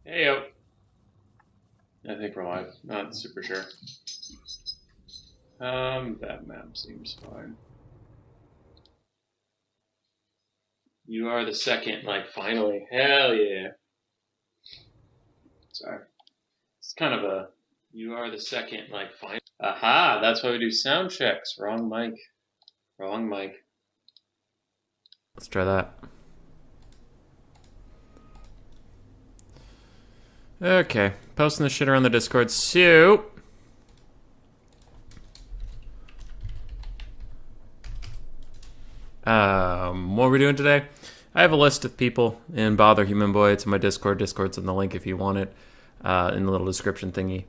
Heyo. I think we're live. Not super sure. That map seems fine. You are the second, like, finally. Hell yeah. Sorry. It's kind of a, you are the second, like, finally. Aha, that's why we do sound checks. Wrong mic. Wrong mic. Let's try that. Okay, posting the shit around the Discord. So, what are we doing today? I have a list of people in Bother Human Boy. It's in my Discord. Discord's in the link if you want it, in the little description thingy.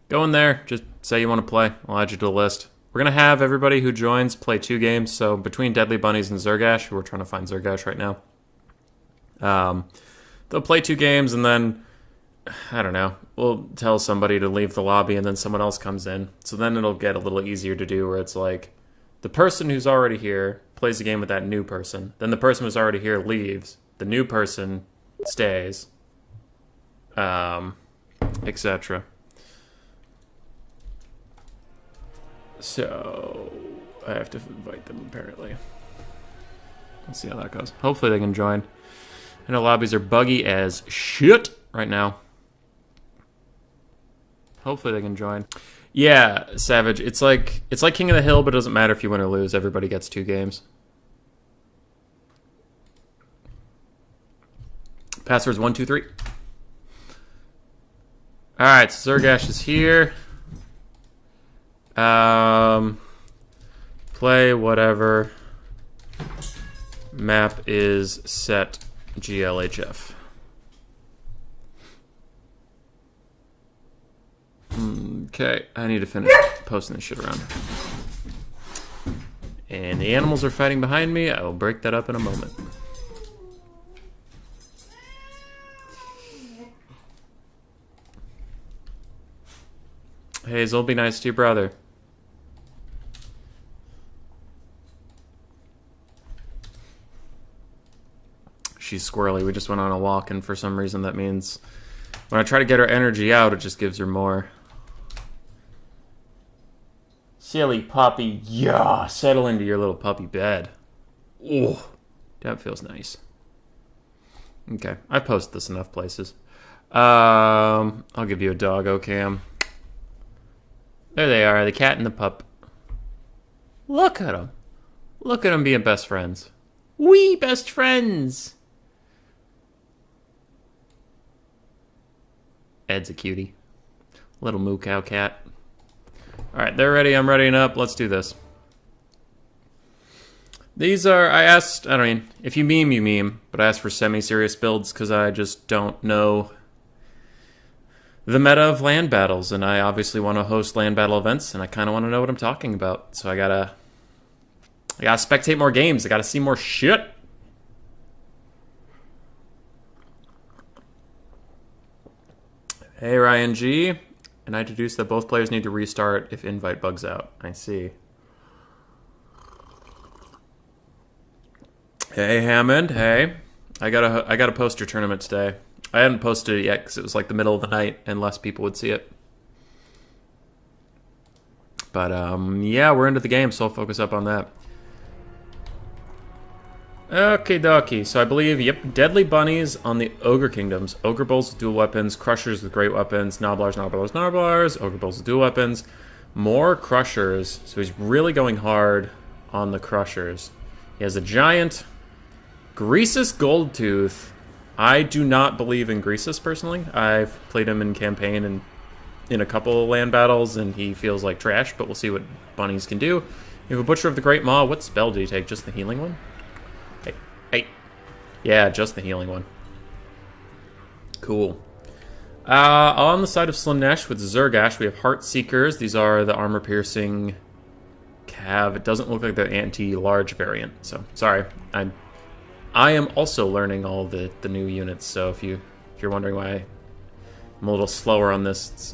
Go in there, just say you want to play. I'll add you to the list. We're going to have everybody who joins play 2 games. So between Deadly Bunnies and Zergash, who we're trying to find Zergash right now, they'll play 2 games and then, I don't know, we'll tell somebody to leave the lobby and then someone else comes in. So then it'll get a little easier to do where it's like the person who's already here plays a game with that new person. Then the person who's already here leaves. The new person stays. Etc. So I have to invite them apparently. Let's see how that goes. Hopefully they can join. I know lobbies are buggy as shit right now. Hopefully they can join. Yeah, Savage. It's like King of the Hill, but it doesn't matter if you win or lose. Everybody gets 2 games. Password's 123. All right, so Zergash is here. Play whatever. Map is set GLHF. Okay, I need to finish posting this shit around. And the animals are fighting behind me. I will break that up in a moment. Hazel, be nice to your brother. She's squirrely. We just went on a walk, and for some reason that means when I try to get her energy out, it just gives her more. Silly puppy. Yeah, settle into your little puppy bed. Oh, that feels nice. Okay, I've posted this enough places. I'll give you a doggo cam. There they are, the cat and the pup. Look at them. Look at them being best friends. We best friends. Ed's a cutie. Little moo cow cat. Alright, they're ready. I'm readying up. Let's do this. These are, I mean, if you meme, you meme. But I asked for semi-serious builds because I just don't know the meta of land battles. And I obviously want to host land battle events. And I kind of want to know what I'm talking about. So I gotta spectate more games. I gotta see more shit. Hey, Ryan G. And I deduced that both players need to restart if invite bugs out. I see. Hey, Hammond. Hey. I got a poster tournament today. I hadn't posted it yet because it was like the middle of the night and less people would see it. But, yeah, we're into the game, so I'll focus up on that. Okay, dokie. So I believe, yep, Deadly Bunnies on the Ogre Kingdoms. Ogre Bulls with dual weapons, Crushers with great weapons, Gnoblars, Ogre Bulls with dual weapons. More Crushers. So he's really going hard on the Crushers. He has a giant Greasus Goldtooth. I do not believe in Greasus, personally. I've played him in campaign and in a couple of land battles, and he feels like trash, but we'll see what bunnies can do. You have a Butcher of the Great Maw. What spell did he take? Just the healing one? Hey. Yeah, just the healing one. Cool. On the side of Slaanesh with Zergash, we have Heart Seekers. These are the armor-piercing cav. It doesn't look like the anti-large variant, so sorry. I am also learning all the new units, so if you're wondering why I'm a little slower on this, it's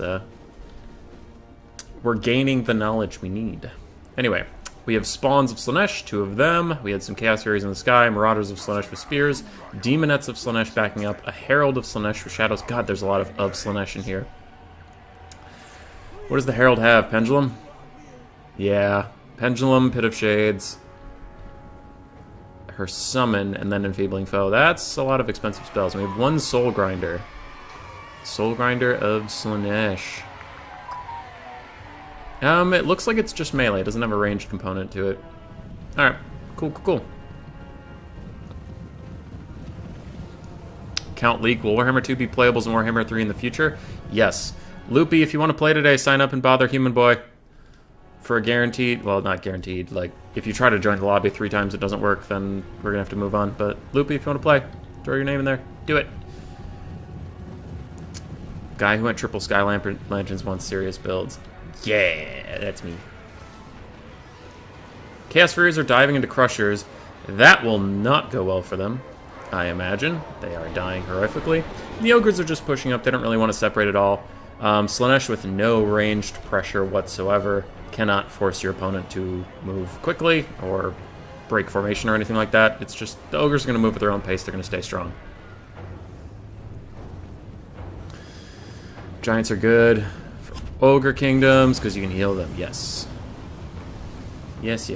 we're gaining the knowledge we need. Anyway, We have Spawns of Slaanesh, 2 of them. We had some Chaos Furies in the sky, Marauders of Slaanesh with spears, Demonettes of Slaanesh backing up, a Herald of Slaanesh with shadows. God, there's a lot of Slaanesh in here. What does the Herald have? Pendulum? Yeah. Pendulum, Pit of Shades, her Summon, and then Enfeebling Foe. That's a lot of expensive spells. We have 1 Soul Grinder. Soul Grinder of Slaanesh. It looks like it's just melee. It doesn't have a ranged component to it. Alright. Cool. Count Leak. Will Warhammer 2 be playables in Warhammer 3 in the future? Yes. Loopy, if you want to play today, sign up and bother Human Boy. For a guaranteed... Well, not guaranteed. Like, if you try to join the lobby 3 times it doesn't work, then we're going to have to move on. But Loopy, if you want to play, throw your name in there. Do it. Guy who went triple Sky Lanterns wants serious builds. Yeah, that's me. Chaos Furies are diving into Crushers. That will not go well for them, I imagine. They are dying horrifically. And the Ogres are just pushing up. They don't really want to separate at all. Slaanesh with no ranged pressure whatsoever cannot force your opponent to move quickly or break formation or anything like that. It's just the Ogres are going to move at their own pace. They're going to stay strong. Giants are good. Ogre Kingdoms, because you can heal them, yes. Yes.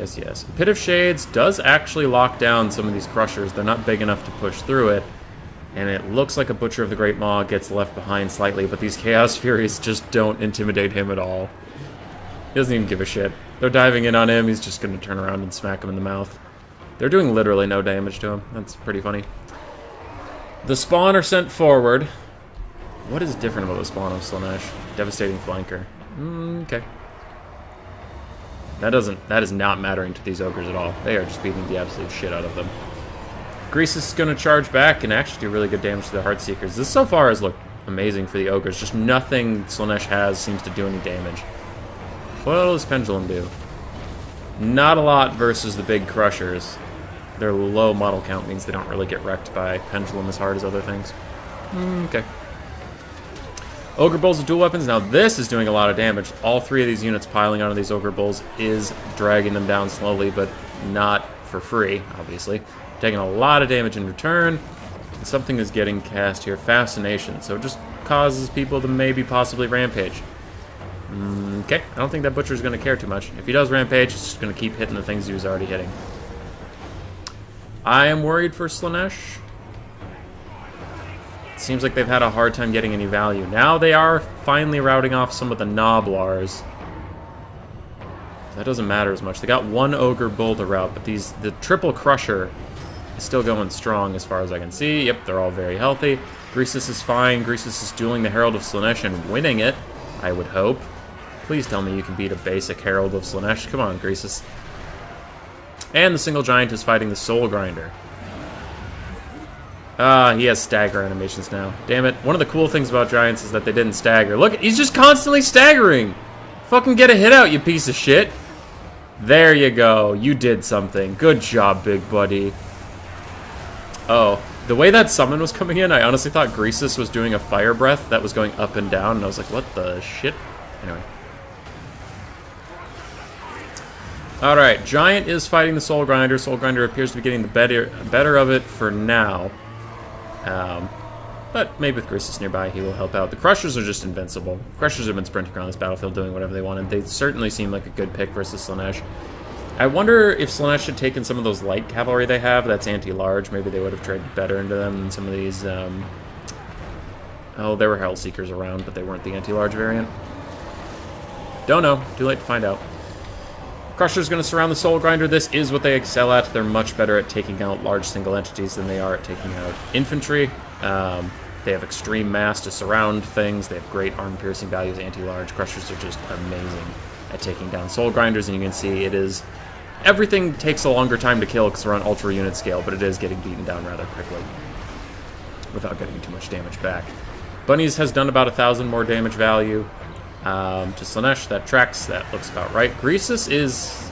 Pit of Shades does actually lock down some of these Crushers. They're not big enough to push through it. And it looks like a Butcher of the Great Maw gets left behind slightly, but these Chaos Furies just don't intimidate him at all. He doesn't even give a shit. They're diving in on him, he's just going to turn around and smack him in the mouth. They're doing literally no damage to him. That's pretty funny. The Spawn are sent forward. What is different about the Spawn of Slaanesh? Devastating Flanker. Okay. That is not mattering to these Ogres at all. They are just beating the absolute shit out of them. Greasus is going to charge back and actually do really good damage to the Heartseekers. This so far has looked amazing for the Ogres. Just nothing Slaanesh has seems to do any damage. What does Pendulum do? Not a lot versus the big Crushers. Their low model count means they don't really get wrecked by Pendulum as hard as other things. Okay. Ogre Bulls with dual weapons. Now this is doing a lot of damage. All 3 of these units piling onto these Ogre Bulls is dragging them down slowly, but not for free, obviously. Taking a lot of damage in return. And something is getting cast here. Fascination. So it just causes people to maybe possibly rampage. Okay. I don't think that Butcher's going to care too much. If he does rampage, it's just going to keep hitting the things he was already hitting. I am worried for Slaanesh. Seems like they've had a hard time getting any value. Now they are finally routing off some of the Noblars. That doesn't matter as much. They got 1 Ogre Bull to rout, but the triple Crusher is still going strong as far as I can see. Yep, they're all very healthy. Greasus is fine. Greasus is dueling the Herald of Slaanesh and winning it, I would hope. Please tell me you can beat a basic Herald of Slaanesh. Come on, Greasus. And the single giant is fighting the Soul Grinder. He has stagger animations now. Damn it. One of the cool things about giants is that they didn't stagger. Look, he's just constantly staggering. Fucking get a hit out, you piece of shit. There you go. You did something. Good job, big buddy. Oh, the way that summon was coming in, I honestly thought Greasus was doing a fire breath that was going up and down, and I was like, what the shit? Anyway. Alright, Giant is fighting the Soul Grinder. Soul Grinder appears to be getting the better of it for now. But maybe with Greasus nearby, he will help out. The Crushers are just invincible. Crushers have been sprinting around this battlefield doing whatever they wanted. They certainly seem like a good pick versus Slaanesh. I wonder if Slaanesh had taken some of those light cavalry they have. That's anti-large. Maybe they would have traded better into them than some of these. Oh, there were Hellseekers around, but they weren't the anti-large variant. Don't know. Too late to find out. Crusher's going to surround the Soul Grinder. This is what they excel at. They're much better at taking out large single entities than they are at taking out infantry. They have extreme mass to surround things. They have great arm-piercing values, anti-large. Crushers are just amazing at taking down Soul Grinders, and you can see it is... Everything takes a longer time to kill because we're on ultra unit scale, but it is getting beaten down rather quickly without getting too much damage back. Bunnies has done about 1,000 more damage value. To Slaanesh, that tracks. That looks about right. Greasus is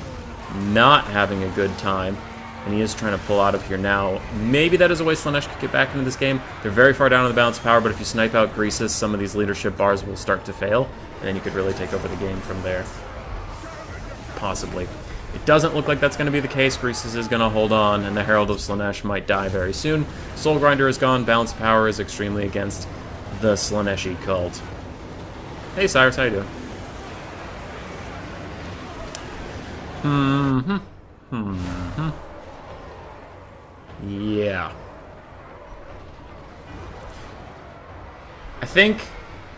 not having a good time, and he is trying to pull out of here now. Maybe that is a way Slaanesh could get back into this game. They're very far down in the balance of power, but if you snipe out Greasus, some of these leadership bars will start to fail, and then you could really take over the game from there. Possibly. It doesn't look like that's going to be the case. Greases is going to hold on, and the Herald of Slaanesh might die very soon. Soul Grinder is gone. Balance Power is extremely against the Slaaneshi cult. Hey, Cyrus, how you doing? Yeah. I think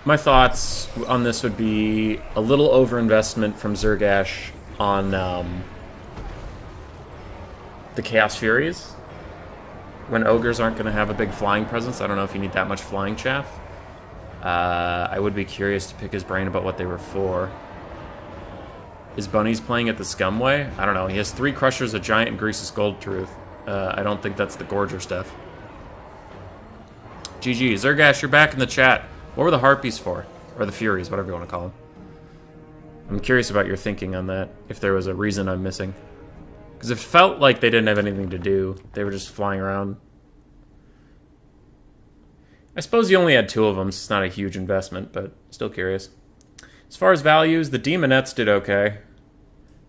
my thoughts on this would be a little overinvestment from Zergash on the Chaos Furies. When Ogres aren't going to have a big flying presence, I don't know if you need that much flying chaff. I would be curious to pick his brain about what they were for. Is Bunny's playing it the Scum way? I don't know. He has 3 Crushers, a Giant, and Grease's Gold Truth. I don't think that's the Gorger stuff. GG. Zergash, you're back in the chat. What were the Harpies for? Or the Furies, whatever you want to call them. I'm curious about your thinking on that, if there was a reason I'm missing. Because it felt like they didn't have anything to do. They were just flying around. I suppose you only had 2 of them, so it's not a huge investment, but still curious. As far as values, the Demonettes did okay.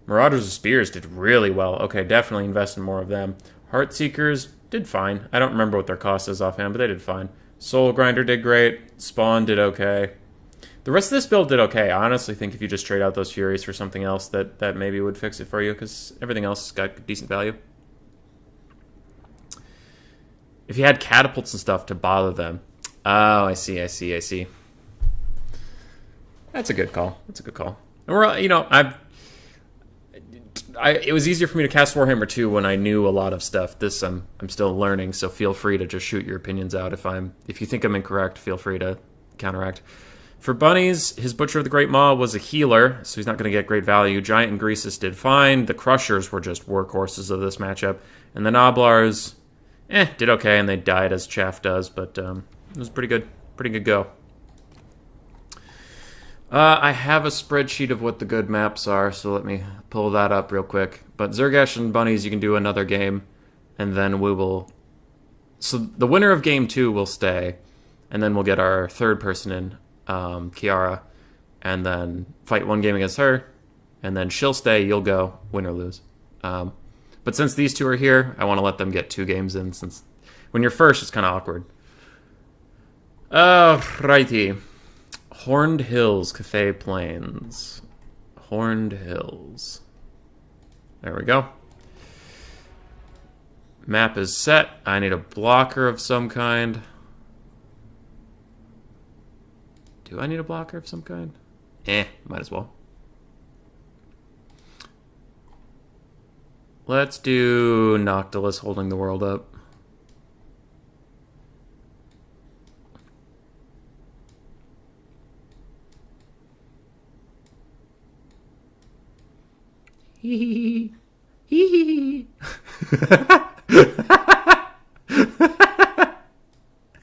Marauders of Spears did really well. Okay, definitely invest in more of them. Heartseekers did fine. I don't remember what their cost is offhand, but they did fine. Soul Grinder did great. Spawn did okay. The rest of this build did okay. I honestly think if you just trade out those Furies for something else, that maybe would fix it for you, because everything else got decent value. If you had catapults and stuff to bother them. Oh, I see. That's a good call. And we're, you know, it was easier for me to cast Warhammer 2 when I knew a lot of stuff. This I'm still learning, so feel free to just shoot your opinions out. If you think I'm incorrect, feel free to counteract. For Bunnies, his Butcher of the Great Maw was a healer, so he's not going to get great value. Giant and Greasus did fine. The Crushers were just workhorses of this matchup. And the Noblars, did okay, and they died as Chaff does, but it was pretty good. Pretty good go. I have a spreadsheet of what the good maps are, so let me pull that up real quick. But Zergash and Bunnies, you can do another game, and then we will... So the winner of game 2 will stay, and then we'll get our third person in, Kiara, and then fight one game against her, and then she'll stay, you'll go, win or lose. But since these 2 are here, I want to let them get 2 games in, since when you're first, it's kind of awkward. Righty. Horned Hills, Cathay Plains. Horned Hills. There we go. Map is set. I need a blocker of some kind. Do I need a blocker of some kind? Might as well. Let's do Noctilus holding the world up. Hee hee hee.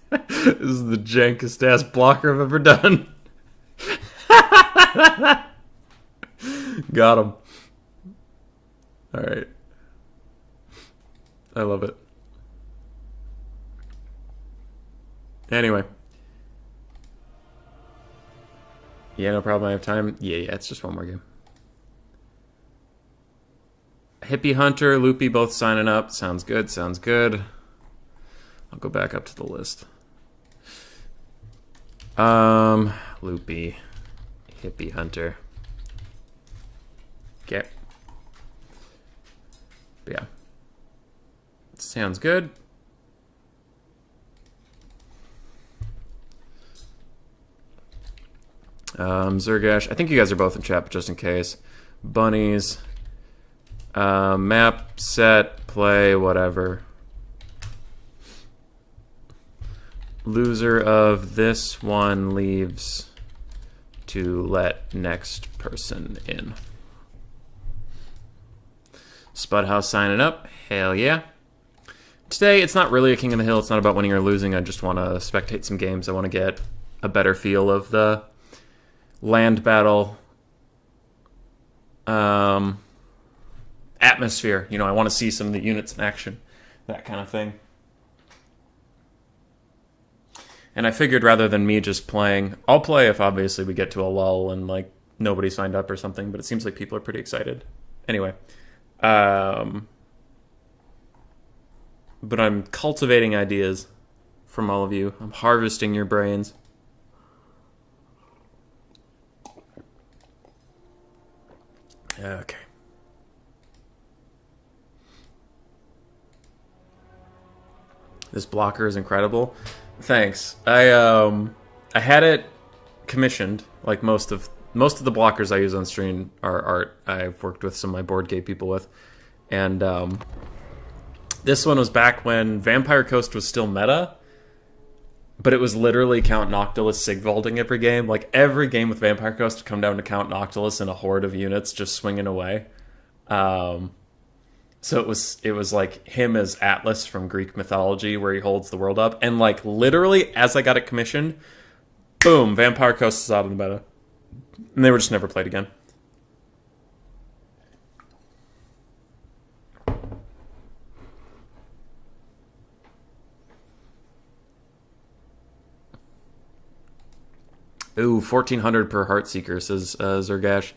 This is the jankest ass blocker I've ever done. Got him. Alright. I love it. Anyway. Yeah, no problem. I have time. Yeah, it's just one more game. Hippie Hunter, Loopy both signing up. Sounds good. I'll go back up to the list. Loopy. Hippie Hunter. Okay. Yeah. Sounds good. Zergash. I think you guys are both in chat, but just in case. Bunnies. Map, set, play, whatever. Loser of this one leaves to let next person in. Spudhouse signing up. Hell yeah. Today, it's not really a King of the Hill. It's not about winning or losing. I just want to spectate some games. I want to get a better feel of the land battle atmosphere. You know, I want to see some of the units in action. That kind of thing. And I figured rather than me just playing, I'll play if obviously we get to a lull and like nobody signed up or something, but it seems like people are pretty excited. Anyway, But I'm cultivating ideas from all of you. I'm harvesting your brains. Okay. This blocker is incredible. Thanks. I had it commissioned, like most of the blockers I use on stream are art I've worked with some of my board game people with. And this one was back when Vampire Coast was still meta, but it was literally Count Noctilus Sigvalding every game. Like, every game with Vampire Coast would come down to Count Noctilus and a horde of units just swinging away. So it was like him as Atlas from Greek mythology, where he holds the world up. And, like, literally, as I got it commissioned, boom, Vampire Coast is out of the meta. And they were just never played again. Ooh, 1,400 per Heartseeker, says Zergash.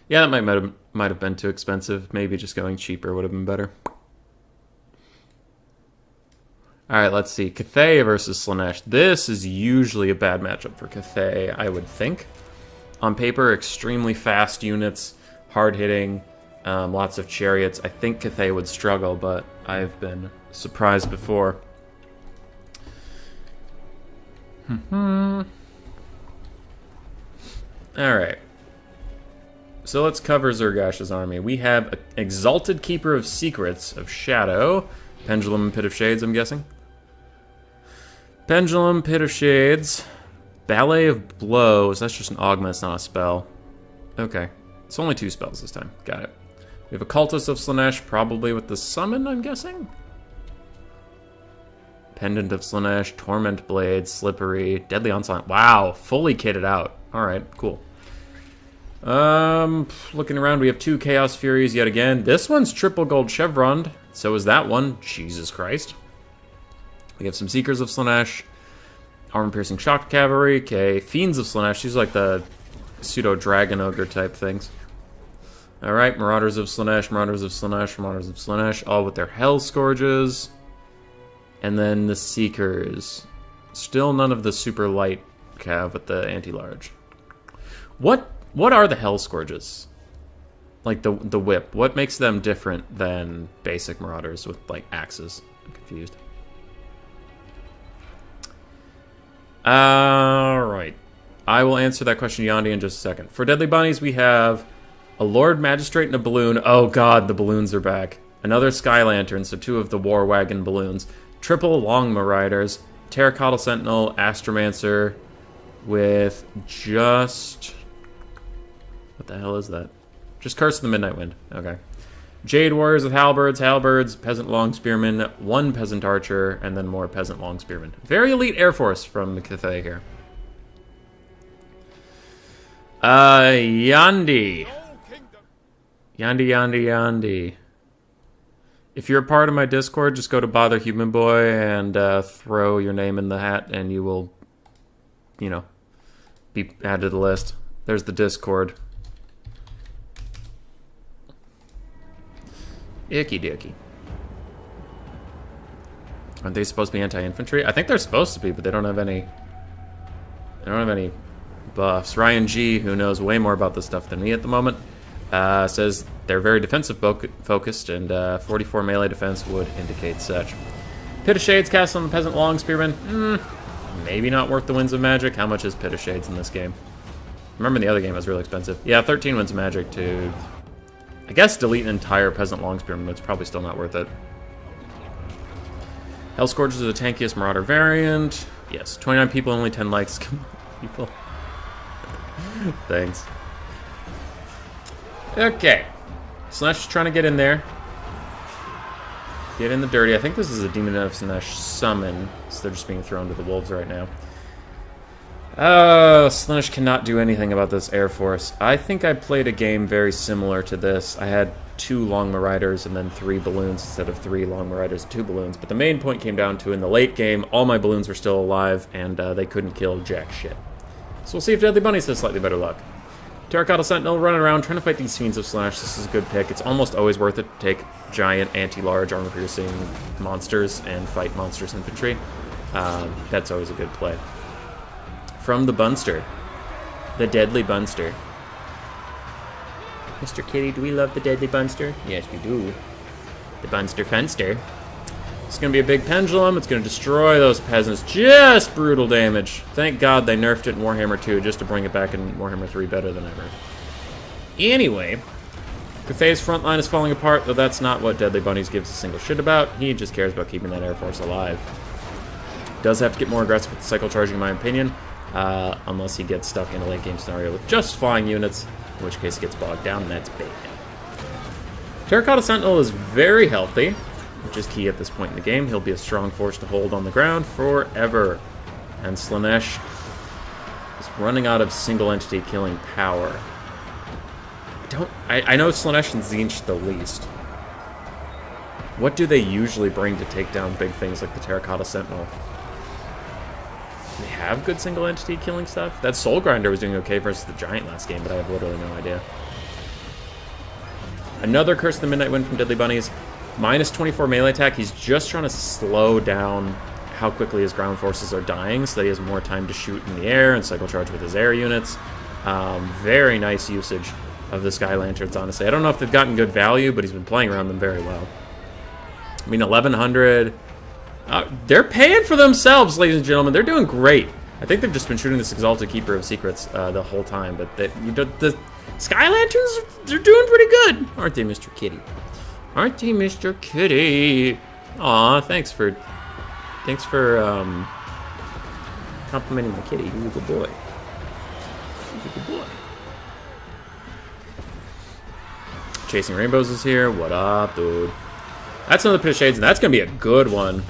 Yeah, that might have been too expensive. Maybe just going cheaper would have been better. Alright, let's see. Cathay versus Slaanesh. This is usually a bad matchup for Cathay, I would think. On paper, extremely fast units, hard-hitting, lots of chariots. I think Cathay would struggle, but I've been surprised before. Alright. So let's cover Zergash's army. We have an Exalted Keeper of Secrets of Shadow. Pendulum and Pit of Shades, I'm guessing. Pendulum, Pit of Shades. Ballet of Blows. That's just an augment, it's not a spell. Okay. It's only 2 spells this time. Got it. We have a Cultist of Slaanesh, probably with the summon, I'm guessing? Pendant of Slaanesh, Torment Blade, Slippery, Deadly Onslaught. Wow, fully kitted out. Alright, cool. Looking around, we have 2 Chaos Furies yet again. This one's triple gold chevroned. So is that one. Jesus Christ. We have some Seekers of Slaanesh. Armor-piercing Shock Cavalry. Okay, Fiends of Slaanesh. These are like the pseudo-dragon ogre type things. Alright, Marauders of Slaanesh, Marauders of Slaanesh, Marauders of Slaanesh. All with their Hell Scourges. And then the Seekers. Still none of the super light cav with the anti-large. What are the Hell Scourges? Like the whip. What makes them different than basic Marauders with like axes? I'm confused. Alright. I will answer that question, Yandi, in just a second. For Deadly Bunnies, we have a Lord Magistrate and a balloon. Oh god, the balloons are back. Another Sky Lantern, so 2 of the War Wagon balloons. Triple Longma Riders. Terracotta Sentinel, Astromancer, with just... What the hell is that? Just Curse of the Midnight Wind. Okay. Jade Warriors with Halberds, Peasant Long Spearmen, 1 Peasant Archer, and then more Peasant Long Spearmen. Very elite Air Force from the Cathay here. Yandi. Yandi. If you're a part of my Discord, just go to Bother Human Boy and throw your name in the hat, and you will, you know, be added to the list. There's the Discord. Icky dicky. Aren't they supposed to be anti-infantry? I think they're supposed to be, but they don't have any. They don't have any buffs. Ryan G, who knows way more about this stuff than me at the moment, says they're very defensive focused, and 44 melee defense would indicate such. Pit of Shades cast on the Peasant Long Spearman. Maybe not worth the Winds of Magic. How much is Pit of Shades in this game? Remember the other game was really expensive. Yeah, 13 Winds of Magic to, I guess, delete an entire Peasant Long Spearman, but it's probably still not worth it. Hell Scourges is the tankiest Marauder variant. Yes, 29 people, only 10 likes. People. Thanks. Okay. Slaanesh is trying to get in there. Get in the dirty. I think this is a Demon of Slaanesh summon, so they're just being thrown to the wolves right now. Slaanesh cannot do anything about this Air Force. I think I played a game very similar to this. I had 2 Longma Riders and then 3 balloons instead of 3 Longma Riders and 2 balloons. But the main point came down to, in the late game, all my balloons were still alive, and they couldn't kill jack shit. So we'll see if Deadly Bunnies has slightly better luck. Terracotta Sentinel running around trying to fight these Fiends of Slaanesh. This is a good pick. It's almost always worth it to take giant anti-large armor-piercing monsters and fight monsters infantry. That's always a good play. From the Bunster. The Deadly Bunster. Mr. Kitty, do we love the Deadly Bunster? Yes, we do. The Bunster Funster. It's going to be a big pendulum. It's going to destroy those peasants. Just brutal damage. Thank God they nerfed it in Warhammer 2 just to bring it back in Warhammer 3 better than ever. Anyway, Cathay's front line is falling apart, though that's not what Deadly Bunnies gives a single shit about. He just cares about keeping that Air Force alive. Does have to get more aggressive with the cycle charging, in my opinion, unless he gets stuck in a late game scenario with just flying units, in which case he gets bogged down, and that's bad. Terracotta Sentinel is very healthy, which is key at this point in the game. He'll be a strong force to hold on the ground forever. And Slaanesh is running out of single entity killing power. I know Slaanesh and Tzeentch the least. What do they usually bring to take down big things like the Terracotta Sentinel? Do they have good single entity killing stuff? That Soul Grinder was doing okay versus the Giant last game, but I have literally no idea. Another Curse of the Midnight Wind from Deadly Bunnies. Minus 24 melee attack. He's just trying to slow down how quickly his ground forces are dying so that he has more time to shoot in the air and cycle charge with his air units. Very nice usage of the Sky Lanterns, honestly. I don't know if they've gotten good value, but he's been playing around them very well. I mean, 1100. They're paying for themselves, ladies and gentlemen. They're doing great. I think they've just been shooting this Exalted Keeper of Secrets the whole time, but the Sky Lanterns, they're doing pretty good, aren't they, Mr. Kitty? Aren't they, Mr. Kitty? Aw, thanks for complimenting the kitty. He's a good boy. He's a good boy. Chasing Rainbows is here. What up, dude? That's another Pit of Shades, and that's going to be a good one.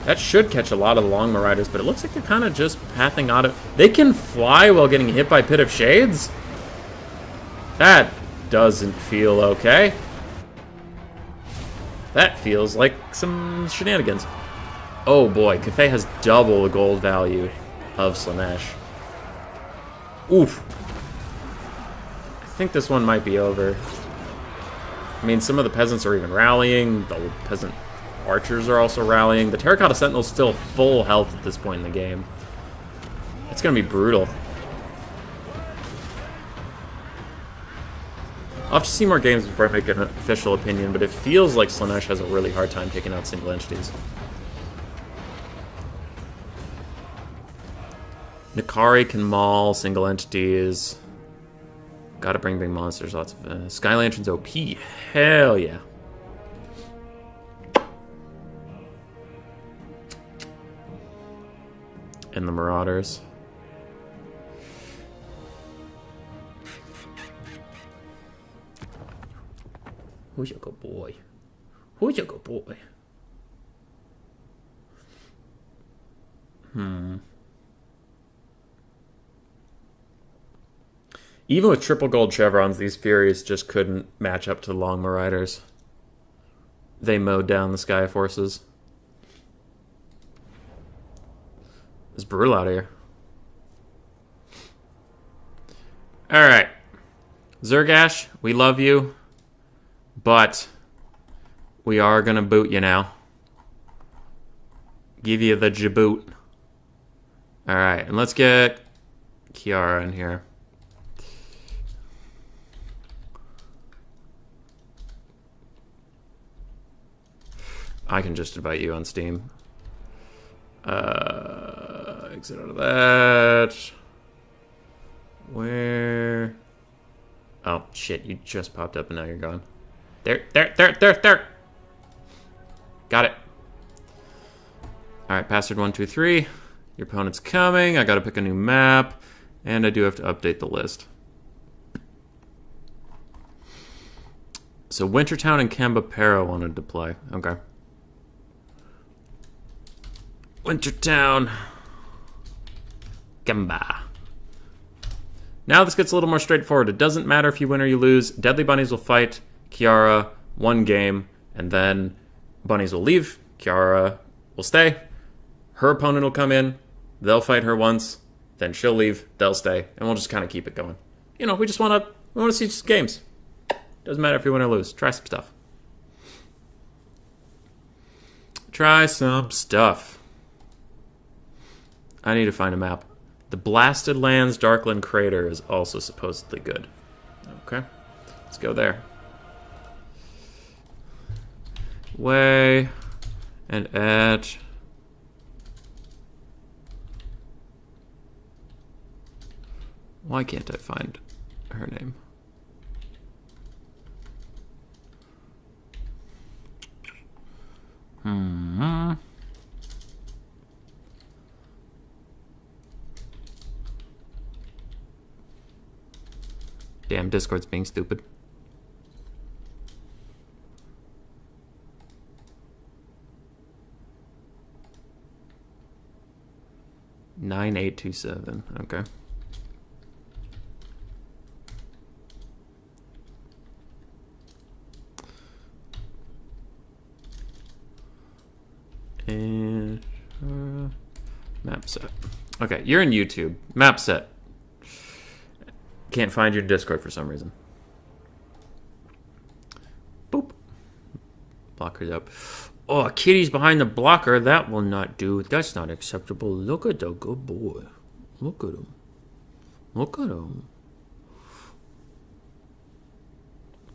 That should catch a lot of the Long Marauders, but it looks like they're kind of just pathing out of... They can fly while getting hit by Pit of Shades? That doesn't feel okay. That feels like some shenanigans. Oh boy, Cathay has double the gold value of Slaanesh. Oof. I think this one might be over. I mean, some of the peasants are even rallying. The peasant archers are also rallying. The Terracotta Sentinel's still full health at this point in the game. It's going to be brutal. I'll have to see more games before I make an official opinion, but it feels like Slaanesh has a really hard time taking out single entities. Nikari can maul single entities. Gotta bring big monsters, lots of... Sky Lantern's OP. Hell yeah. And the Marauders. Who's your good boy? Who's your good boy? Even with triple gold chevrons, these Furies just couldn't match up to the Long Marauders. They mowed down the Sky Forces. It's brutal out here. Alright. Zergash, we love you. But we are going to boot you now. Give you the jaboot. Alright, and let's get Kiara in here. I can just invite you on Steam. Exit out of that. Where? Oh, shit, you just popped up and now you're gone. There. Got it. Alright, password 123. Your opponent's coming. I gotta pick a new map. And I do have to update the list. So Wintertown and Kambapara wanted to play. Okay. Wintertown. Kemba. Now this gets a little more straightforward. It doesn't matter if you win or you lose. Deadly Bunnies will fight Kiara one game, and then Bunnies will leave. Kiara will stay. Her opponent will come in. They'll fight her once. Then she'll leave. They'll stay. And we'll just kind of keep it going. you know, we want to see some games. Doesn't matter if you win or lose. Try some stuff. Try some stuff. I need to find a map. The Blasted Lands Darkland Crater is also supposedly good. Okay, let's go there. Way and edge. Why can't I find her name? Damn, Discord's being stupid. $9827. Okay. And map set. Okay, you're in YouTube. Map set. Can't find your Discord for some reason. Boop. Blocker's up. Oh, kitty's behind the blocker. That will not do. That's not acceptable. Look at the good boy. Look at him. Look at him.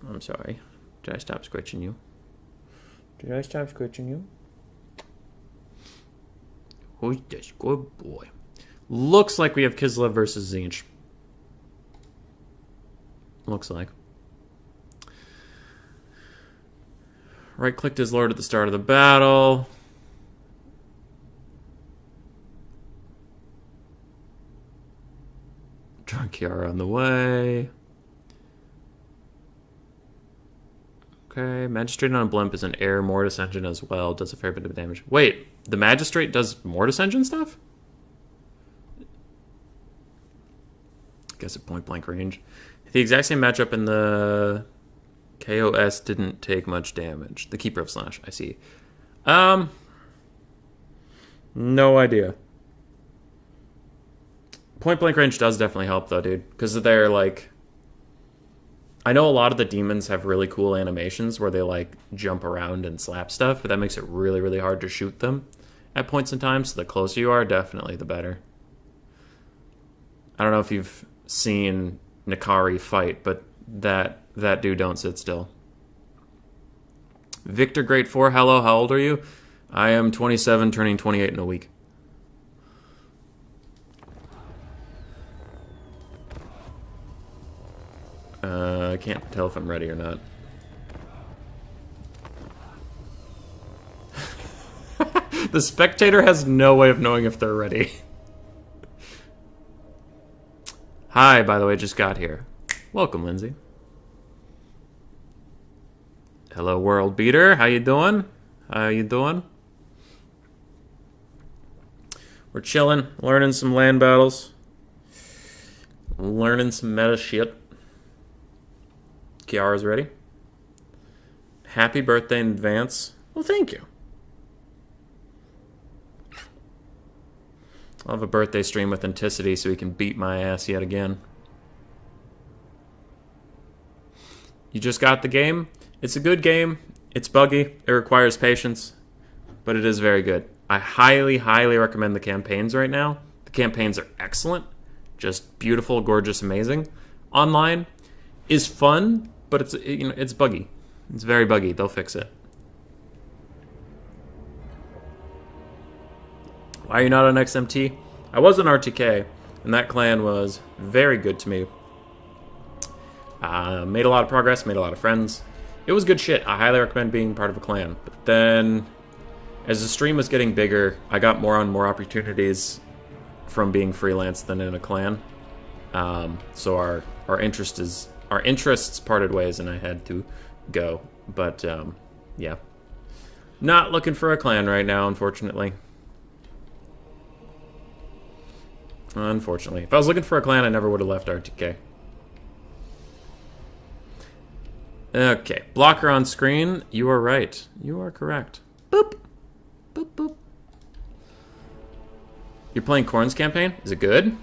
I'm sorry. Did I stop scratching you? Did I stop scratching you? Who's this good boy? Looks like we have Kislev versus Tzeentch. Looks like. Right-clicked his lord at the start of the battle. Drunkiara on the way. Okay, Magistrate on a blimp is an air Mortis engine as well. Does a fair bit of damage. Wait, the Magistrate does Mortis engine stuff? I guess at point blank range. The exact same matchup in the KOS didn't take much damage. The Keeper of Slaanesh, I see. No idea. Point blank range does definitely help though, dude. Because they're like... I know a lot of the demons have really cool animations where they like jump around and slap stuff, but that makes it really, really hard to shoot them at points in time. So the closer you are, definitely the better. I don't know if you've seen Nikari fight, but that dude don't sit still. Victor Great 4, hello, how old are you? I am 27, turning 28 in a week. I can't tell if I'm ready or not. The spectator has no way of knowing if they're ready. Hi, by the way, just got here. Welcome, Lindsay. Hello, World Beater. How you doing? How you doing? We're chilling, learning some land battles. Learning some meta shit. Kiara's ready. Happy birthday in advance. Well, thank you. I'll have a birthday stream with Anticity so he can beat my ass yet again. You just got the game? It's a good game. It's buggy. It requires patience. But it is very good. I highly, highly recommend the campaigns right now. The campaigns are excellent. Just beautiful, gorgeous, amazing. Online is fun, but it's buggy. It's very buggy. They'll fix it. Why are you not on XMT? I was on RTK, and that clan was very good to me. Made a lot of progress, made a lot of friends. It was good shit. I highly recommend being part of a clan. But then, as the stream was getting bigger, I got more and more opportunities from being freelance than in a clan. So our interests parted ways, and I had to go. But yeah, not looking for a clan right now, unfortunately. Unfortunately, if I was looking for a clan, I never would have left RTK. Okay, blocker on screen. You are right. You are correct. Boop. Boop, boop. You're playing Khorne's campaign? Is it good?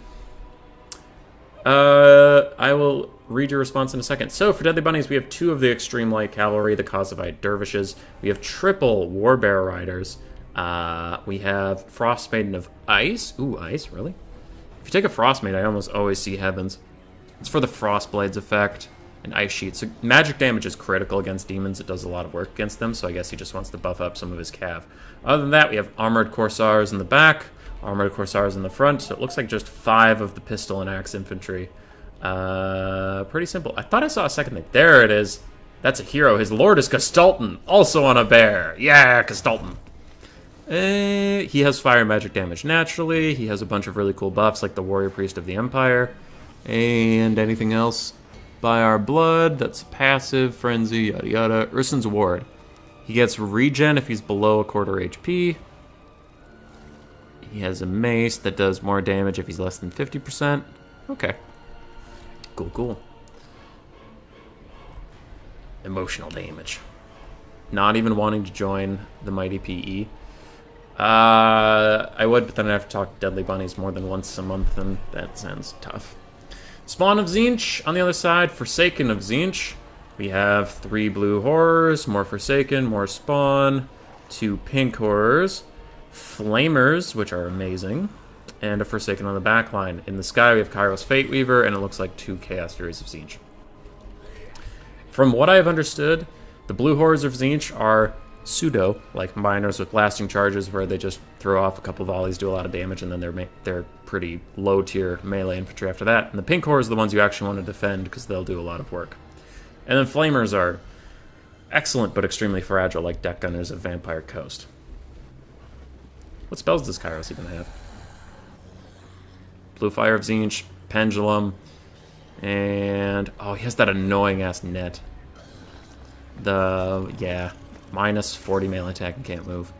I will read your response in a second. So for Deadly Bunnies, we have 2 of the Extreme Light Cavalry, the Kosovo Dervishes. We have triple Warbear Riders. We have Frost Maiden of Ice. Ooh, Ice, really? If you take a Frost Maiden, I almost always see Heavens. It's for the Frost Blades effect and Ice Sheet. So magic damage is critical against demons. It does a lot of work against them, so I guess he just wants to buff up some of his cav. Other than that, we have Armored Corsairs in the back, Armored Corsairs in the front, so it looks like just 5 of the Pistol and Axe Infantry. Pretty simple. I thought I saw a second thing. There it is. That's a hero. His lord is Castalton, also on a bear. Yeah, Castalton. He has fire and magic damage naturally. He has a bunch of really cool buffs like the Warrior Priest of the Empire. And anything else? By Our Blood, that's passive, frenzy, yada yada. Ursun's Ward. He gets regen if he's below a quarter HP. He has a mace that does more damage if he's less than 50%. Okay. Cool, cool. Emotional damage. Not even wanting to join the Mighty PE. I would, but then I'd have to talk to Deadly Bunnies more than once a month, and that sounds tough. Spawn of Tzeentch on the other side, Forsaken of Tzeentch. We have 3 blue horrors, more Forsaken, more Spawn, 2 pink horrors, Flamers, which are amazing, and a Forsaken on the back line. In the sky, we have Kairos Fate Weaver, and it looks like 2 Chaos Furies of Tzeentch. From what I have understood, the blue horrors of Tzeentch are pseudo, like miners with blasting charges, where they just throw off a couple volleys, do a lot of damage, and then they're pretty low-tier melee infantry after that. And the pink horrors are the ones you actually want to defend, because they'll do a lot of work. And then Flamers are excellent, but extremely fragile, like Deck Gunners of Vampire Coast. What spells does Kairos even have? Blue Fire of Tzeentch, Pendulum, and... oh, he has that annoying-ass net. Yeah... minus 40 melee attack and can't move.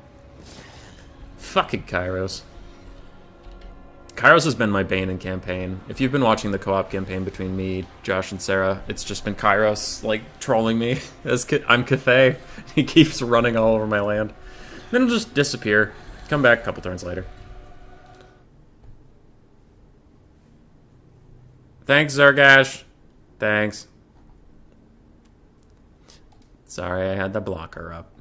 Fucking Kairos. Kairos has been my bane in campaign. If you've been watching the co-op campaign between me, Josh, and Sarah, it's just been Kairos, like, trolling me. I'm Cathay. He keeps running all over my land. Then he'll just disappear. Come back a couple turns later. Thanks, Zergash. Thanks. Sorry, I had the blocker up.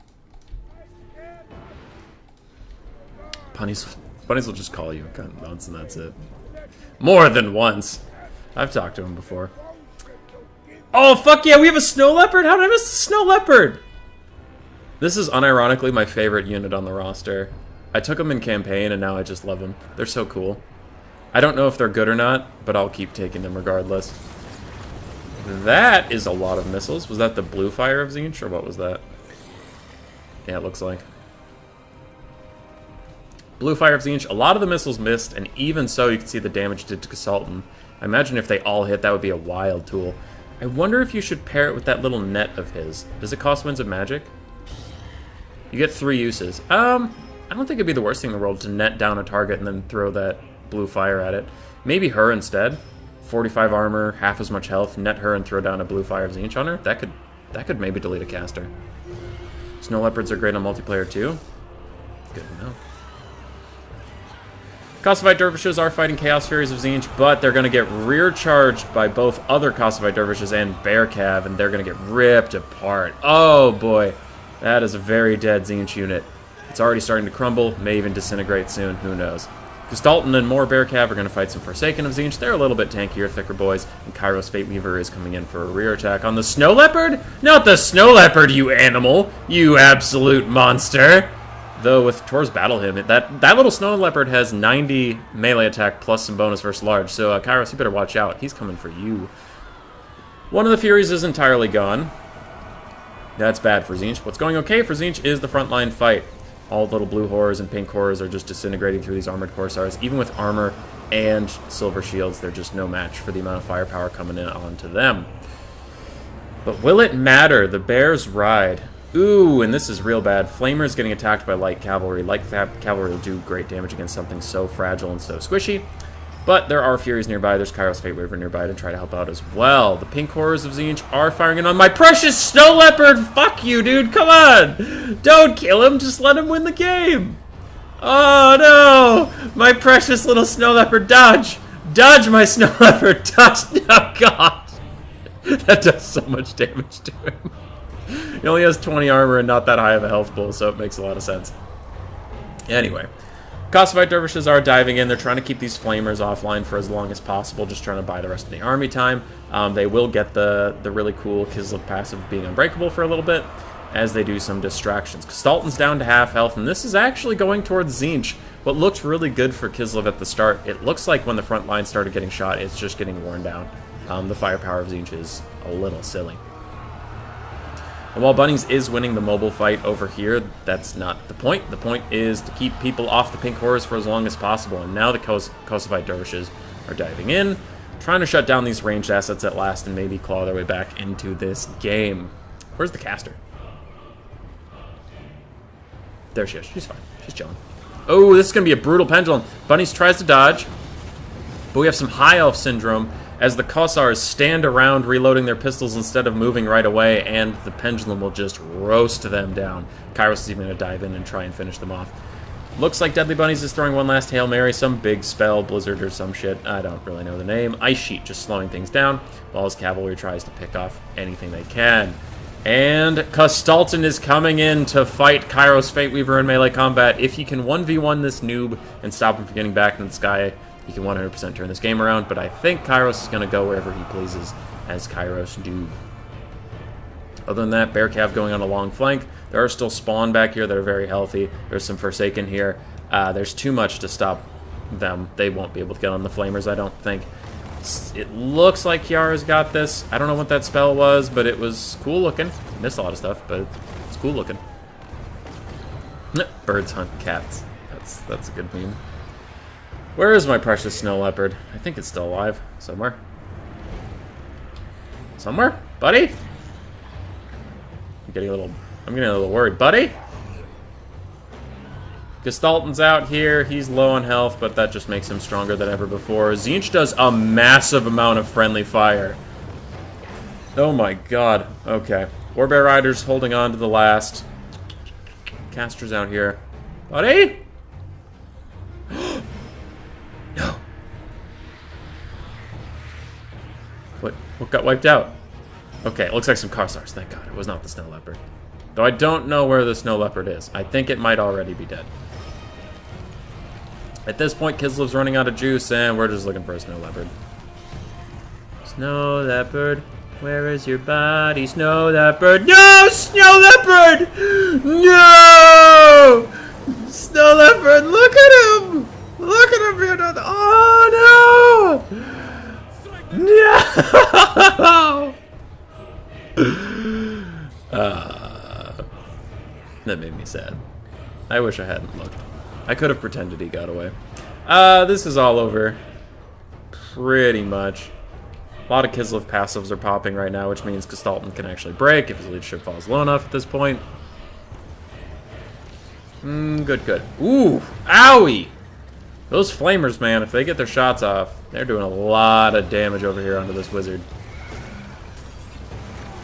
Bunnies will just call you a cunt once and that's it. More than once. I've talked to him before. Oh, fuck yeah, we have a snow leopard? How did I miss the snow leopard? This is unironically my favorite unit on the roster. I took them in campaign and now I just love them. They're so cool. I don't know if they're good or not, but I'll keep taking them regardless. That is a lot of missiles. Was that the blue fire of Tzeentch, or what was that? Yeah, it looks like. Blue fire of Tzeentch. A lot of the missiles missed, and even so, you can see the damage did to Castalton. I imagine if they all hit, that would be a wild tool. I wonder if you should pair it with that little net of his. Does it cost Winds of Magic? You get 3 uses. I don't think it'd be the worst thing in the world to net down a target and then throw that blue fire at it. Maybe her instead. 45 armor, half as much health, net her and throw down a blue fire of Tzeentch on her. That could maybe delete a caster. Snow leopards are great on multiplayer too. Good to know. Kosovo dervishes are fighting Chaos Furies of Tzeentch, but they're going to get rear charged by both other Kosovo dervishes and Bear Cav, and they're going to get ripped apart. Oh boy, that is a very dead Tzeentch unit. It's already starting to crumble, may even disintegrate soon, who knows. Castalton and more Bear Cav are going to fight some Forsaken of Tzeentch. They're a little bit tankier, thicker boys. And Kairos Fate Weaver is coming in for a rear attack on the Snow Leopard? Not the Snow Leopard, you animal! You absolute monster! Though with Tor's Battle Hymn, that little Snow Leopard has 90 melee attack plus some bonus versus large. So Kairos, you better watch out. He's coming for you. One of the Furies is entirely gone. That's bad for Tzeentch. What's going okay for Tzeentch is the frontline fight. All the little blue horrors and pink horrors are just disintegrating through these armored corsairs. Even with armor and silver shields, they're just no match for the amount of firepower coming in onto them. But will it matter? The bears ride. Ooh, and this is real bad. Flamer's getting attacked by light cavalry. Light cavalry will do great damage against something so fragile and so squishy. But there are Furies nearby. There's Kairos Fate Weaver nearby to try to help out as well. The pink horrors of Tzeentch are firing in on my precious Snow Leopard! Fuck you, dude! Come on! Don't kill him! Just let him win the game! Oh, no! My precious little Snow Leopard, dodge! Dodge, my Snow Leopard! Dodge! Oh, God! That does so much damage to him. He only has 20 armor and not that high of a health pool, so it makes a lot of sense. Anyway, Kosovo dervishes are diving in. They're trying to keep these flamers offline for as long as possible, just trying to buy the rest of the army time. They will get the really cool Kislev passive being unbreakable for a little bit as they do some distractions. Kistalton's down to half health, and this is actually going towards Tzeentch. What looked really good for Kislev at the start, it looks like when the front line started getting shot, it's just getting worn down. The firepower of Tzeentch is a little silly. And while Bunnies is winning the mobile fight over here, that's not the point. The point is to keep people off the pink horrors for as long as possible. And now the Kosovite dervishes are diving in, trying to shut down these ranged assets at last and maybe claw their way back into this game. Where's the caster? There she is. She's fine. She's chilling. Oh, this is going to be a brutal pendulum. Bunnies tries to dodge, but we have some high elf syndrome as the Kossars stand around reloading their pistols instead of moving right away, and the pendulum will just roast them down. Kairos is even going to dive in and try and finish them off. Looks like Deadly Bunnies is throwing one last Hail Mary, some big spell, Blizzard or some shit. I don't really know the name. Ice Sheet just slowing things down, while his cavalry tries to pick off anything they can. And Kistalton is coming in to fight Kairos Fateweaver in melee combat. If he can 1v1 this noob and stop him from getting back in the sky, he can 100% turn this game around. But I think Kairos is going to go wherever he pleases, as Kairos do. Other than that, Bear Cav going on a long flank. There are still spawn back here that are very healthy. There's some Forsaken here. There's too much to stop them. They won't be able to get on the Flamers, I don't think. It looks like Kiara's got this. I don't know what that spell was, but it was cool looking. Missed a lot of stuff, but it's cool looking. Birds hunt cats. That's a good meme. Where is my precious snow leopard? I think it's still alive somewhere. Somewhere, buddy? I'm getting a little worried, buddy. Kistalton's out here. He's low on health, but that just makes him stronger than ever before. Tzeentch does a massive amount of friendly fire. Oh my god. Okay. Warbear Riders holding on to the last. Caster's out here. Buddy? No. What got wiped out? Okay, it looks like some Kossars. Thank god. It was not the Snow Leopard. Though I don't know where the Snow Leopard is. I think it might already be dead. At this point, Kislev's running out of juice, and we're just looking for a Snow Leopard. Snow Leopard, where is your body, Snow Leopard? No! Snow Leopard! No! Snow Leopard, look at him! Look at him here! Oh, no! No! That made me sad. I wish I hadn't looked. I could have pretended he got away. This is all over. Pretty much. A lot of Kislev passives are popping right now, which means Kistalton can actually break if his leadership falls low enough at this point. Good. Ooh! Owie! Those Flamers, man, if they get their shots off, they're doing a lot of damage over here onto this wizard.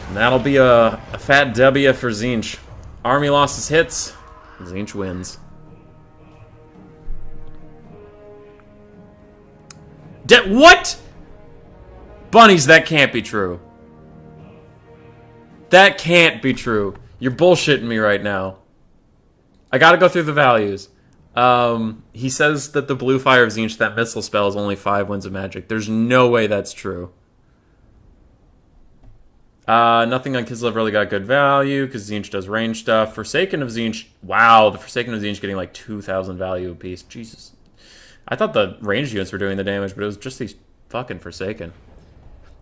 And that'll be a fat W for Tzeentch. Army losses hits. Tzeentch wins. What? Bunnies, that can't be true. That can't be true. You're bullshitting me right now. I gotta go through the values. He says that the blue fire of Tzeentch, that missile spell, is only 5 winds of magic. There's no way that's true. Nothing on Kislev really got good value, because Tzeentch does range stuff. Forsaken of Tzeentch, wow, the Forsaken of Tzeentch getting like 2,000 value apiece. Jesus. I thought the ranged units were doing the damage, but it was just these fucking Forsaken.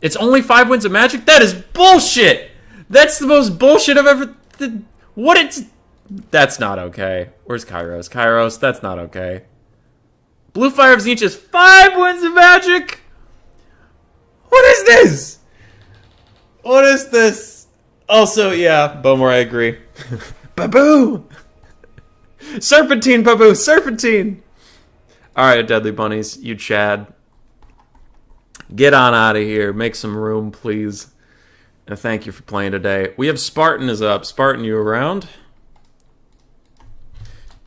It's only 5 winds of magic? That is bullshit! That's the most bullshit I've ever... That's not okay. Where's Kairos? Kairos, that's not okay. Blue Fire of Tzeentch is 5 winds of magic? What is this? What is this? Also, yeah, Bowmore, I agree. Baboo! Serpentine, Baboo, Serpentine! Alright, Deadly Bunnies, you Chad. Get on out of here. Make some room, please. And thank you for playing today. We have Spartan is up. Spartan, you around?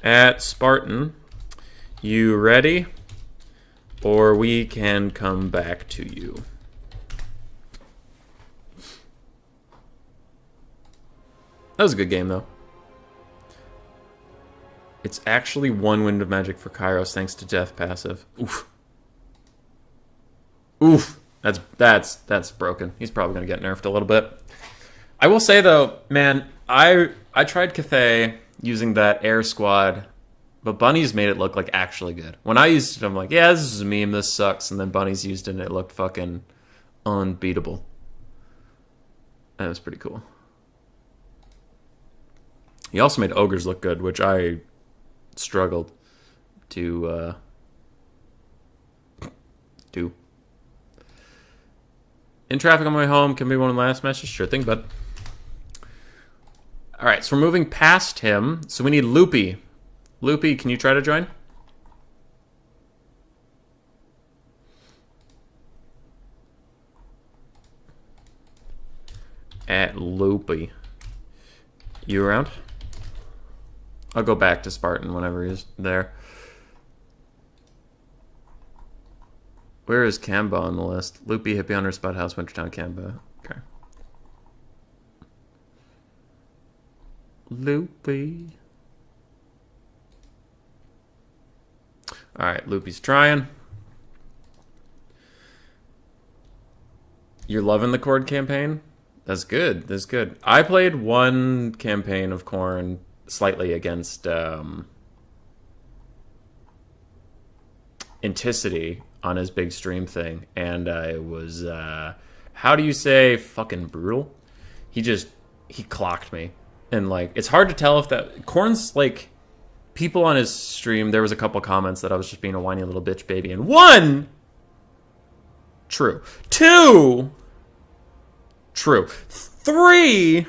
At Spartan, you ready? Or we can come back to you. That was a good game, though. It's actually 1 Wind of Magic for Kairos thanks to Death passive. Oof. Oof. That's broken. He's probably going to get nerfed a little bit. I will say, though, man, I tried Cathay using that air squad, but Bunnies made it look like actually good. When I used it, I'm like, yeah, this is a meme, this sucks. And then Bunnies used it and it looked fucking unbeatable. That was pretty cool. He also made Ogres look good, which I struggled to do. In traffic on my way home, can be one last message? Sure thing, bud. Alright, so we're moving past him. So we need Loopy. Loopy, can you try to join? At Loopy. You around? I'll go back to Spartan whenever he's there. Where is Kamba on the list? Loopy, Hippie Hunter, Spud House, Wintertown, Kamba. Okay. Loopy. Alright, Loopy's trying. You're loving the Khorne campaign? That's good. That's good. I played one campaign of Khorne slightly against Inticity on his big stream thing, and I was how do you say fucking brutal? He clocked me, and like it's hard to tell if that Khorne's like people on his stream. There was a couple comments that I was just being a whiny little bitch baby, and 1, true, 2, true, 3,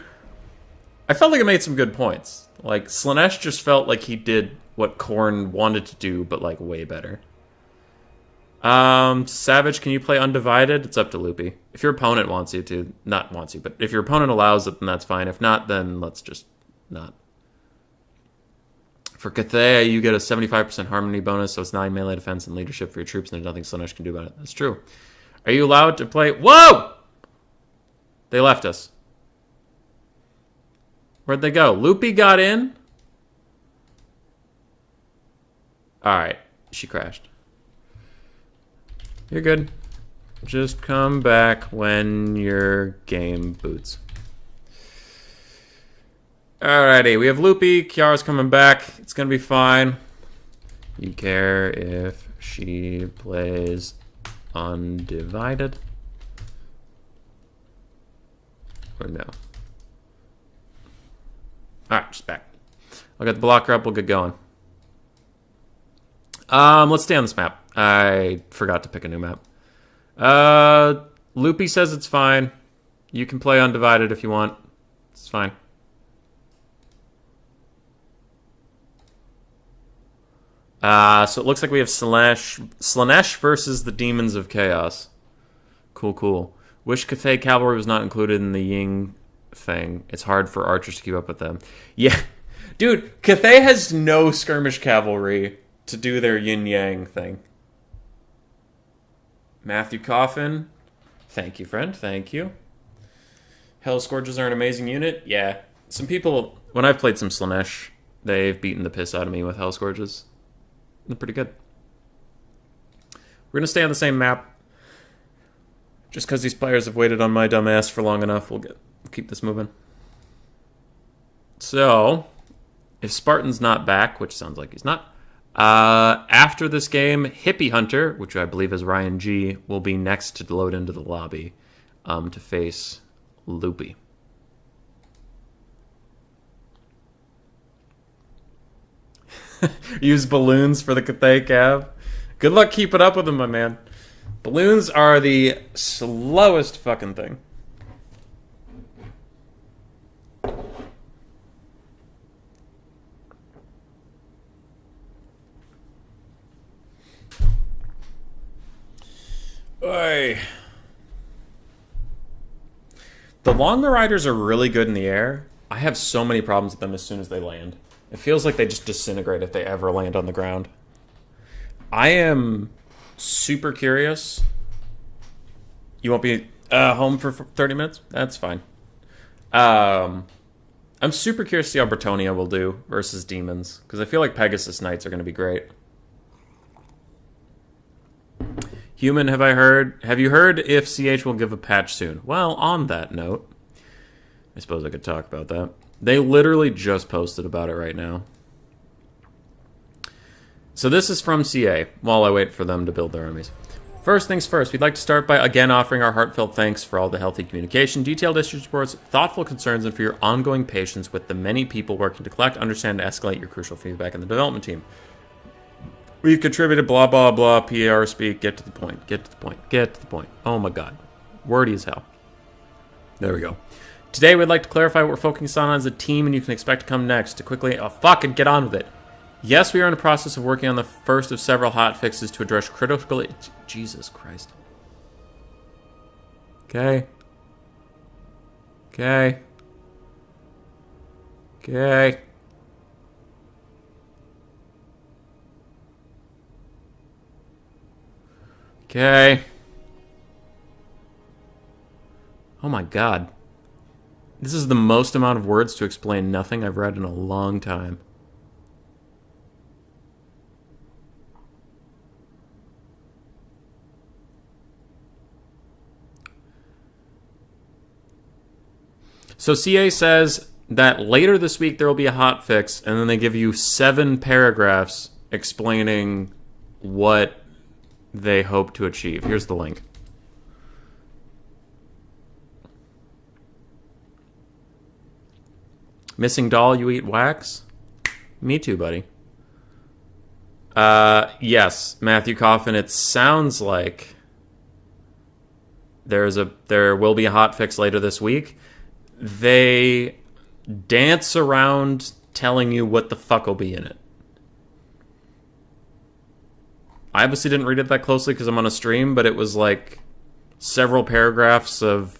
I felt like I made some good points. Like Slaanesh just felt like he did what Khorne wanted to do, but like way better. Savage, can you play Undivided? It's up to Loopy. If your opponent wants you to, not wants you, but if your opponent allows it, then that's fine. If not, then let's just not. For Cathay, you get a 75% harmony bonus, so it's 9 melee defense and leadership for your troops, and there's nothing Slaanesh can do about it. That's true. Are you allowed to play? Whoa! They left us. Where'd they go? Loopy got in? Alright, she crashed. You're good. Just come back when your game boots. Alrighty, we have Loopy. Kiara's coming back. It's gonna be fine. You care if she plays Undivided? Or no? Alright, just back. I'll get the blocker up, we'll get going. Let's stay on this map. I forgot to pick a new map. Loopy says it's fine. You can play Undivided if you want. It's fine. So it looks like we have Slaanesh versus the Demons of Chaos. Cool, cool. Wish Cathay Cavalry was not included in the Ying thing. It's hard for archers to keep up with them. Yeah. Dude, Cathay has no skirmish cavalry to do their yin-yang thing. Matthew Coffin. Thank you, friend. Thank you. Hell Scourges are an amazing unit. Yeah. Some people, when I've played some Slaanesh, they've beaten the piss out of me with Hell Scourges. They're pretty good. We're going to stay on the same map. Just because these players have waited on my dumb ass for long enough, we'll keep this moving. So, if Spartan's not back, which sounds like he's not, after this game, Hippie Hunter, which I believe is Ryan G, will be next to load into the lobby to face Loopy. Use balloons for the Cathay Cav. Good luck keeping up with them, my man. Balloons are the slowest fucking thing. Oy. The Longer Riders are really good in the air. I have so many problems with them as soon as they land. It feels like they just disintegrate if they ever land on the ground. I am super curious. You won't be home for 30 minutes? That's fine. I'm super curious to see how Bretonia will do versus demons, because I feel like Pegasus Knights are going to be great. Human, have I heard? Have you heard if CH will give a patch soon? Well, on that note, I suppose I could talk about that. They literally just posted about it right now. So this is from CA, while I wait for them to build their armies. First things first, we'd like to start by again offering our heartfelt thanks for all the healthy communication, detailed issue reports, thoughtful concerns, and for your ongoing patience with the many people working to collect, understand, and escalate your crucial feedback in the development team. We've contributed blah, blah, blah, PR speak, get to the point, get to the point, get to the point. Oh my god. Wordy as hell. There we go. Today we'd like to clarify what we're focusing on as a team and you can expect to come next. To quickly, fucking get on with it. Yes, we are in the process of working on the first of several hotfixes to address critical... Jesus Christ. Okay. Okay. Okay. Okay. Oh my god. This is the most amount of words to explain nothing I've read in a long time. So CA says that later this week there will be a hotfix, and then they give you 7 paragraphs explaining what they hope to achieve. Here's the link. Missing doll, you eat wax? Me too, buddy. Yes, Matthew Coffin, it sounds like there will be a hotfix later this week. They dance around telling you what the fuck will be in it. I obviously didn't read it that closely because I'm on a stream, but it was like several paragraphs of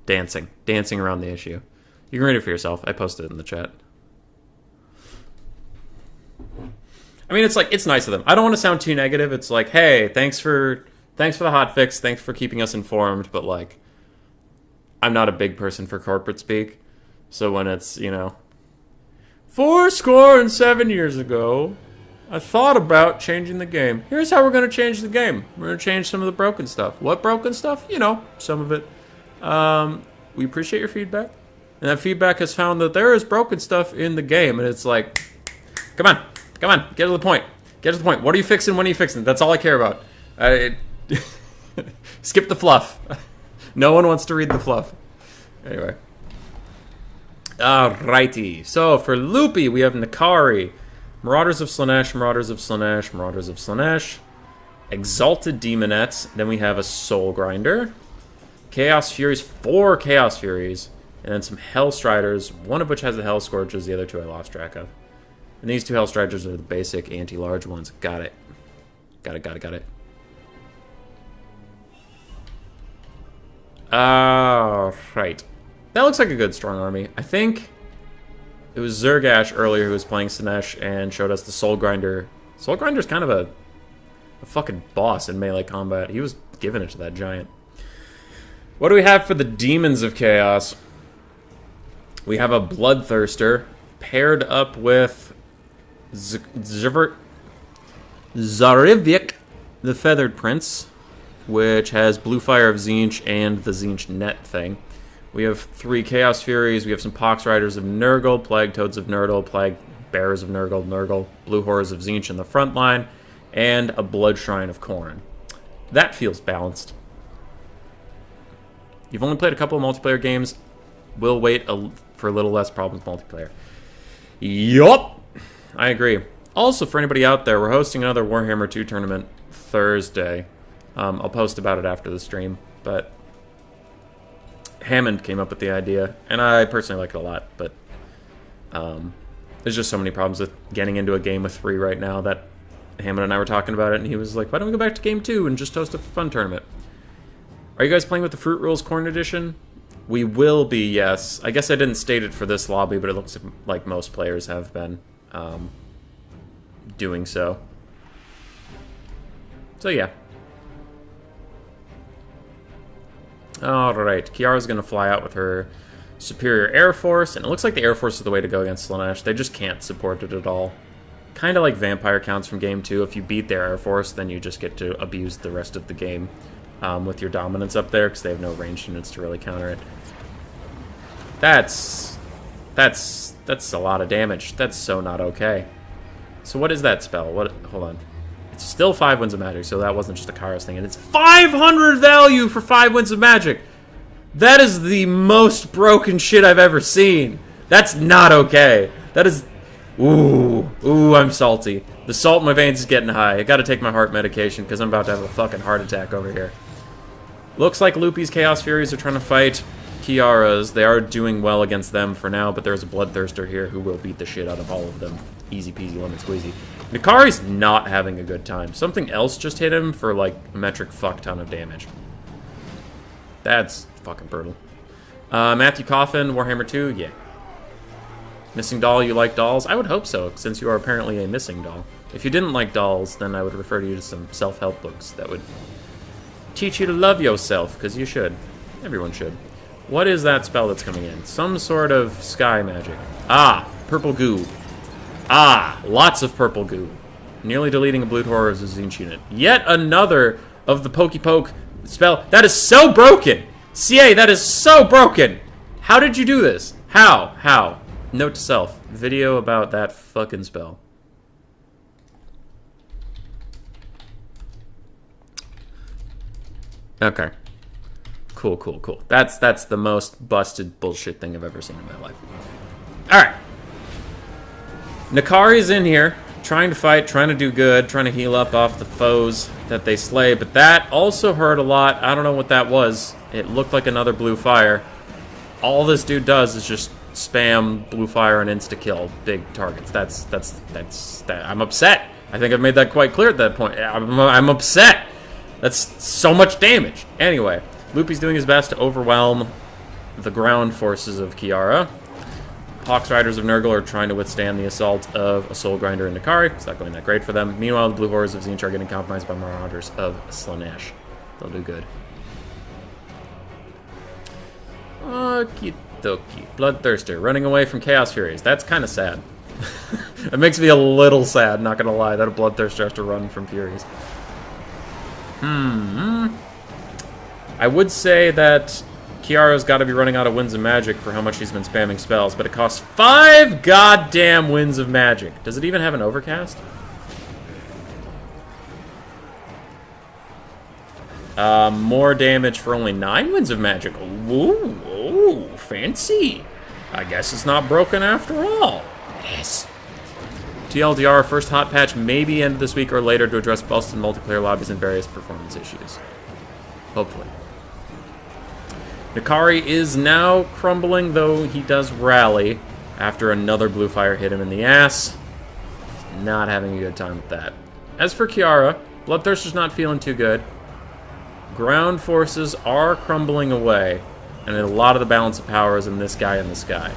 dancing around the issue. You can read it for yourself. I posted it in the chat. I mean, it's nice of them. I don't want to sound too negative. It's like, hey, thanks for the hotfix. Thanks for keeping us informed. But like, I'm not a big person for corporate speak. So when it's, 7 years ago, I thought about changing the game. Here's how we're going to change the game. We're going to change some of the broken stuff. What broken stuff? Some of it. We appreciate your feedback. And that feedback has found that there is broken stuff in the game. And it's like, come on, get to the point. Get to the point. What are you fixing? When are you fixing? That's all I care about. Skip the fluff. No one wants to read the fluff. Anyway. Alrighty. So for Loopy, we have Nakari, Marauders of Slaanesh, Marauders of Slaanesh, Marauders of Slaanesh, Exalted Demonettes. Then we have a Soul Grinder, Chaos Furies, 4 Chaos Furies, and then some Hellstriders, one of which has the Hell Scourges, the other 2 I lost track of. And these 2 Hellstriders are the basic anti-large ones. Got it. Got it. Right. That looks like a good strong army. I think it was Zergash earlier who was playing Slaanesh and showed us the Soul Grinder. Soul Grinder's kind of a fucking boss in melee combat. He was giving it to that giant. What do we have for the Demons of Chaos? We have a Bloodthirster paired up with Zarivik, the Feathered Prince, which has Blue Fire of Tzeentch and the Tzeentch net thing. We have 3 Chaos Furies, we have some Pox Riders of Nurgle, Plague Toads of Nurgle, Plague Bearers of Nurgle, Blue Horrors of Tzeentch in the front line, and a Blood Shrine of Khorne. That feels balanced. You've only played a couple of multiplayer games. We'll wait for a little less problems multiplayer. Yup! I agree. Also, for anybody out there, we're hosting another Warhammer 2 tournament Thursday. I'll post about it after the stream, but Hammond came up with the idea, and I personally like it a lot, but there's just so many problems with getting into a game with 3 right now that Hammond and I were talking about it, and he was like, why don't we go back to game 2 and just host a fun tournament? Are you guys playing with the Fruit Rules Khorne Edition? We will be, yes. I guess I didn't state it for this lobby, but it looks like most players have been doing so. So yeah. Alright, Kiara's going to fly out with her superior Air Force, and it looks like the Air Force is the way to go against Slaanesh. They just can't support it at all. Kind of like Vampire counts from Game 2. If you beat their Air Force, then you just get to abuse the rest of the game with your dominance up there, because they have no ranged units to really counter it. That's a lot of damage. That's so not okay. So what is that spell? Hold on. It's still 5 Winds of Magic, so that wasn't just a Kairos thing. And it's 500 value for 5 Winds of Magic! That is the most broken shit I've ever seen. That's not okay. That is... Ooh, I'm salty. The salt in my veins is getting high. I gotta take my heart medication, because I'm about to have a fucking heart attack over here. Looks like Loopy's Chaos Furies are trying to fight Kiara's. They are doing well against them for now, but there's a Bloodthirster here who will beat the shit out of all of them. Easy peasy lemon squeezy. Nikari's not having a good time. Something else just hit him for, like, a metric fuck ton of damage. That's fucking brutal. Matthew Coffin, Warhammer 2, yeah. Missing doll, you like dolls? I would hope so, since you are apparently a missing doll. If you didn't like dolls, then I would refer you to some self-help books that would teach you to love yourself, because you should. Everyone should. What is that spell that's coming in? Some sort of sky magic. Ah, purple goo. Ah, lots of purple goo. Nearly deleting a Blood Horrors of Tzeentch unit. Yet another of the Pokey Poke spell. That is so broken! CA, that is so broken! How did you do this? How? Note to self. Video about that fucking spell. Okay. Cool. That's the most busted bullshit thing I've ever seen in my life. Alright. Nikari's in here, trying to fight, trying to do good, trying to heal up off the foes that they slay, but that also hurt a lot. I don't know what that was. It looked like another blue fire. All this dude does is just spam blue fire and insta-kill big targets. That's I'm upset. I think I've made that quite clear at that point. I'm upset. That's so much damage. Anyway, Loopy's doing his best to overwhelm the ground forces of Kiara. Hawks Riders of Nurgle are trying to withstand the assault of a Soul Grinder and Nikari. It's not going that great for them. Meanwhile, the Blue Horrors of Tzeentch are getting compromised by Marauders of Slaanesh. They'll do good. Okie dokie. Bloodthirster running away from Chaos Furies. That's kind of sad. It makes me a little sad, not gonna lie, that a Bloodthirster has to run from Furies. I would say that Kiara's got to be running out of Winds of Magic for how much she's been spamming spells, but it costs 5 goddamn Winds of Magic. Does it even have an Overcast? More damage for only 9 Winds of Magic. Ooh, fancy. I guess it's not broken after all. Yes. TLDR, first hot patch may be end of this week or later to address busted multiplayer lobbies and various performance issues. Hopefully. Nikari is now crumbling, though he does rally after another blue fire hit him in the ass. Not having a good time with that. As for Kiara, Bloodthirster's not feeling too good. Ground forces are crumbling away, and a lot of the balance of power is in this guy in the sky.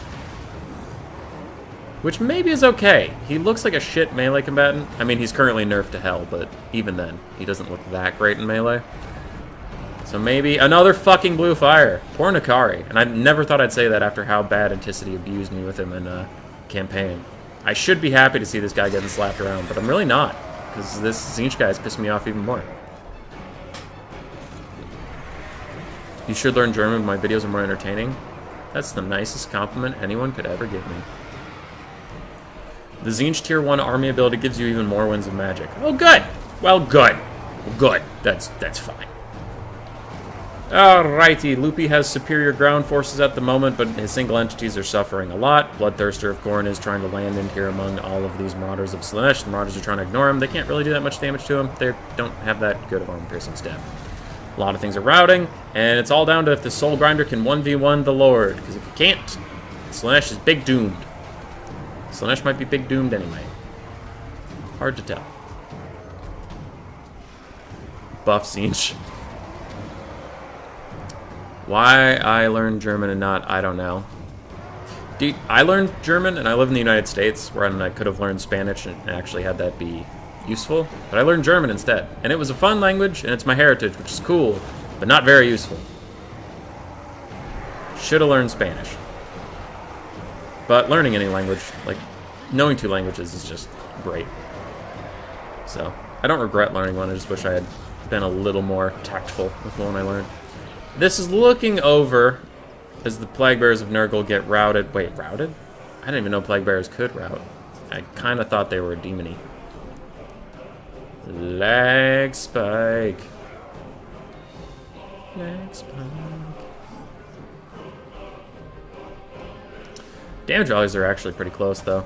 Which maybe is okay. He looks like a shit melee combatant. I mean, he's currently nerfed to hell, but even then, he doesn't look that great in melee. So maybe another fucking blue fire. Poor Nikari. And I never thought I'd say that after how bad Anticity abused me with him in campaign. I should be happy to see this guy getting slapped around, but I'm really not. Because this Tzeentch guy is pissing me off even more. You should learn German, my videos are more entertaining. That's the nicest compliment anyone could ever give me. The Tzeentch Tier 1 army ability gives you even more Winds of Magic. Oh, good! Well, good. Good. That's fine. Alrighty, Loopy has superior ground forces at the moment, but his single entities are suffering a lot. Bloodthirster of Khorne is trying to land in here among all of these Marauders of Slaanesh. The Marauders are trying to ignore him. They can't really do that much damage to him. They don't have that good of armor-piercing stab. A lot of things are routing, and it's all down to if the Soul Grinder can 1v1 the Lord, because if he can't, Slaanesh is big doomed. Slaanesh might be big doomed anyway. Hard to tell. Buff Tzeentch. Why I learned German and not, I don't know. Dude, I learned German, and I live in the United States, where I could have learned Spanish and actually had that be useful. But I learned German instead. And it was a fun language, and it's my heritage, which is cool, but not very useful. Should have learned Spanish. But learning any language, like knowing 2 languages is just great. So I don't regret learning one, I just wish I had been a little more tactful with the one I learned. This is looking over as the Plague Bears of Nurgle get routed. Wait, routed? I didn't even know Plague Bears could rout. I kind of thought they were demony. Lag spike. Lag spike. Damage values are actually pretty close, though.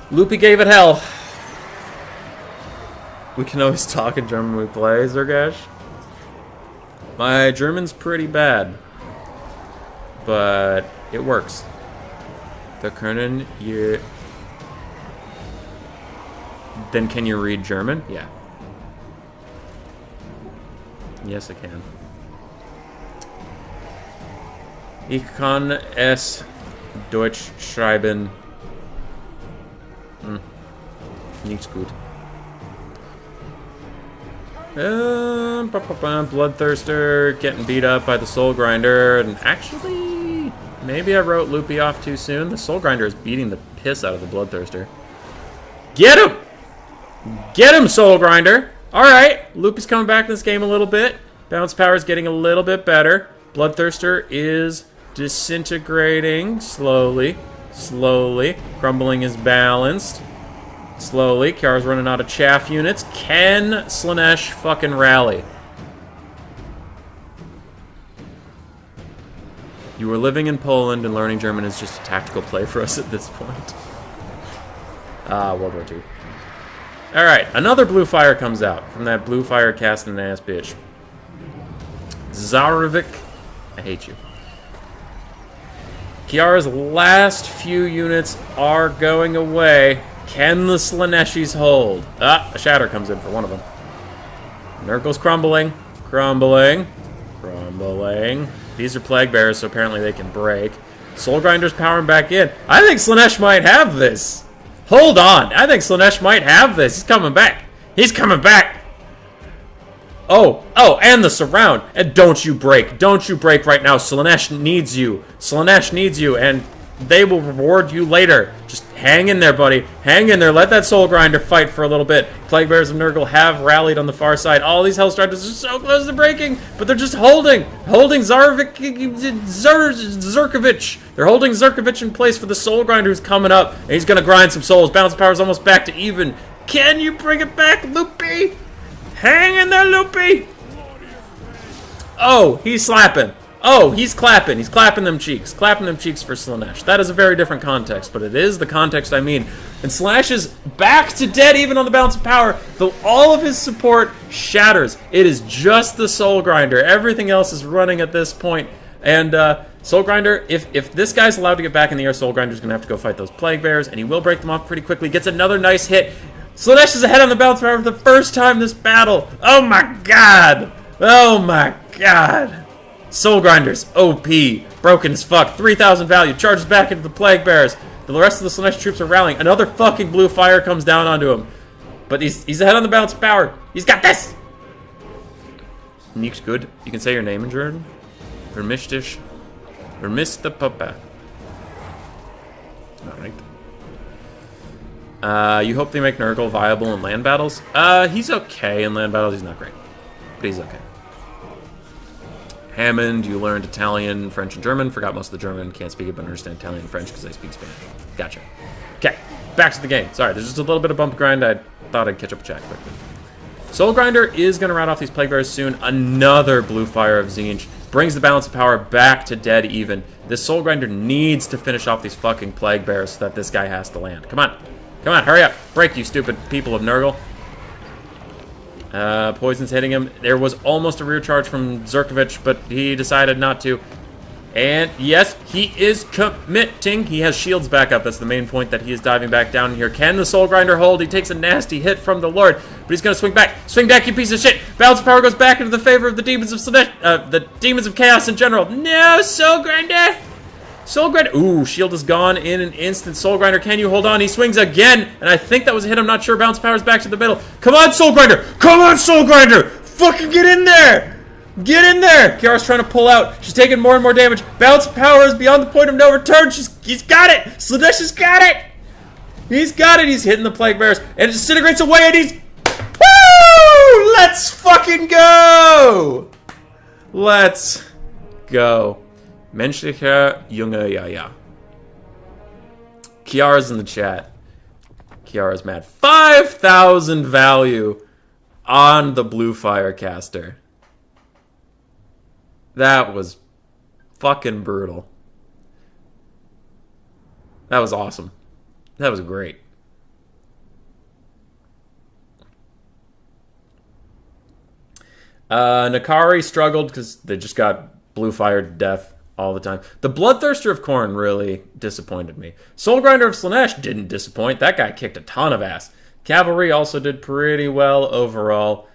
Loopy gave it hell. We can always talk in German when we play, Zergash. My German's pretty bad, but it works. The Khorne, you... Then can you read German? Yeah. Yes, I can. Ich kann es Deutsch schreiben. Nicht gut. Bloodthirster getting beat up by the Soul Grinder, and actually, maybe I wrote Loopy off too soon. The Soul Grinder is beating the piss out of the Bloodthirster. Get him! Get him, Soul Grinder! Alright, Loopy's coming back in this game a little bit. Bounce power is getting a little bit better. Bloodthirster is disintegrating slowly. Crumbling is balanced. Slowly. Kiara's running out of chaff units. Can Slaanesh fucking rally? You were living in Poland and learning German is just a tactical play for us at this point. World War II. Alright, another blue fire comes out from that blue fire casting ass bitch. Zarvik, I hate you. Kiara's last few units are going away. Can the Slaaneshis hold? Ah, a shatter comes in for one of them. Nurgle's crumbling. These are Plague Bears, so apparently they can break. Soul Grinder's powering back in. I think Slaanesh might have this. Hold on. I think Slaanesh might have this. He's coming back. He's coming back. Oh, and the surround. And don't you break. Don't you break right now. Slaanesh needs you. Slaanesh needs you, and they will reward you later. Just hang in there, buddy. Hang in there. Let that Soul Grinder fight for a little bit. Plague Bears of Nurgle have rallied on the far side. All these Hellstriders are so close to breaking, but they're just holding Zerkovich. They're holding Zerkovich in place for the Soul Grinder who's coming up, and he's going to grind some souls. Bounce power's almost back to even. Can you bring it back, Loopy? Hang in there, Loopy. Oh, he's slapping. Oh, he's clapping. He's clapping them cheeks. Clapping them cheeks for Slaanesh. That is a very different context, but it is the context I mean. And Slaanesh is back to dead even on the bounce of power, though all of his support shatters. It is just the Soul Grinder. Everything else is running at this point. And Soul Grinder, if this guy's allowed to get back in the air, Soul Grinder's going to have to go fight those Plague Bears, and he will break them off pretty quickly. Gets another nice hit. Slaanesh is ahead on the bounce power for the first time this battle. Oh my god. Oh my god. Soul Grinder's OP. Broken as fuck. 3,000 value. Charges back into the Plague Bears. The rest of the Slaanesh troops are rallying. Another fucking blue fire comes down onto him. But he's ahead on the bounce power. He's got this! Nick's good. You can say your name in German. Vermistisch. Vermiste Papa. Alright. You hope they make Nurgle viable in land battles? He's okay in land battles. He's not great. But he's okay. Hammond, you learned Italian, French, and German. Forgot most of the German. Can't speak it, but understand Italian and French because I speak Spanish. Gotcha. Okay, back to the game. Sorry, there's just a little bit of bump grind. I thought I'd catch up with chat quickly. Soul Grinder is going to rout off these Plague Bears soon. Another blue fire of Tzeentch brings the balance of power back to dead even. This Soul Grinder needs to finish off these fucking Plague Bears so that this guy has to land. Come on. Come on, hurry up. Break, you stupid people of Nurgle. Poison's hitting him. There was almost a rear charge from Zerkovich, but he decided not to. And yes, he is committing. He has shields back up. That's the main point, that he is diving back down here. Can the Soul Grinder hold? He takes a nasty hit from the Lord, but he's going to swing back. Swing back, you piece of shit. Balance power goes back into the favor of the demons of Slaanesh, the demons of chaos in general. No, Soul Grinder. Soul Grinder. Ooh, shield is gone in an instant. Soul Grinder, can you hold on? He swings again, and I think that was a hit. I'm not sure. Bounce power's back to the middle. Come on, Soul Grinder. Come on, Soul Grinder. Fucking get in there. Get in there! Kiara's trying to pull out. She's taking more and more damage. Balance of power is beyond the point of no return. He's got it! Slaanesh has got it! He's got it! He's hitting the Plague Bearers. And it disintegrates away and he's... Woo! Let's fucking go! Let's go. Menschlicher Junge, ja. Kiara's in the chat. Kiara's mad. 5,000 value on the Blue Firecaster. That was fucking brutal. That was awesome. That was great. Nakari struggled because they just got blue fire to death all the time. The Bloodthirster of Khorne really disappointed me. Soulgrinder of Slaanesh didn't disappoint. That guy kicked a ton of ass. Cavalry also did pretty well overall.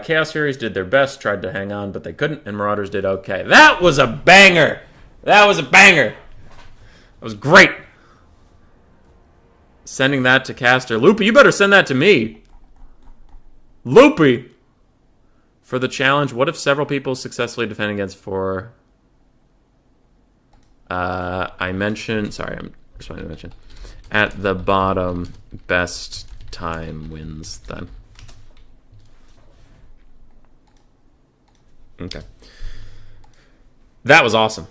Chaos Furies did their best, tried to hang on, but they couldn't, and Marauders did okay. That was a banger! That was a banger! That was great! Sending that to Caster. Loopy, you better send that to me! Loopy! For the challenge, what if several people successfully defend against 4... I mentioned... Sorry, I'm responding to mention. At the bottom, best time wins then. Okay. That was awesome.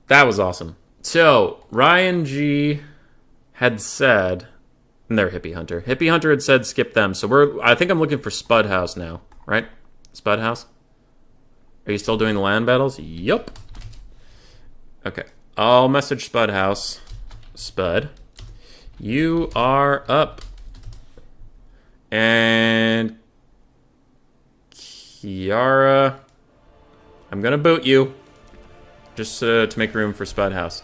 That was awesome. So, Ryan G had said... And they're Hippie Hunter. Hippie Hunter had said skip them. So I think I'm looking for Spud House now. Right? Spud House? Are you still doing the land battles? Yup. Okay. I'll message Spud House. Spud. You are up. And... Kiara... I'm gonna boot you. Just to make room for Spud House.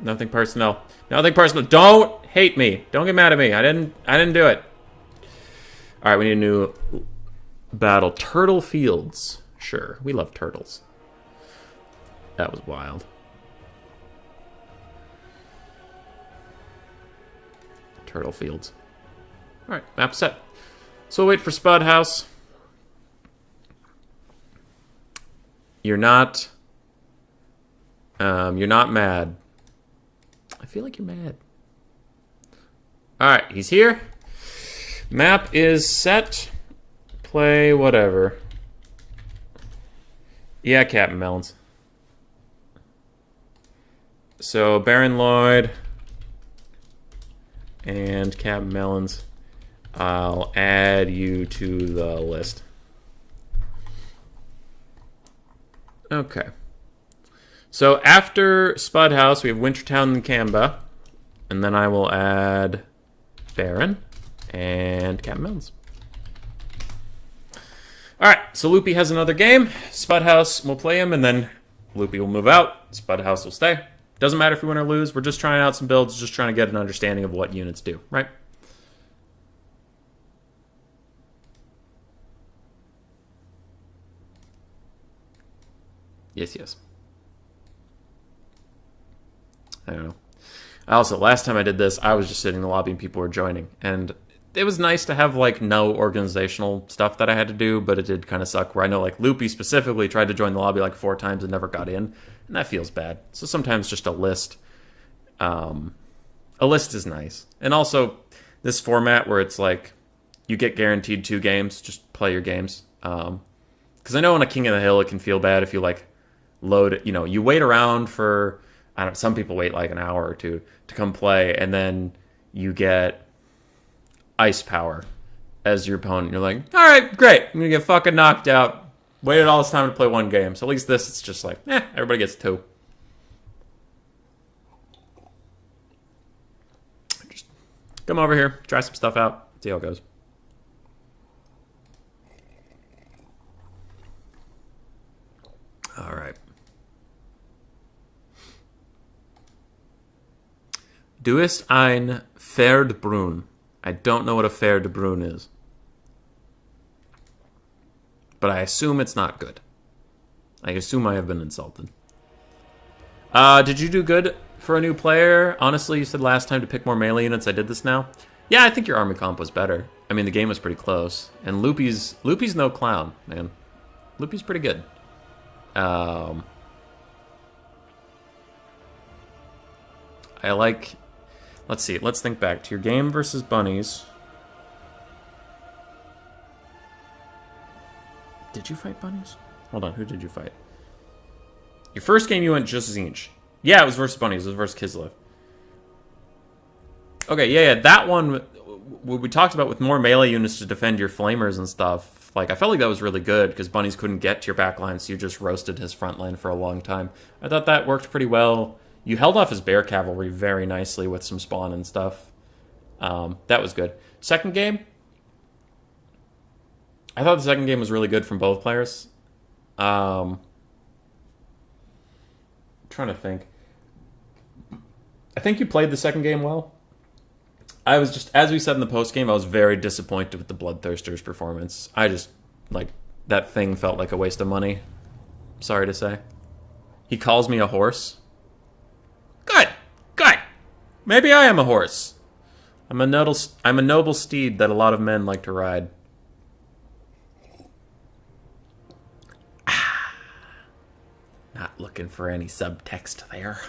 Nothing personal. Nothing personal. Don't hate me. Don't get mad at me. I didn't do it. Alright, we need a new battle. Turtle Fields. Sure. We love turtles. That was wild. Turtle Fields. Alright, map set. So we'll wait for Spud House. You're not mad. I feel like you're mad. Alright, he's here. Map is set. Play whatever. Yeah, Captain Melons. So, Baron Lloyd and Captain Melons. I'll add you to the list. Okay. So after Spud House, we have Wintertown and Kamba. And then I will add Baron and Captain Melons. Alright, so Loopy has another game. Spud House will play him, and then Loopy will move out. Spud House will stay. Doesn't matter if we win or lose. We're just trying out some builds, just trying to get an understanding of what units do, right? Yes, yes. I don't know. Also, last time I did this, I was just sitting in the lobby and people were joining. And it was nice to have, like, no organizational stuff that I had to do, but it did kind of suck where I know, like, Loopy specifically tried to join the lobby, like, 4 times and never got in. And that feels bad. So sometimes just a list. A list is nice. And also, this format where it's, like, you get guaranteed 2 games, just play your games. Because I know on a King of the Hill, it can feel bad if you, like, load it, you know, you wait around for, I don't know, some people wait like an hour or 2 to come play, and then you get ice power as your opponent. You're like, all right, great, I'm gonna get fucking knocked out. Waited all this time to play 1 game. So at least this, it's just like, everybody gets 2. Just come over here, try some stuff out, see how it goes. All right. Du ist ein Pferdbrunn. I don't know what a Pferdbrunn is. But I assume it's not good. I assume I have been insulted. Did you do good for a new player? Honestly, you said last time to pick more melee units. I did this now. Yeah, I think your army comp was better. I mean, the game was pretty close. And Loopy's no clown, man. Loopy's pretty good. I like... Let's see. Let's think back to your game versus bunnies. Did you fight bunnies? Hold on. Who did you fight? Your first game you went just Tzeentch. Yeah, it was versus bunnies. It was versus Kislev. Okay, yeah. That one, what we talked about with more melee units to defend your flamers and stuff, like, I felt like that was really good because bunnies couldn't get to your back line, so you just roasted his front line for a long time. I thought that worked pretty well. You held off his bear cavalry very nicely with some spawn and stuff. That was good. Second game, I thought the second game was really good from both players. Trying to think. I think you played the second game well. I was just, as we said in the post game, I was very disappointed with the Bloodthirster's performance. I just, like, that thing felt like a waste of money. Sorry to say. He calls me a horse. Good. Maybe I am a horse. I'm a noble steed that a lot of men like to ride. Not looking for any subtext there.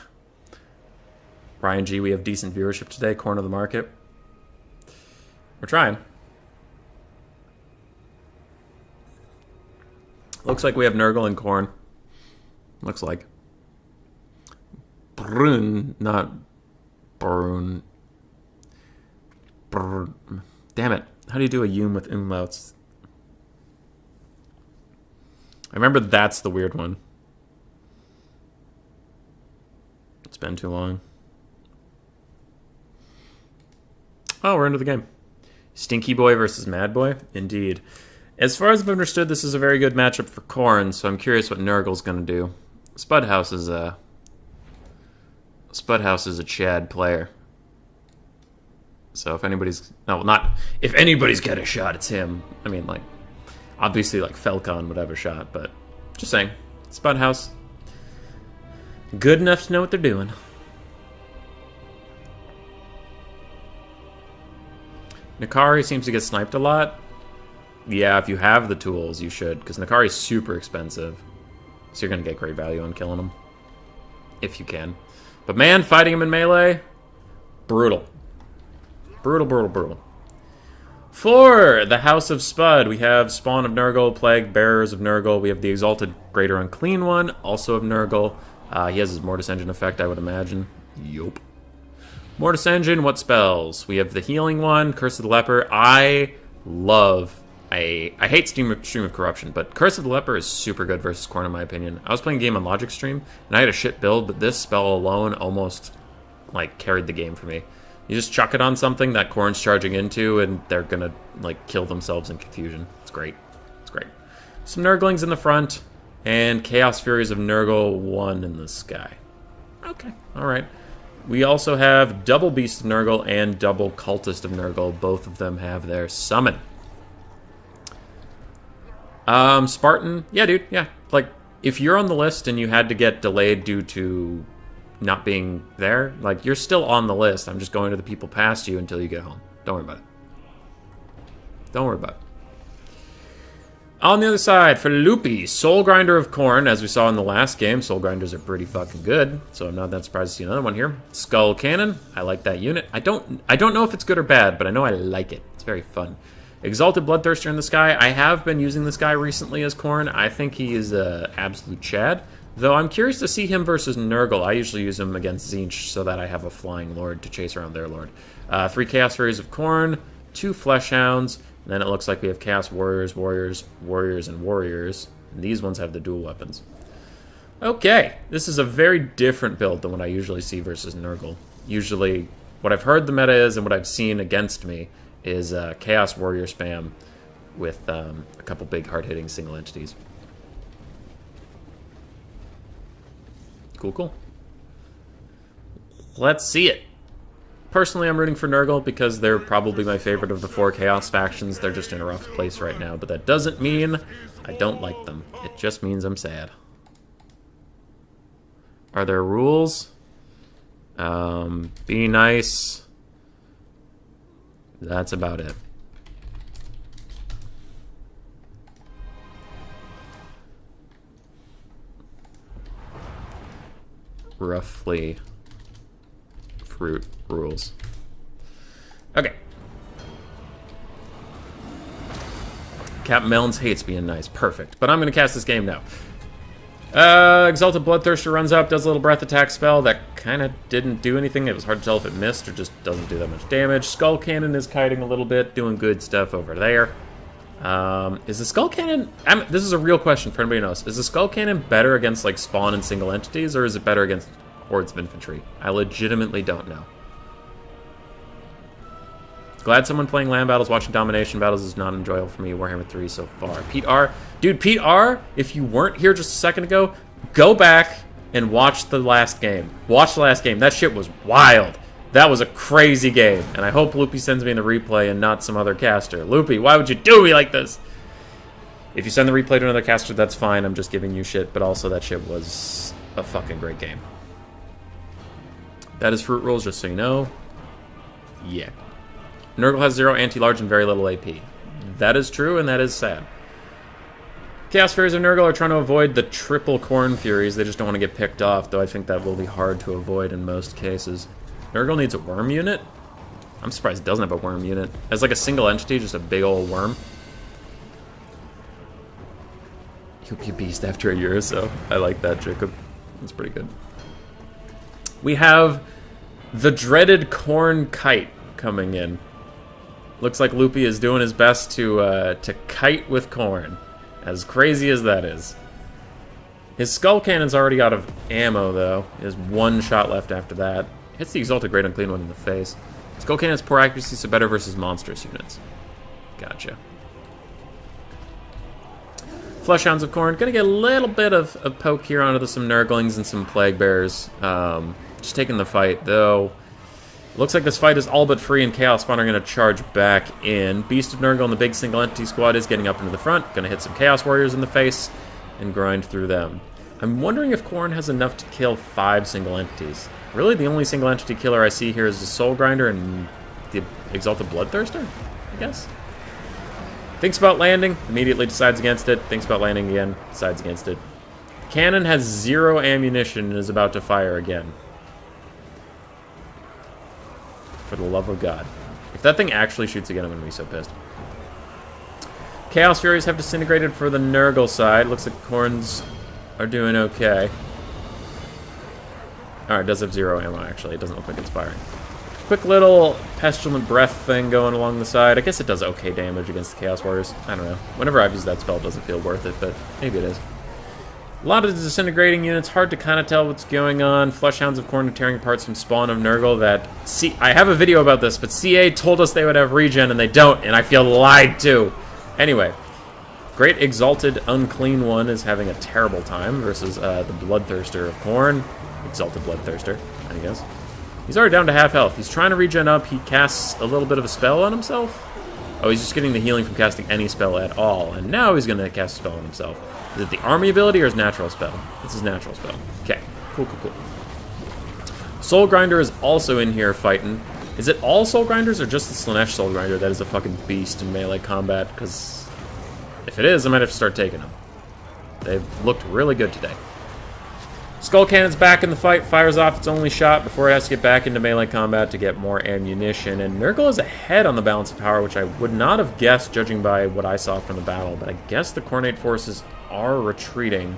Ryan G, we have decent viewership today. Corner of the market. We're trying. Looks like we have Nurgle and Khorne. Looks like. Brun, not Brun. Damn it. How do you do a yum with umlauts? I remember that's the weird one. It's been too long. Oh, we're into the game. Stinky Boy versus Mad Boy? Indeed. As far as I've understood, this is a very good matchup for Khorne, so I'm curious what Nurgle's going to do. Spudhouse is a Chad player. So if anybody's... No, not... If anybody's got a shot, it's him. I mean, like... Obviously, like, Felcon would have a shot, but... Just saying. Spudhouse. Good enough to know what they're doing. Nakari seems to get sniped a lot. Yeah, if you have the tools, you should, because Nakari's super expensive. So you're going to get great value on killing him. If you can. But man, fighting him in melee, brutal. Brutal. For the House of Spud, we have Spawn of Nurgle, Plague Bearers of Nurgle. We have the Exalted Greater Unclean One, also of Nurgle. He has his Mortis Engine effect, I would imagine. Yup. Mortis Engine, what spells? We have the Healing One, Curse of the Leper. I hate Stream of Corruption, but Curse of the Leper is super good versus Khorne in my opinion. I was playing a game on Logic Stream, and I had a shit build, but this spell alone almost, like, carried the game for me. You just chuck it on something that Khorne's charging into, and they're gonna, like, kill themselves in confusion. It's great. Some Nurglings in the front, and Chaos Furies of Nurgle 1 in the sky. Okay, alright. We also have double Beast of Nurgle and double Cultist of Nurgle. Both of them have their summon. Spartan. Yeah, dude. Yeah. Like, if you're on the list and you had to get delayed due to not being there, like, you're still on the list. I'm just going to the people past you until you get home. Don't worry about it. On the other side, for Loopy, Soul Grinder of Khorne, as we saw in the last game. Soul Grinders are pretty fucking good, so I'm not that surprised to see another one here. Skull Cannon, I like that unit. I don't know if it's good or bad, but I know I like it. It's very fun. Exalted Bloodthirster in the sky. I have been using this guy recently as Khorne. I think he is a absolute Chad, though I'm curious to see him versus Nurgle. I usually use him against Tzeentch so that I have a flying lord to chase around their lord. 3 Chaos Furies of Khorne, 2 Fleshhounds. And then it looks like we have Chaos Warriors, and Warriors. And these ones have the dual weapons. Okay, this is a very different build than what I usually see versus Nurgle. Usually, what I've heard the meta is, and what I've seen against me, is Chaos Warrior spam with a couple big hard-hitting single entities. Cool. Let's see it. Personally, I'm rooting for Nurgle because they're probably my favorite of the 4 Chaos factions. They're just in a rough place right now, but that doesn't mean I don't like them. It just means I'm sad. Are there rules? Be nice. That's about it. roughly fruit rules. Okay. Captain Melons hates being nice. Perfect. But I'm going to cast this game now. Exalted Bloodthirster runs up, does a little breath attack spell that kind of didn't do anything. It was hard to tell if it missed or just doesn't do that much damage. Skull Cannon is kiting a little bit, doing good stuff over there. Is the Skull Cannon... this is a real question for anybody who knows. Is the Skull Cannon better against, like, spawn and single entities, or is it better against hordes of infantry? I legitimately don't know. Glad someone playing land battles, watching domination battles is not enjoyable for me. Warhammer 3 so far. Pete R. Dude, Pete R., if you weren't here just a second ago, go back and watch the last game. Watch the last game. That shit was wild. That was a crazy game. And I hope Loopy sends me the replay and not some other caster. Loopy, why would you do me like this? If you send the replay to another caster, that's fine. I'm just giving you shit. But also, that shit was a fucking great game. That is Fruit Rules, just so you know. Yeah. Nurgle has 0 anti-large and very little AP. That is true, and that is sad. Chaos Furies of Nurgle are trying to avoid the triple Khorne Furies. They just don't want to get picked off, though I think that will be hard to avoid in most cases. Nurgle needs a worm unit? I'm surprised it doesn't have a worm unit. As like a single entity, just a big old worm. He'll be a beast after a year or so. I like that, Jacob. That's pretty good. We have the dreaded Khorne Kite coming in. Looks like Loopy is doing his best to kite with Khorne. As crazy as that is. His Skull Cannon's already out of ammo, though. He has 1 shot left after that. Hits the Exalted Great Unclean One in the face. Skull Cannon's poor accuracy, so better versus monstrous units. Gotcha. Fleshhounds of Khorne. Gonna get a little bit of poke here onto some Nurglings and some Plague Bears. Just taking the fight, though. Looks like this fight is all but free, and Chaos Spawn are going to charge back in. Beast of Nurgle and the big single entity squad is getting up into the front. Going to hit some Chaos Warriors in the face and grind through them. I'm wondering if Khorne has enough to kill 5 single entities. Really, the only single entity killer I see here is the Soul Grinder and the Exalted Bloodthirster, I guess. Thinks about landing, immediately decides against it. Thinks about landing again, decides against it. Cannon has 0 ammunition and is about to fire again. For the love of God. If that thing actually shoots again, I'm going to be so pissed. Chaos Furies have disintegrated for the Nurgle side. Looks like Khornes are doing okay. Alright, it does have 0 ammo, actually. It doesn't look like it's firing. Quick little Pestilent Breath thing going along the side. I guess it does okay damage against the Chaos Warriors. I don't know. Whenever I've used that spell, it doesn't feel worth it, but maybe it is. A lot of disintegrating units, hard to kind of tell what's going on. Fleshhounds of Khorne are tearing apart some spawn of Nurgle that... I have a video about this, but CA told us they would have regen, and they don't, and I feel lied to. Anyway, Great Exalted Unclean One is having a terrible time versus the Bloodthirster of Khorne. Exalted Bloodthirster, I guess. He's already down to half health. He's trying to regen up. He casts a little bit of a spell on himself. Oh, he's just getting the healing from casting any spell at all, and now he's going to cast a spell on himself. Is it the army ability or his natural spell? It's his natural spell. Okay, cool. Soul Grinder is also in here fighting. Is it all Soul Grinders or just the Slaanesh Soul Grinder that is a fucking beast in melee combat? Because if it is, I might have to start taking them. They've looked really good today. Skull Cannon's back in the fight, fires off its only shot before it has to get back into melee combat to get more ammunition. And Nurgle is ahead on the balance of power, which I would not have guessed judging by what I saw from the battle. But I guess the Khornate forces are retreating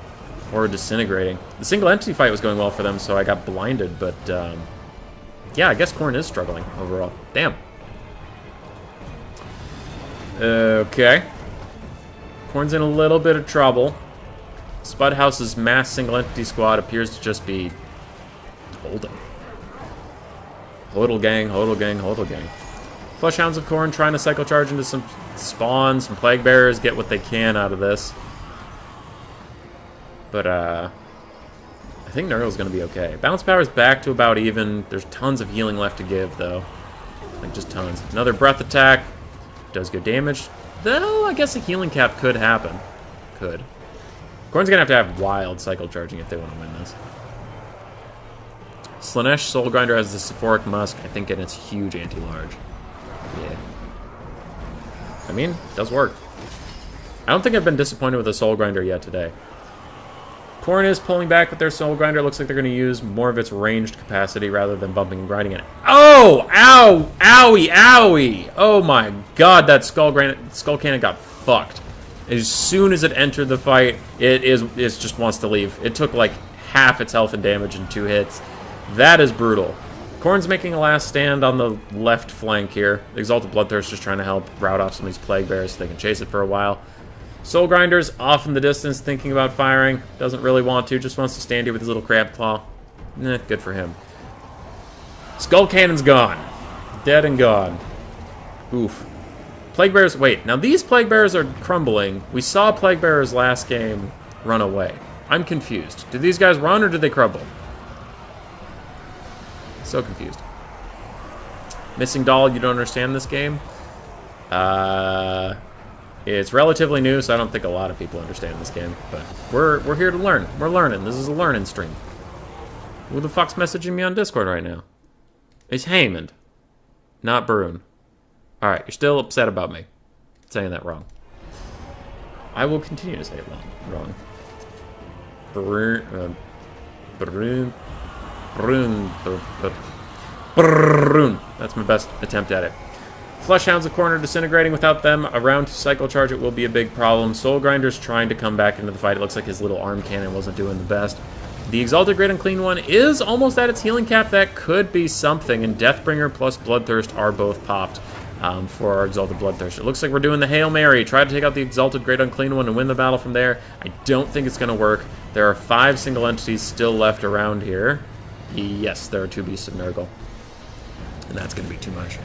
or disintegrating. The single entity fight was going well for them, so I got blinded. But yeah, I guess Khorne is struggling overall. Damn. Okay. Khorne's in a little bit of trouble. Spudhouse's mass single entity squad appears to just be holding. Hodl gang. Fleshhounds of Khorne trying to cycle charge into some spawns, some plague bearers, get what they can out of this. But I think Nurgle's going to be okay. Balance power is back to about even. There's tons of healing left to give, though. Like, just tons. Another breath attack. Does good damage. Though, I guess a healing cap could happen. Could. Khorne's going to have wild cycle charging if they want to win this. Slaanesh Soul Grinder has the Sephoric Musk, I think, and it's huge anti-large. Yeah. I mean, it does work. I don't think I've been disappointed with the Soul Grinder yet today. Khorne is pulling back with their Soul Grinder. It looks like they're going to use more of its ranged capacity rather than bumping and grinding it. Oh! Ow! Owie! Owie! Oh my god, that Skull Cannon got fucked. As soon as it entered the fight, it just wants to leave. It took like half its health and damage in 2 hits. That is brutal. Khorne's making a last stand on the left flank here. The Exalted Bloodthirster is trying to help rout off some of these Plague Bears so they can chase it for a while. Soul Grinder's off in the distance thinking about firing. Doesn't really want to, just wants to stand here with his little crab claw. Good for him. Skull Cannon's gone. Dead and gone. Oof. Plague Bears, wait, now these Plague Bears are crumbling. We saw Plague Bears last game run away. I'm confused. Did these guys run or did they crumble? So confused. Missing Doll, you don't understand this game? It's relatively new, so I don't think a lot of people understand this game. But we're here to learn. We're learning. This is a learning stream. Who the fuck's messaging me on Discord right now? It's Haymond, not Brune. Alright, you're still upset about me saying that wrong. I will continue to say it wrong. Brune. That's my best attempt at it. Fleshhounds of Khorne are disintegrating. Without them around to cycle charge, it will be a big problem. Soul Grinder's trying to come back into the fight. It looks like his little arm cannon wasn't doing the best. The Exalted Great Unclean One is almost at its healing cap. That could be something, and Deathbringer plus Bloodthirst are both popped for our Exalted Bloodthirst. It looks like we're doing the Hail Mary. Try to take out the Exalted Great Unclean One and win the battle from there. I don't think it's going to work. There are 5 single entities still left around here. Yes, there are 2 Beasts of Nurgle. And that's going to be too much.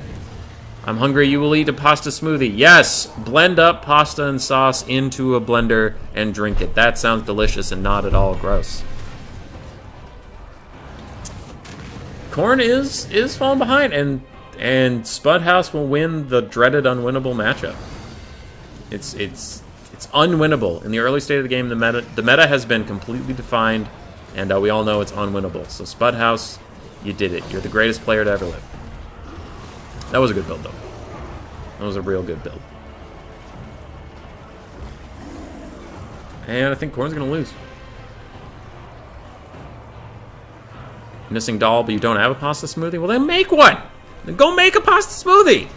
I'm hungry, you will eat a pasta smoothie. Yes! Blend up pasta and sauce into a blender and drink it. That sounds delicious and not at all gross. Khorne is falling behind, and Spudhouse will win the dreaded unwinnable matchup. It's unwinnable. In the early state of the game, the meta has been completely defined, and we all know it's unwinnable. So Spudhouse, you did it. You're the greatest player to ever live. That was a good build, though. That was a real good build. And I think Khorne's going to lose. Missing Doll, but you don't have a pasta smoothie? Well, then make one! Then go make a pasta smoothie!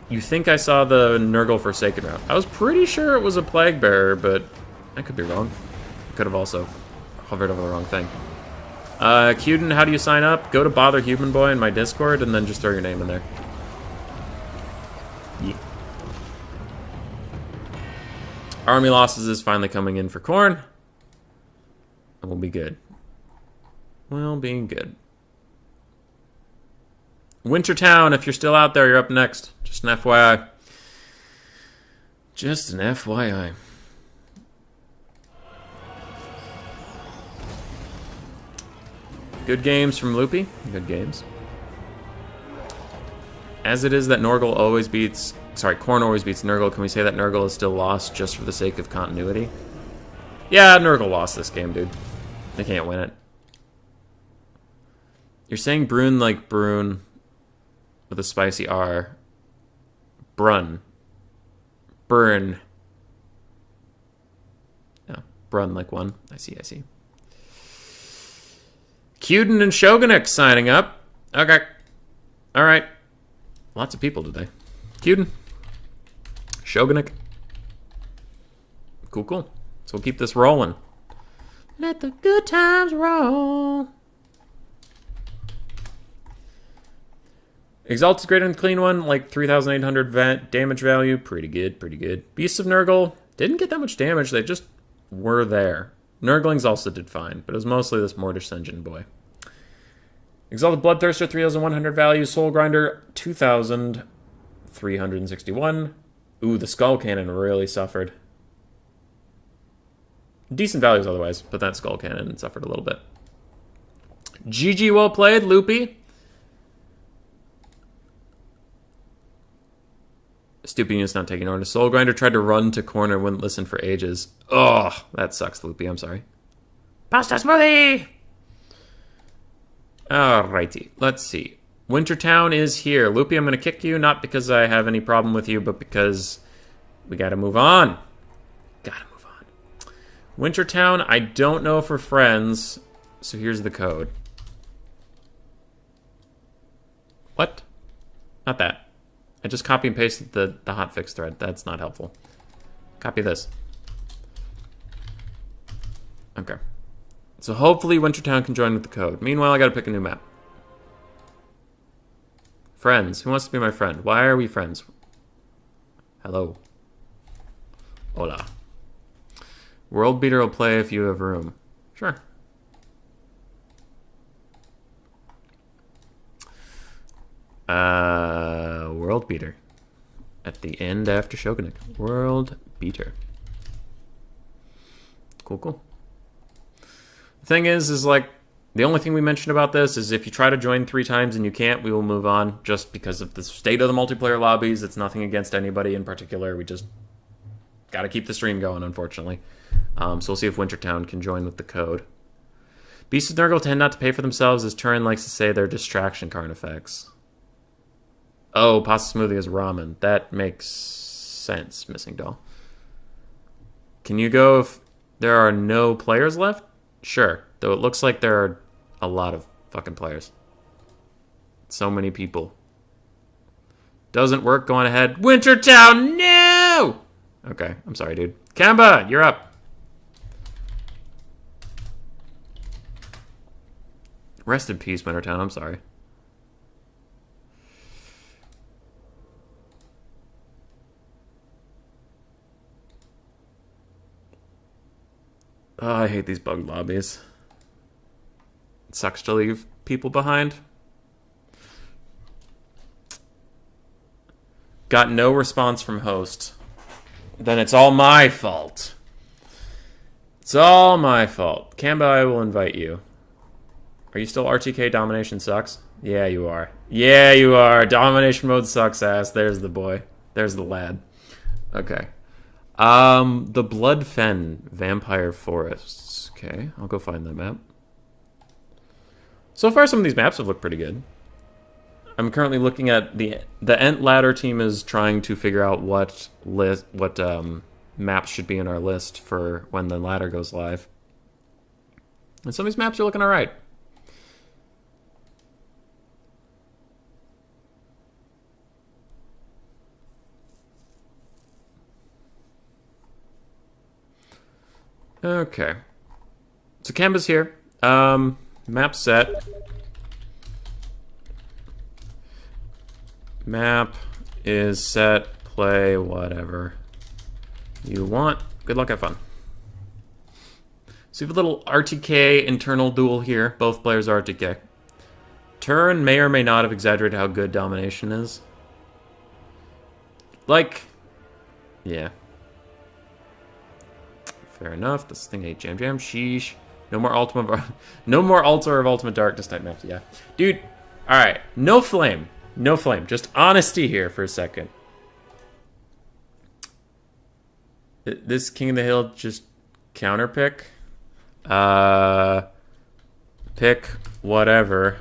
You think I saw the Nurgle Forsaken route. I was pretty sure it was a Plague Bearer, but I could be wrong. Could have also hovered over the wrong thing. Cuden, how do you sign up? Go to Bother Human Boy in my Discord, and then just throw your name in there. Yeah. Army losses is finally coming in for Khorne. And we'll be good. Well, being good. Wintertown, if you're still out there, you're up next. Just an FYI. Just an FYI. Good games from Loopy. Good games. As it is that Nurgle always beats... Sorry, Khorne always beats Nurgle. Can we say that Nurgle is still lost just for the sake of continuity? Yeah, Nurgle lost this game, dude. They can't win it. You're saying Brune like Brune with a spicy R. Brun. Burn. No, Brun like one. I see. Cuden and Shogunuk signing up. Okay. Alright. Lots of people today. Cuden. Shogunuk. Cool. So we'll keep this rolling. Let the good times roll. Exalted Great Unclean One, like 3,800 damage value. Pretty good. Beasts of Nurgle didn't get that much damage. They just were there. Nurglings also did fine, but it was mostly this Mortish Engine boy. Exalted Bloodthirster, 3,100 value. Soul Grinder, 2,361. Ooh, the Skull Cannon really suffered. Decent values otherwise, but that Skull Cannon suffered a little bit. GG, well played, Loopy. Stupid unit's not taking orders. Soul Grinder tried to run to Khorne and wouldn't listen for ages. Oh, that sucks, Loopy. I'm sorry. Pasta smoothie! Alrighty. Let's see. Wintertown is here. Loopy, I'm going to kick you, not because I have any problem with you, but because we got to move on. Wintertown, I don't know if we're friends, so here's the code. What? Not that. I just copy and pasted the hotfix thread. That's not helpful. Copy this. Okay. So hopefully Wintertown can join with the code. Meanwhile, I gotta pick a new map. Friends. Who wants to be my friend? Why are we friends? Hello. Hola. World Beater will play if you have room. Sure. World Beater. At the end after Shogunate. World Beater. Cool, cool. The thing is like, the only thing we mentioned about this is if you try to join 3 times and you can't, we will move on just because of the state of the multiplayer lobbies. It's nothing against anybody in particular. We just gotta keep the stream going, unfortunately. So we'll see if Wintertown can join with the code. Beasts of Nurgle tend not to pay for themselves, as Turin likes to say they're distraction card effects. Oh, pasta smoothie is ramen. That makes sense, Missing Doll. Can you go if there are no players left? Sure, though it looks like there are a lot of fucking players. So many people. Doesn't work, going ahead. Wintertown, no! Okay, I'm sorry, dude. Kamba, you're up. Rest in peace, Wintertown, I'm sorry. Oh, I hate these bug lobbies. It sucks to leave people behind. Got no response from host. Then it's all my fault. It's all my fault. Kamba, I will invite you. Are you still RTK Domination Sucks? Yeah, you are. Yeah, you are. Domination mode sucks ass. There's the boy. There's the lad. Okay. The Blood Fen Vampire Forests. Okay, I'll go find that map. So far, some of these maps have looked pretty good. I'm currently looking at the Ent Ladder team is trying to figure out what maps should be in our list for when the ladder goes live. And some of these maps are looking all right. Okay. So Kamba's here. Map set. Map is set. Play whatever you want. Good luck, have fun. So we have a little RTK internal duel here. Both players are RTK. Turin may or may not have exaggerated how good domination is. Like, yeah. Fair enough. This thing ain't jam jam. Sheesh. No more Ultima. No more Altar of Ultimate Darkness type maps. Yeah, dude. All right. No flame. No flame. Just honesty here for a second. This King of the Hill just counter pick. Pick whatever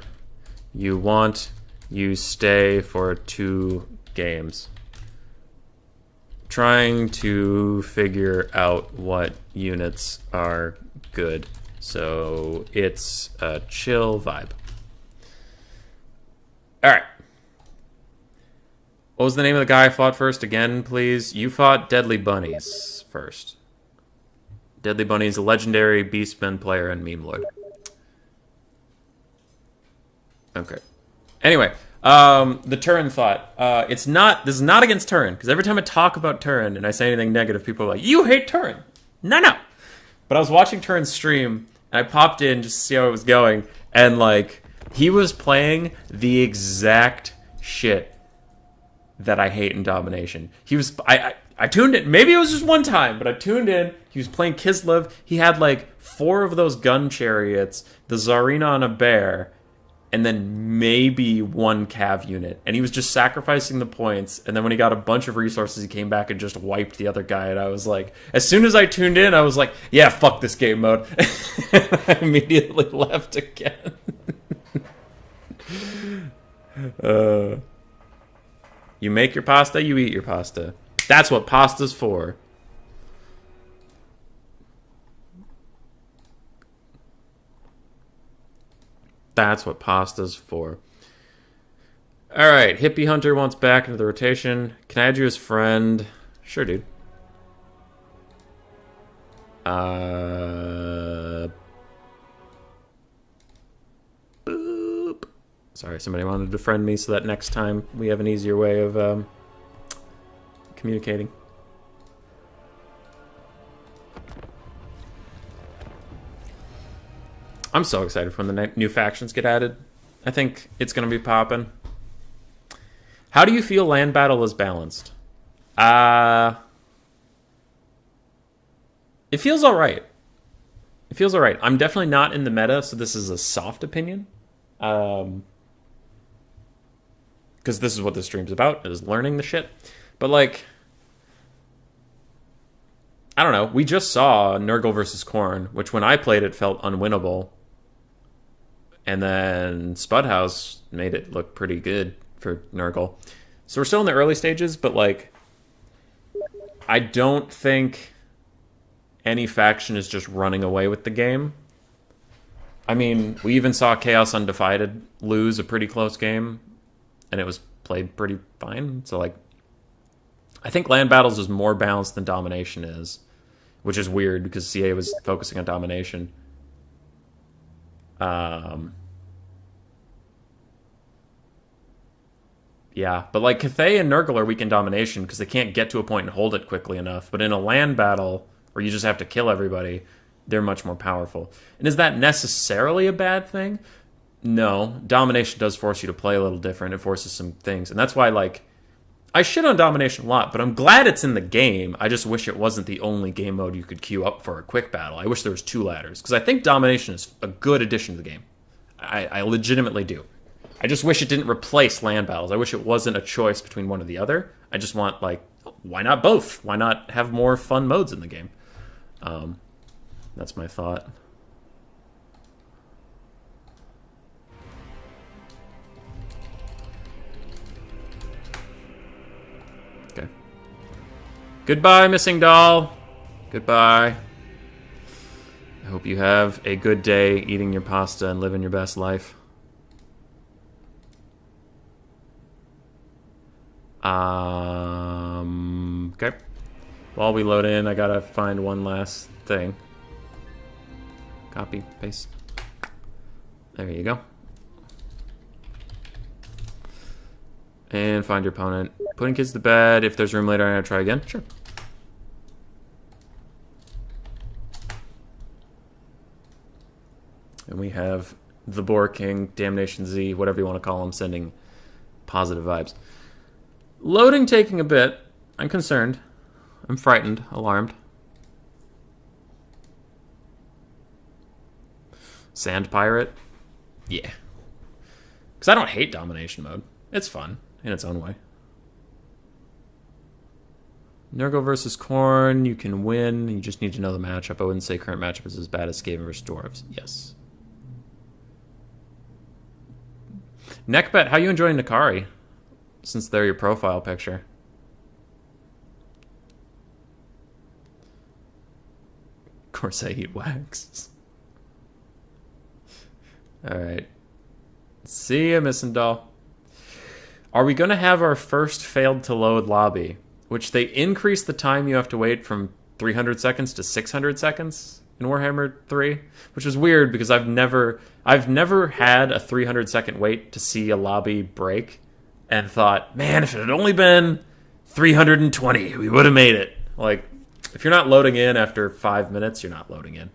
you want. You stay for 2 games. Trying to figure out what units are good. So it's a chill vibe. Alright. What was the name of the guy I fought first again, please? You fought Deadly Bunnies first. Deadly Bunnies, a legendary Beastman player and meme lord. Okay. Anyway. The Turin thought. This is not against Turin, because every time I talk about Turin and I say anything negative, people are like, you hate Turin. No. But I was watching Turin's stream, and I popped in just to see how it was going, and, like, he was playing the exact shit that I hate in Domination. He was, I tuned in, maybe it was just one time, but I tuned in, he was playing Kislev, he had, like, 4 of those gun chariots, the Tsarina on a bear, and then maybe 1 cav unit. And he was just sacrificing the points. And then when he got a bunch of resources, he came back and just wiped the other guy. And I was like, as soon as I tuned in, I was like, yeah, fuck this game mode. I immediately left again. You make your pasta, you eat your pasta. That's what pasta's for. That's what pasta's for. Alright, Hippie Hunter wants back into the rotation. Can I add you as friend? Sure, dude. Boop. Sorry, somebody wanted to friend me so that next time we have an easier way of communicating. I'm so excited for when the new factions get added. I think it's going to be popping. How do you feel land battle is balanced? It feels alright. It feels alright. I'm definitely not in the meta, so this is a soft opinion. Because this is what this stream's about, is learning the shit. But, like, I don't know. We just saw Nurgle versus Khorne, which when I played it felt unwinnable. And then Spudhouse made it look pretty good for Nurgle. So we're still in the early stages, but, like, I don't think any faction is just running away with the game. I mean, we even saw Chaos Undivided lose a pretty close game, and it was played pretty fine. So, like, I think land battles is more balanced than domination is, which is weird because CA was focusing on domination. Yeah, but like Cathay and Nurgle are weak in domination because they can't get to a point and hold it quickly enough. But in a land battle where you just have to kill everybody, they're much more powerful. And is that necessarily a bad thing? No. Domination does force you to play a little different. It forces some things. And that's why, like, I shit on domination a lot, but I'm glad it's in the game. I just wish it wasn't the only game mode you could queue up for a quick battle. I wish there was 2 ladders, because I think domination is a good addition to the game. I legitimately do. I just wish it didn't replace land battles. I wish it wasn't a choice between one or the other. I just want, like, why not both? Why not have more fun modes in the game? That's my thought. Okay. Goodbye, missing doll. Goodbye. I hope you have a good day eating your pasta and living your best life. Okay. While we load in, I gotta find one last thing. Copy, paste. There you go. And find your opponent. Putting kids to bed. If there's room later, I'm gonna try again. Sure. And we have the Boar King, Damnation Z, whatever you want to call him, sending positive vibes. Loading taking a bit. I'm concerned. I'm frightened, alarmed. Sand Pirate? Yeah. Because I don't hate domination mode. It's fun in its own way. Nurgle versus Khorne, you can win. You just need to know the matchup. I wouldn't say current matchup is as bad as Skaven versus Dwarves. Yes. Neckbet, how you enjoying Nakari? Since they're your profile picture. Of course I eat wax. Alright. See ya, missing doll. Are we going to have our first failed to load lobby? Which they increased the time you have to wait from 300 seconds to 600 seconds in Warhammer 3. Which was weird because I've never had a 300 second wait to see a lobby break. And thought, man, if it had only been 320, we would have made it. Like, if you're not loading in after 5 minutes, you're not loading in.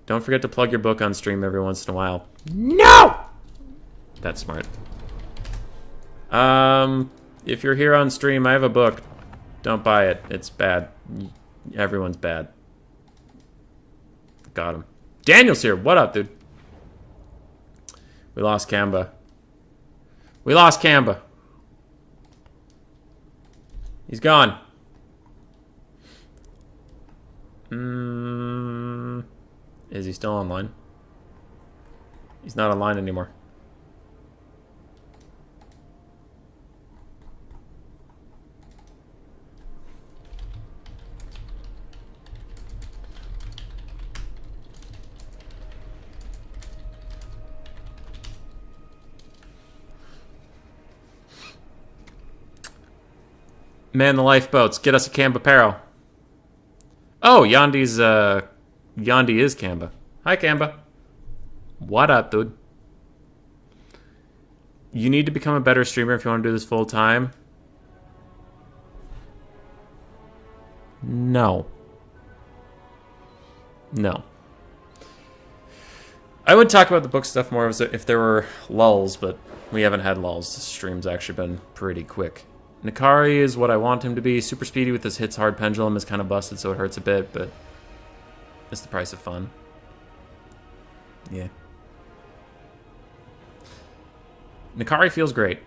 Don't forget to plug your book on stream every once in a while. No! That's smart. If you're here on stream, I have a book. Don't buy it. It's bad. Everyone's bad. Got him. Daniel's here. What up, dude? We lost Kamba. We lost Kamba. He's gone. Is he still online? He's not online anymore. Man the lifeboats. Get us a Kamba Peril. Oh, Yandi is Kamba. Hi, Kamba. What up, dude? You need to become a better streamer if you want to do this full time. No. No. I would talk about the book stuff more if there were lulls, but we haven't had lulls. The stream's actually been pretty quick. Nikari is what I want him to be. Super speedy with his hits hard pendulum is kind of busted, so it hurts a bit, but it's the price of fun. Yeah. Nikari feels great.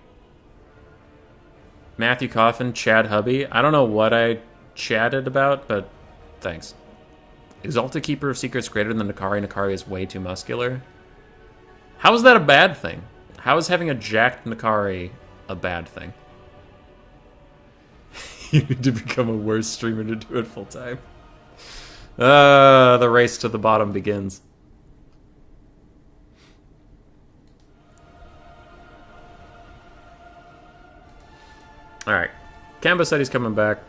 Matthew Coffin, Chad Hubby. I don't know what I chatted about, but thanks. Exalted Keeper of Secrets greater than Nikari. Nikari is way too muscular. How is that a bad thing? How is having a jacked Nikari a bad thing? You need to become a worse streamer to do it full time. The race to the bottom begins. Alright. Kamba said he's coming back.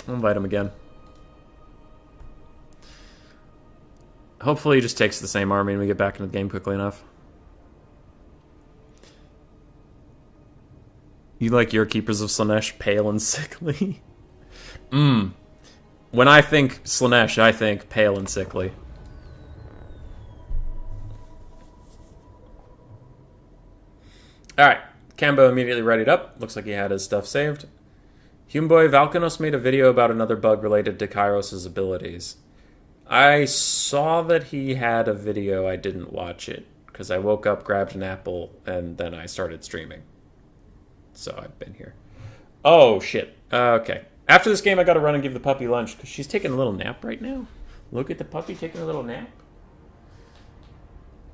I'll invite him again. Hopefully he just takes the same army and we get back into the game quickly enough. You like your Keepers of Slaanesh pale and sickly? When I think Slaanesh, I think pale and sickly. Alright. Cambo immediately readied up. Looks like he had his stuff saved. Humeboy Valkanos made a video about another bug related to Kairos' abilities. I saw that he had a video. I didn't watch it because I woke up, grabbed an apple, and then I started streaming. So I've been here. Oh, shit. Okay. After this game, I gotta run and give the puppy lunch because she's taking a little nap right now. Look at the puppy taking a little nap.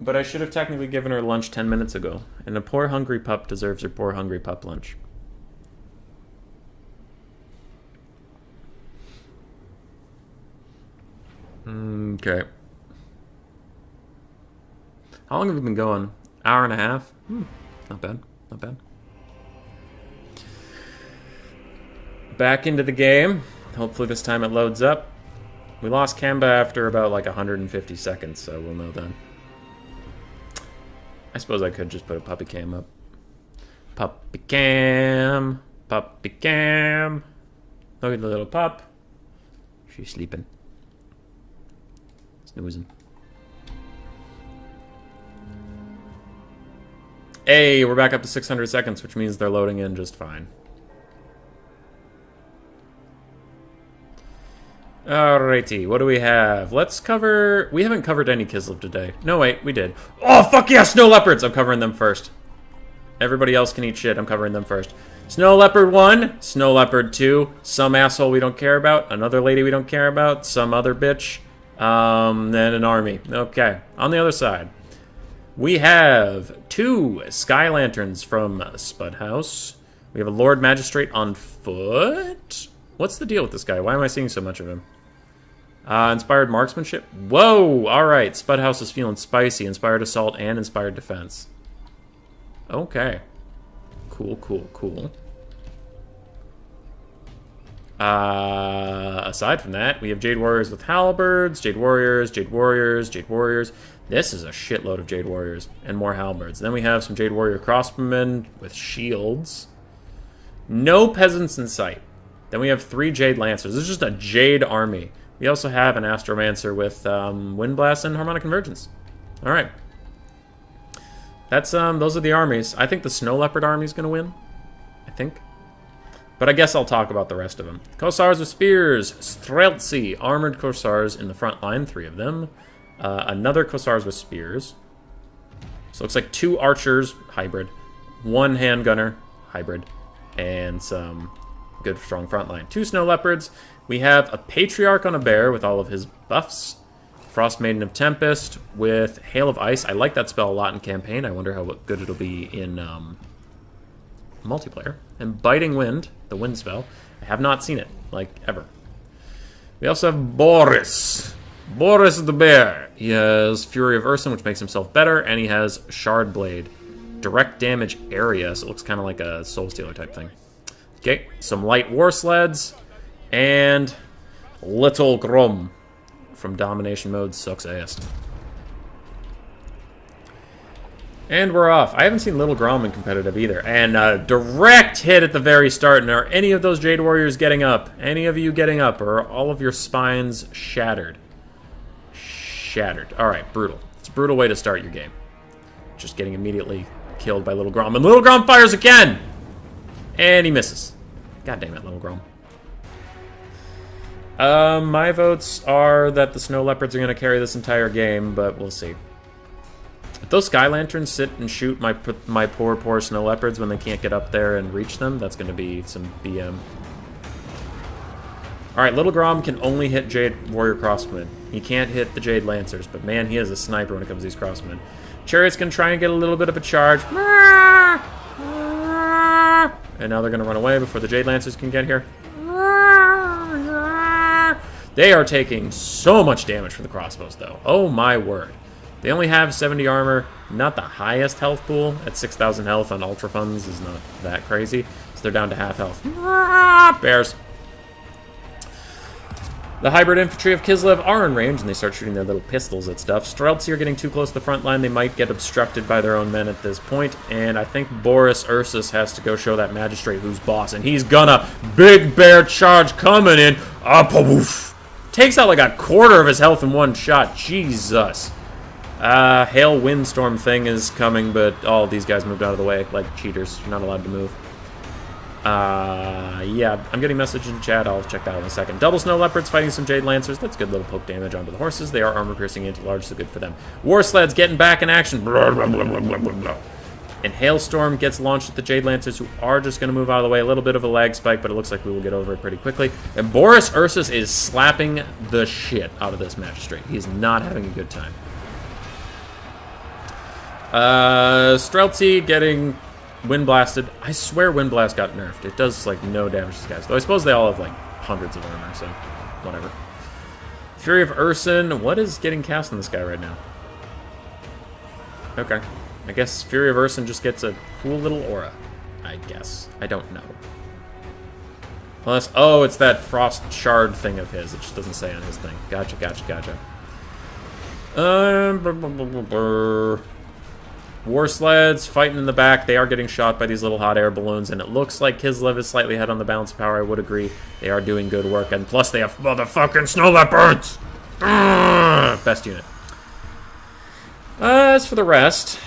But I should have technically given her lunch 10 minutes ago. And a poor hungry pup deserves her poor hungry pup lunch. Okay. How long have we been going? Hour and a half? Not bad. Not bad. Back into the game. Hopefully this time it loads up. We lost Kamba after about like 150 seconds, so we'll know then. I suppose I could just put a puppy cam up. Puppy cam. Puppy cam. Look at the little pup. She's sleeping. Snoozing. Hey, we're back up to 600 seconds, which means they're loading in just fine. Alrighty, what do we have? Let's cover... We haven't covered any Kislev today. No, wait, we did. Oh, fuck yeah, snow leopards! I'm covering them first. Everybody else can eat shit. I'm covering them first. Snow leopard 1, snow leopard 2, some asshole we don't care about, another lady we don't care about, some other bitch, then an army. Okay, on the other side, we have 2 sky lanterns from Spud House. We have a Lord Magistrate on foot. What's the deal with this guy? Why am I seeing so much of him? Inspired marksmanship. Whoa! Alright, Spud House is feeling spicy. Inspired assault and inspired defense. Okay. Cool, cool, cool. Aside from that, we have Jade Warriors with halberds, Jade Warriors, Jade Warriors, Jade Warriors. This is a shitload of Jade Warriors and more halberds. Then we have some Jade Warrior crossbowmen with shields. No peasants in sight. Then we have 3 Jade Lancers. This is just a Jade army. We also have an Astromancer with Wind Blast and Harmonic Convergence. Alright. That's, those are the armies. I think the Snow Leopard army is going to win. I think. But I guess I'll talk about the rest of them. Corsairs with Spears. Streltsy. Armored Corsairs in the front line. 3 of them. Another Corsairs with Spears. So it looks like 2 Archers. Hybrid. 1 Handgunner. Hybrid. And some... good strong front line. 2 Snow Leopards. We have a Patriarch on a bear with all of his buffs. Frost Maiden of Tempest with Hail of Ice. I like that spell a lot in campaign. I wonder how good it'll be in multiplayer. And Biting Wind, the wind spell. I have not seen it, like, ever. We also have Boris. Boris the bear. He has Fury of Urson, which makes himself better, and he has Shard Blade. Direct damage area, so it looks kind of like a Soul Stealer type thing. Okay, some light war sleds, and Little Grom from Domination Mode sucks ass. And we're off. I haven't seen Little Grom in competitive either. And a direct hit at the very start. And are any of those Jade Warriors getting up? Any of you getting up? Or are all of your spines shattered? Shattered. Alright, brutal. It's a brutal way to start your game. Just getting immediately killed by Little Grom. And Little Grom fires again! And he misses. God damn it, Little Grom. My votes are that the Snow Leopards are going to carry this entire game, but we'll see. If those Sky Lanterns sit and shoot my poor Snow Leopards when they can't get up there and reach them, that's going to be some BM. Alright, Little Grom can only hit Jade Warrior Crossmen. He can't hit the Jade Lancers, but man, he is a sniper when it comes to these Crossmen. Chariots can try and get a little bit of a charge. And now they're going to run away before the Jade Lancers can get here. They are taking so much damage from the crossbows, though. Oh my word. They only have 70 armor, not the highest health pool. At 6,000 health on Ultra Funds is not that crazy. So they're down to half health. Bears. The hybrid infantry of Kislev are in range, and they start shooting their little pistols at stuff. Streltsy are getting too close to the front line. They might get obstructed by their own men at this point. And I think Boris Ursus has to go show that magistrate who's boss. And he's gonna big bear charge coming in. Up-a-woof. Takes out like a quarter of his health in one shot. Jesus. Hail windstorm thing is coming, but all these guys moved out of the way like cheaters. You're not allowed to move. Yeah, I'm getting a message in chat. I'll check that out in a second. Double Snow Leopards fighting some Jade Lancers. That's good little poke damage onto the horses. They are armor-piercing anti-large, so good for them. War Sleds getting back in action. Blah, blah, blah, blah, blah, blah. And Hailstorm gets launched at the Jade Lancers, who are just going to move out of the way. A little bit of a lag spike, but it looks like we will get over it pretty quickly. And Boris Ursus is slapping the shit out of this magistrate. He's not having a good time. Streltsy getting Wind Blasted. I swear Wind Blast got nerfed. It does, like, no damage to these guys. Though I suppose they all have, like, hundreds of armor, so whatever. Fury of Urson. What is getting cast on this guy right now? Okay. I guess Fury of Urson just gets a cool little aura. I guess. I don't know. Unless, oh, it's that Frost Shard thing of his. It just doesn't say on his thing. Gotcha, gotcha, gotcha. War Sleds fighting in the back. They are getting shot by these little hot air balloons, and it looks like Kislev is slightly ahead on the balance power. I would agree. They are doing good work, and plus they have motherfucking Snow Leopards! Best unit. As for the rest,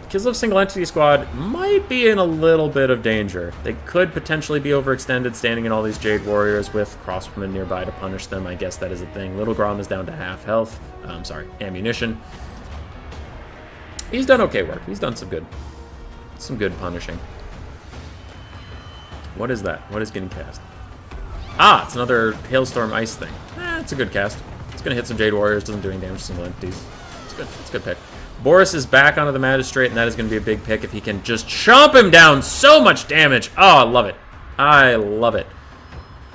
Kislev Single Entity Squad might be in a little bit of danger. They could potentially be overextended, standing in all these Jade Warriors with crossbowmen nearby to punish them. I guess that is a thing. Little Grom is down to half health. Ammunition. He's done okay work. He's done some good punishing. What is that? What is getting cast? Ah, it's another Hailstorm Ice thing. It's a good cast. It's going to hit some Jade Warriors. Doesn't do any damage to single entities. It's good. It's a good pick. Boris is back onto the Magistrate, and that is going to be a big pick if he can just chomp him down. So much damage. Oh, I love it. I love it.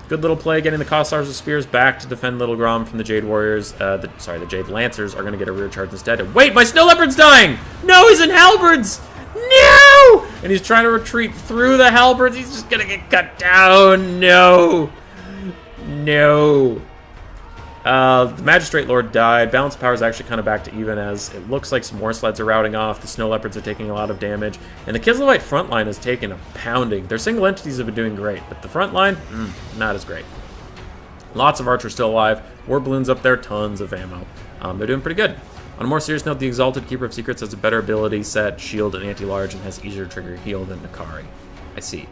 Good little play, getting the Kossars with Spears back to defend Little Grom from the Jade Warriors. The Jade Lancers are going to get a rear charge instead. And wait, my Snow Leopard's dying! No, he's in Halberds! No! And he's trying to retreat through the Halberds. He's just going to get cut down. No. No. The Magistrate Lord died. Balance power is actually kind of back to even, as it looks like some more sleds are routing off. The Snow Leopards are taking a lot of damage. And the Kislevite front line has taken a pounding. Their single entities have been doing great, but the front line, not as great. Lots of archers still alive. War balloons up there, tons of ammo. They're doing pretty good. On a more serious note, the Exalted Keeper of Secrets has a better ability set, shield, and anti-large, and has easier to trigger heal than Nakari. I see.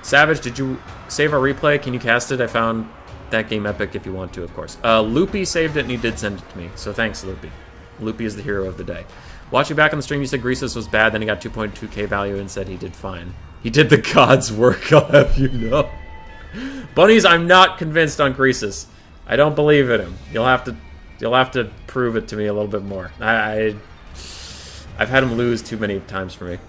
Savage, did you save our replay? Can you cast it? I found that game epic if you want to, of course. Loopy saved it, and he did send it to me, so thanks, Loopy. Loopy is the hero of the day. Watching back on the stream, you said Greasus was bad, then he got 2.2k value and said he did fine. He did the god's work, I'll have you know. Bunnies, I'm not convinced on Greasus. I don't believe in him. You'll have to prove it to me a little bit more. I've had him lose too many times for me.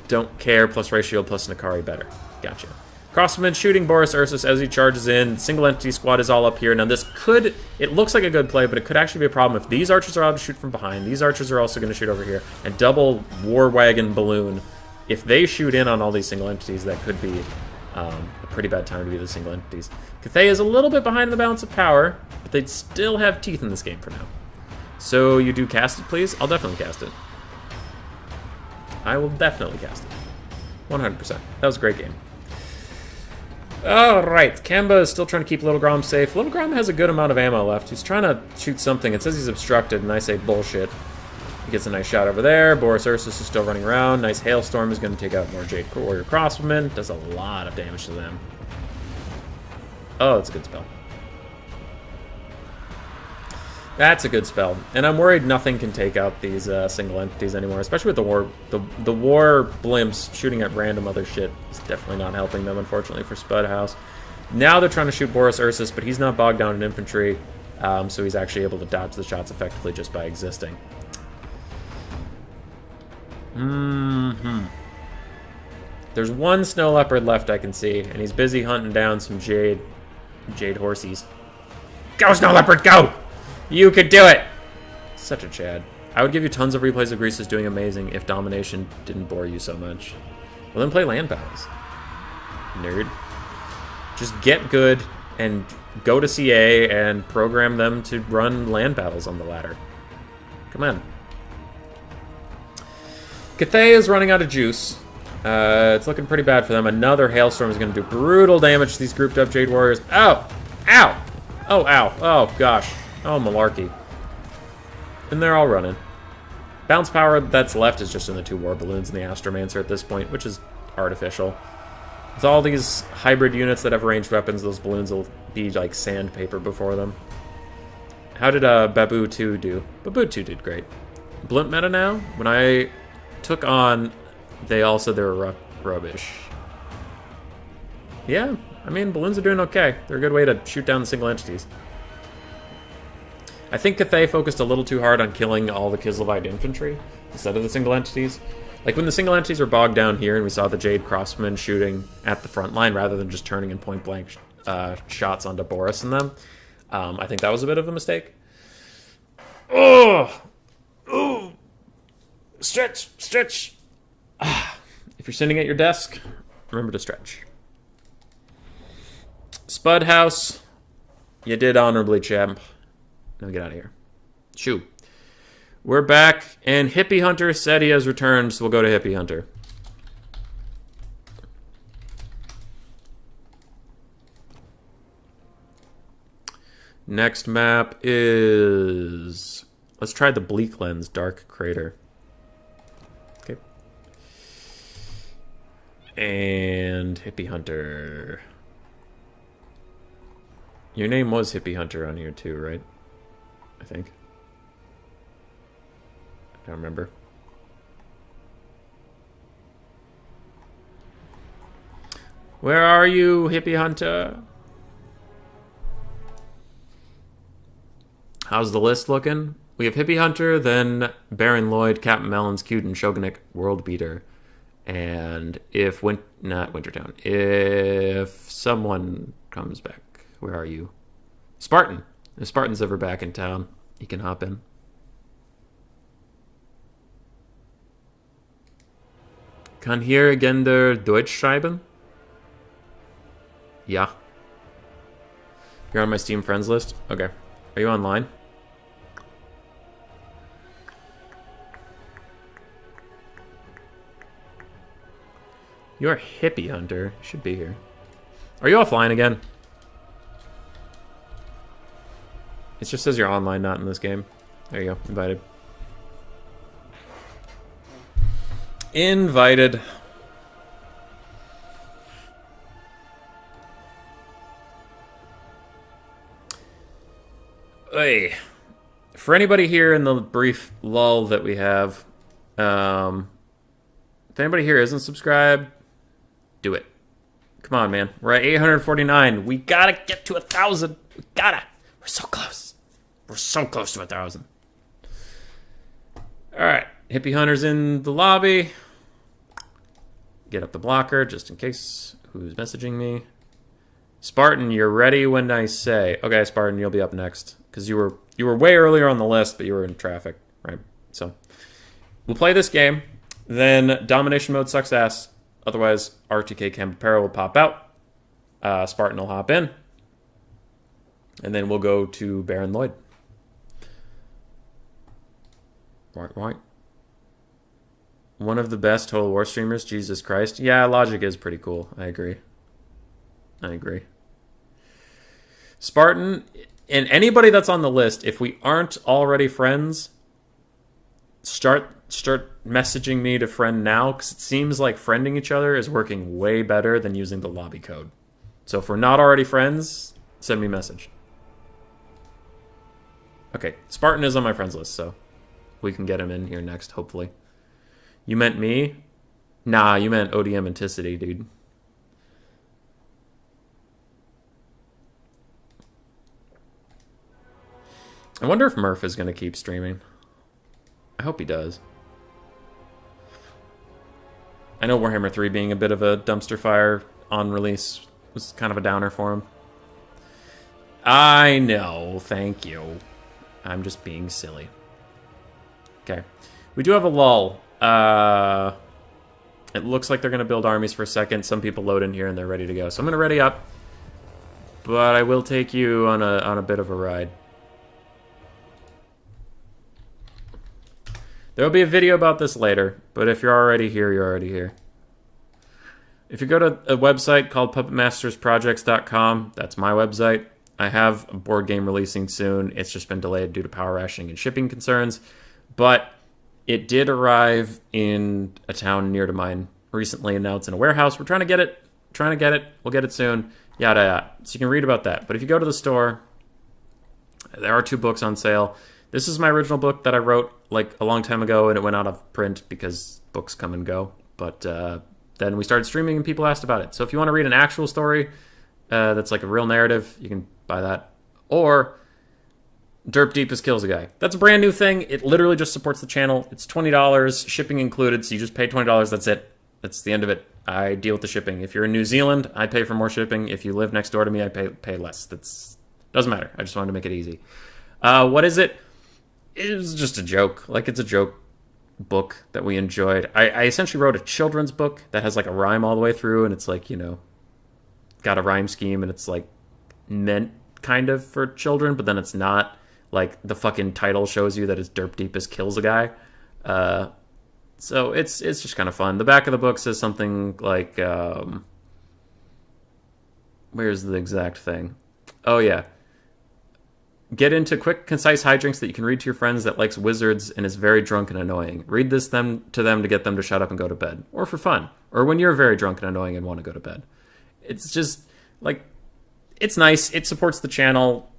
Don't care, plus ratio, plus Nakari better. Gotcha. Crossman shooting Boris Ursus as he charges in. Single entity squad is all up here. Now this could, it looks like a good play, but it could actually be a problem if these archers are allowed to shoot from behind. These archers are also going to shoot over here. And double war wagon balloon if they shoot in on all these single entities, that could be a pretty bad time to be the single entities. Cathay is a little bit behind the balance of power, but they'd still have teeth in this game for now. So you do cast it, please? I'll definitely cast it. I will definitely cast it. 100%. That was a great game. Alright, Kemba is still trying to keep Little Grom safe. Little Grom has a good amount of ammo left. He's trying to shoot something. It says he's obstructed, and I say bullshit. He gets a nice shot over there. Boris Ursus is still running around. Nice Hailstorm is going to take out more Jade Warrior Crossbowmen. Does a lot of damage to them. Oh, that's a good spell. That's a good spell. And I'm worried nothing can take out these single entities anymore, especially with the war. The war blimps shooting at random other shit is definitely not helping them, unfortunately, for Spudhouse. Now they're trying to shoot Boris Ursus, but he's not bogged down in infantry, so he's actually able to dodge the shots effectively just by existing. There's one Snow Leopard left I can see, and he's busy hunting down some Jade horsies. Go, Snow Leopard, go! You could do it! Such a Chad. I would give you tons of replays of Greases doing amazing if Domination didn't bore you so much. Well, then play land battles. Nerd. Just get good and go to CA and program them to run land battles on the ladder. Come on. Cathay is running out of juice. It's looking pretty bad for them. Another Hailstorm is going to do brutal damage to these grouped up Jade Warriors. Ow! Ow! Oh, ow. Oh, gosh. Oh, malarkey. And they're all running. Bounce power that's left is just in the 2 War Balloons and the Astromancer at this point, which is artificial. With all these hybrid units that have ranged weapons, those balloons will be like sandpaper before them. How did Babu 2 do? Babu 2 did great. Blimp meta now? When I took on, they all said they were rubbish. Yeah, I mean, balloons are doing okay. They're a good way to shoot down the single entities. I think Cathay focused a little too hard on killing all the Kislevite infantry instead of the single entities. Like when the single entities were bogged down here and we saw the Jade Crossmen shooting at the front line rather than just turning in point-blank shots onto Boris and them, I think that was a bit of a mistake. Oh! Ooh! Stretch! Stretch! If you're sitting at your desk, remember to stretch. Spudhouse, you did honorably, champ. Now get out of here. Shoo. We're back, and Hippie Hunter said he has returned, so we'll go to Hippie Hunter. Next map is... Let's try the Bleak Lens Dark Crater. Okay. And Hippie Hunter. Your name was Hippie Hunter on here too, right? I think. I don't remember. Where are you, Hippie Hunter? How's the list looking? We have Hippie Hunter, then Baron Lloyd, Captain Melons, Cuden, Shogunik, World Beater, and if not Wintertown. If someone comes back, where are you? Spartan. If Spartan's ever back in town, he can hop in. Kann hier Gender Deutsch schreiben? Ja. You're on my Steam friends list? Okay. Are you online? You're a Hippie Hunter. You should be here. Are you offline again? It just says you're online, not in this game. There you go. Invited. Invited. Hey. For anybody here in the brief lull that we have, if anybody here isn't subscribed, do it. Come on, man. We're at 849. We gotta get to 1,000. We gotta. We're so close. We're so close to 1,000. Alright. Hippie Hunter's in the lobby. Get up the blocker, just in case. Who's messaging me? Spartan, you're ready when I say. Okay, Spartan, you'll be up next. Because you were way earlier on the list, but you were in traffic, right? So, we'll play this game. Then domination mode sucks ass. Otherwise, RTK Campero will pop out. Spartan will hop in. And then we'll go to Baron Lloyd. Right. One of the best Total War streamers, Jesus Christ. Yeah, Logic is pretty cool. I agree. Spartan, and anybody that's on the list, if we aren't already friends, start messaging me to friend now, because it seems like friending each other is working way better than using the lobby code. So if we're not already friends, send me a message. Okay, Spartan is on my friends list, so we can get him in here next, hopefully. You meant me? Nah, you meant ODM Anticity, dude. I wonder if Murph is going to keep streaming. I hope he does. I know Warhammer 3 being a bit of a dumpster fire on release was kind of a downer for him. I know, thank you. I'm just being silly. Okay. We do have a lull. It looks like they're going to build armies for a second. Some people load in here and they're ready to go. So I'm going to ready up. But I will take you on a bit of a ride. There will be a video about this later, but if you're already here, you're already here. If you go to a website called puppetmastersprojects.com, that's my website. I have a board game releasing soon. It's just been delayed due to power rationing and shipping concerns, but it did arrive in a town near to mine recently, and now it's in a warehouse. We're trying to get it. We'll get it soon. Yada yada. So you can read about that. But if you go to the store, there are 2 books on sale. This is my original book that I wrote like a long time ago, and it went out of print because books come and go. But then we started streaming, and people asked about it. So if you want to read an actual story that's like a real narrative, you can buy that. Or Derp Deepest Kills a Guy. That's a brand new thing. It literally just supports the channel. It's $20, shipping included, so you just pay $20. That's it. That's the end of it. I deal with the shipping. If you're in New Zealand, I pay for more shipping. If you live next door to me, I pay less. Doesn't matter. I just wanted to make it easy. What is it? It was just a joke. Like, it's a joke book that we enjoyed. I essentially wrote a children's book that has like a rhyme all the way through, and it's like, you know, got a rhyme scheme, and it's like meant kind of for children, but then it's not. Like, the fucking title shows you that it's Derp Deepest Kills a Guy. So it's just kind of fun. The back of the book says something like, where's the exact thing? Oh, yeah. Get into quick, concise hijinks that you can read to your friends that likes wizards and is very drunk and annoying. Read this to them to get them to shut up and go to bed. Or for fun. Or when you're very drunk and annoying and want to go to bed. It's just, like, it's nice. It supports the channel.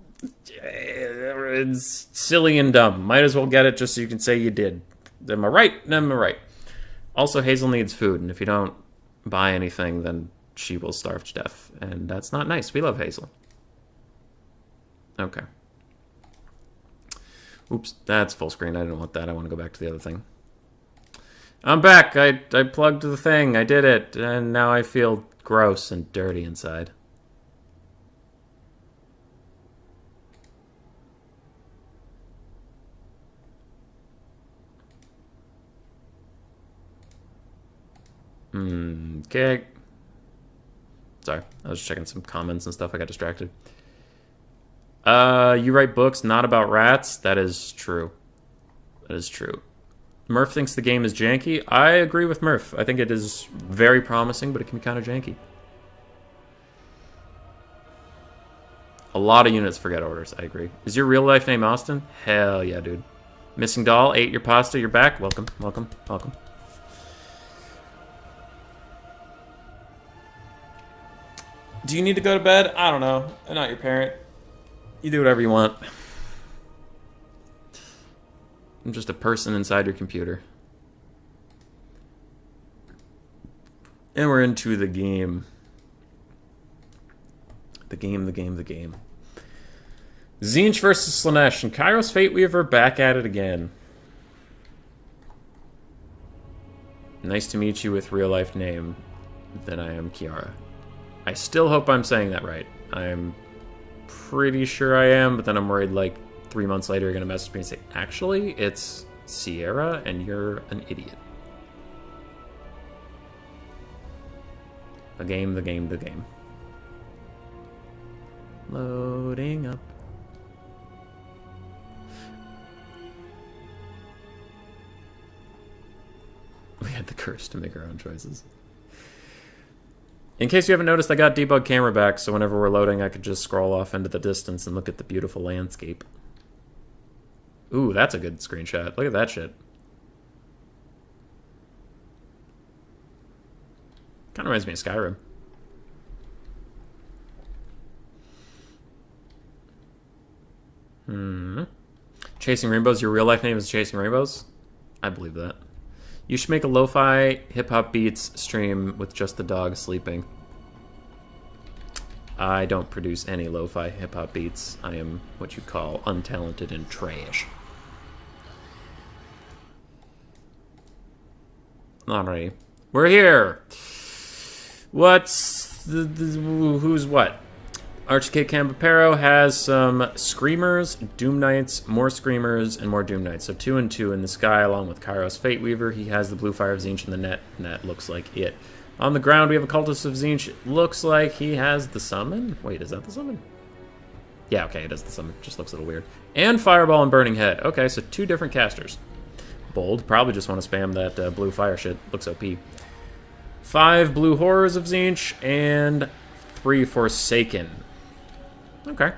It's silly and dumb. Might as well get it just so you can say you did. Am I right? Am I right? Also, Hazel needs food, and if you don't buy anything, then she will starve to death. And that's not nice. We love Hazel. Okay. Oops, that's full screen. I didn't want that. I want to go back to the other thing. I'm back. I plugged the thing. I did it. And now I feel gross and dirty inside. Okay. Sorry, I was checking some comments and stuff. I got distracted. You write books not about rats? That is true. That is true. Murph thinks the game is janky. I agree with Murph. I think it is very promising, but it can be kind of janky. A lot of units forget orders. I agree. Is your real life name Austin? Hell yeah, dude. Missing doll, ate your pasta, you're back. Welcome, welcome, welcome. Do you need to go to bed? I don't know. I'm not your parent. You do whatever you want. I'm just a person inside your computer. And we're into the game. The game. Tzeentch versus Slaanesh. And Kairos Fate Weaver back at it again. Nice to meet you with real life name. Then I am Kiara. I still hope I'm saying that right. I'm pretty sure I am, but then I'm worried like 3 months later you're going to message me and say, actually, it's Sierra and you're an idiot. The game, the game, the game. Loading up. We had the curse to make our own choices. In case you haven't noticed, I got debug camera back, so whenever we're loading, I could just scroll off into the distance and look at the beautiful landscape. Ooh, that's a good screenshot. Look at that shit. Kind of reminds me of Skyrim. Chasing Rainbows, your real life name is Chasing Rainbows? I believe that. You should make a lo-fi hip-hop beats stream with just the dog sleeping. I don't produce any lo-fi hip-hop beats. I am what you call untalented and trash. Alrighty. We're here! What's who's what? Archcade Campapero has some Screamers, Doom Knights, more Screamers, and more Doom Knights. So 2 and 2 in the sky, along with Kairos Fate Weaver. He has the Blue Fire of Tzeentch in the net, and that looks like it. On the ground, we have a Cultist of Tzeentch. It looks like he has the Summon. Wait, is that the Summon? Yeah, okay, it is the Summon. Just looks a little weird. And Fireball and Burning Head. Okay, so 2 different casters. Bold. Probably just want to spam that Blue Fire shit. Looks OP. 5 Blue Horrors of Tzeentch, and 3 Forsaken. Okay.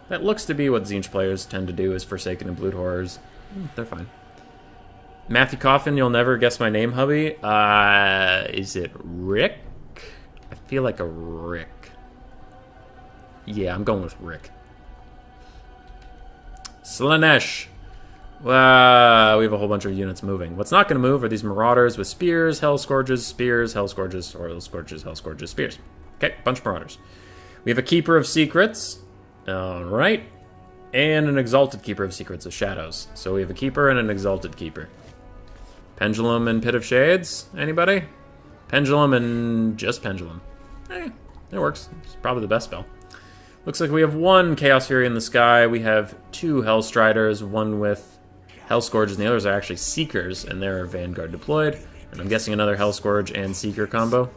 That looks to be what Tzeentch players tend to do, is Forsaken and Blue Horrors. They're fine. Matthew Coffin, you'll never guess my name, hubby. Is it Rick? I feel like a Rick. Yeah, I'm going with Rick. Slaanesh. We have a whole bunch of units moving. What's not going to move are these Marauders with Spears, Hell Scourges, Spears, Hell Scourges, or Hell Scourges, Hell Scourges, Spears. Okay, bunch of Marauders. We have a Keeper of Secrets. Alright. And an Exalted Keeper of Secrets of Shadows. So we have a Keeper and an Exalted Keeper. Pendulum and Pit of Shades? Anybody? Pendulum and just Pendulum. It works. It's probably the best spell. Looks like we have 1 Chaos Fury in the sky. We have 2 Hellstriders, one with Hell Scourges, and the others are actually Seekers, and they're Vanguard deployed. And I'm guessing another Hell Scourge and Seeker combo.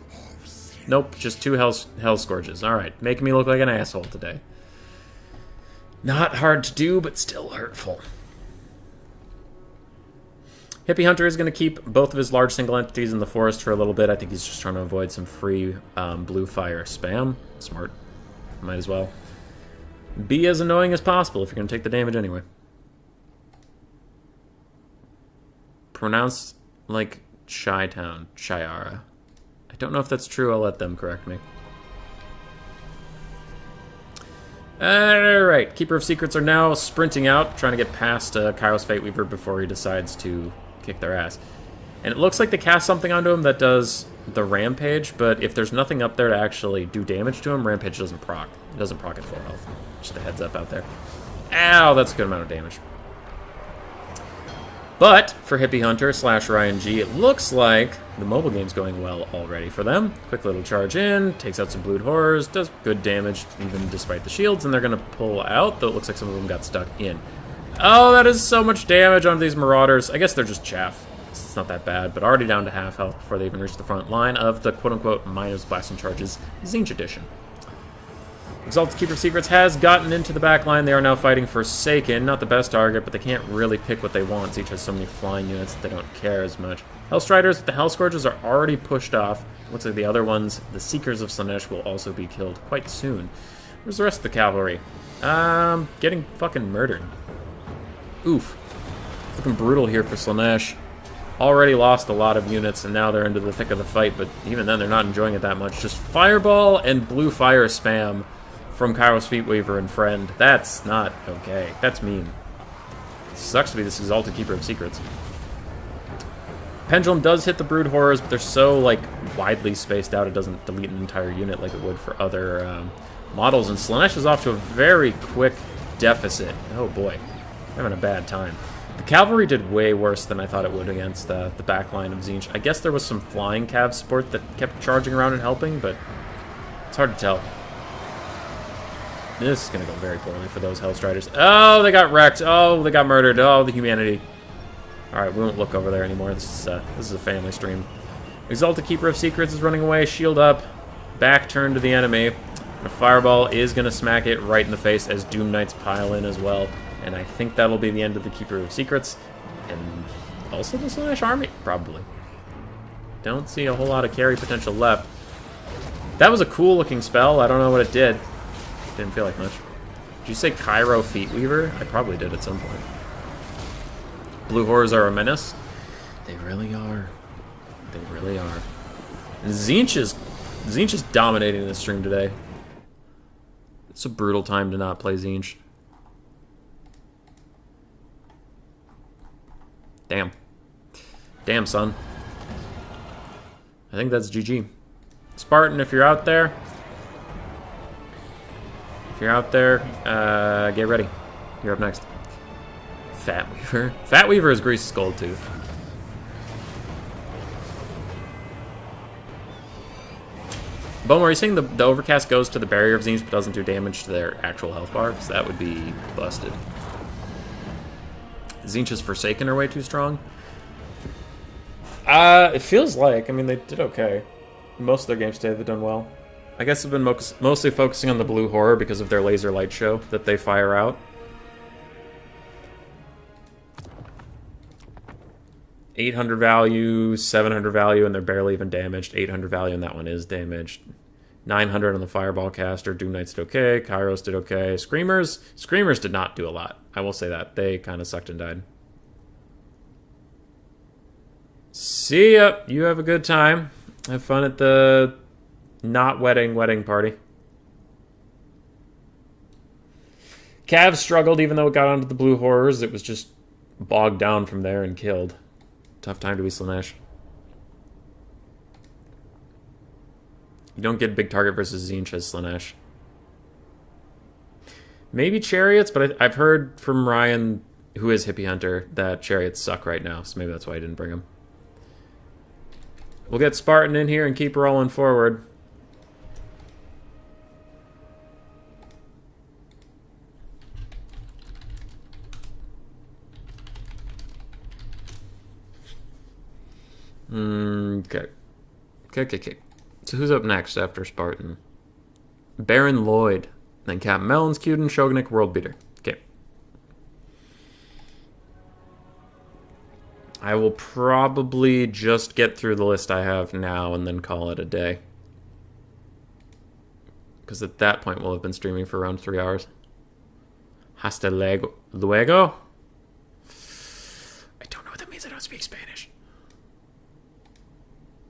Nope, just 2 Hell Scourges. Alright, making me look like an asshole today. Not hard to do, but still hurtful. Hippie Hunter is going to keep both of his large single entities in the forest for a little bit. I think he's just trying to avoid some free blue fire spam. Smart. Might as well. Be as annoying as possible if you're going to take the damage anyway. Pronounced like Chi-Town. Chiara. I don't know if that's true. I'll let them correct me. Alright, Keeper of Secrets are now sprinting out, trying to get past Kairos Fate Weaver before he decides to kick their ass. And it looks like they cast something onto him that does the Rampage, but if there's nothing up there to actually do damage to him, Rampage doesn't proc. It doesn't proc at full health. Just a heads up out there. Ow, that's a good amount of damage. But for Hippie Hunter / Ryan G, it looks like the mobile game's going well already for them. Quick little charge in, takes out some Blood Horrors, does good damage even despite the shields, and they're going to pull out, though it looks like some of them got stuck in. Oh, that is so much damage on these Marauders. I guess they're just chaff. It's not that bad, but already down to half health before they even reach the front line of the quote-unquote minus blasting charges Tzeentch edition. Exalted Keeper of Secrets has gotten into the back line. They are now fighting Forsaken. Not the best target, but they can't really pick what they want. Tzeentch has so many flying units that they don't care as much. Hellstriders with the Hell Scourges are already pushed off. Looks like the other ones, the Seekers of Slaanesh, will also be killed quite soon. Where's the rest of the cavalry? Getting fucking murdered. Oof. Looking brutal here for Slaanesh. Already lost a lot of units, and now they're into the thick of the fight, but even then they're not enjoying it that much. Just Fireball and Blue Fire spam from Kairos Fate Weaver and Friend. That's not okay. That's mean. It sucks to be this Exalted Keeper of Secrets. Pendulum does hit the Brood Horrors, but they're so, like, widely spaced out it doesn't delete an entire unit like it would for other models. And Slaanesh is off to a very quick deficit. Oh boy. Having a bad time. The cavalry did way worse than I thought it would against the backline of Tzeentch. I guess there was some flying cav support that kept charging around and helping, but it's hard to tell. This is going to go very poorly for those Hellstriders. Oh, they got wrecked. Oh, they got murdered. Oh, the humanity. Alright, we won't look over there anymore. This is a family stream. Exalted Keeper of Secrets is running away. Shield up. Back turn to the enemy. A fireball is going to smack it right in the face as Doom Knights pile in as well. And I think that'll be the end of the Keeper of Secrets. And also the Slaanesh army, probably. Don't see a whole lot of carry potential left. That was a cool looking spell. I don't know what it did. Didn't feel like much. Did you say Cairo Feet Weaver? I probably did at some point. Blue Horrors are a menace. They really are. They really are. And Tzeentch is dominating the stream today. It's a brutal time to not play Tzeentch. Damn. Damn, son. I think that's GG. Spartan, if you're out there. If you're out there, get ready. You're up next. Fat Weaver. Fat Weaver is Grease's gold tooth. Bone, are you saying the Overcast goes to the barrier of Tzeentch but doesn't do damage to their actual health bar? Because that would be busted. Tzeentch's Forsaken are way too strong? It feels like. I mean, they did okay. Most of their games today, they've done well. I guess they've been mostly focusing on the Blue Horror because of their laser light show that they fire out. 800 value, 700 value, and they're barely even damaged. 800 value, and that one is damaged. 900 on the Fireball caster. Doom Knights did okay. Kairos did okay. Screamers did not do a lot. I will say that. They kind of sucked and died. See ya. You have a good time. Have fun at the not wedding party. Cav struggled even though it got onto the Blue Horrors. It was just bogged down from there and killed. Tough time to be Slaanesh. You don't get big target versus Tzeentch as Slaanesh. Maybe Chariots, but I've heard from Ryan, who is Hippie Hunter, that Chariots suck right now, so maybe that's why I didn't bring them. We'll get Spartan in here and keep rolling forward. Okay. Okay. So who's up next after Spartan? Baron Lloyd. Then Captain Melons, Cuden, Shogunik, World Beater. Okay. I will probably just get through the list I have now and then call it a day. Because at that point we'll have been streaming for around 3 hours. Hasta luego? I don't know what that means. I don't speak Spanish.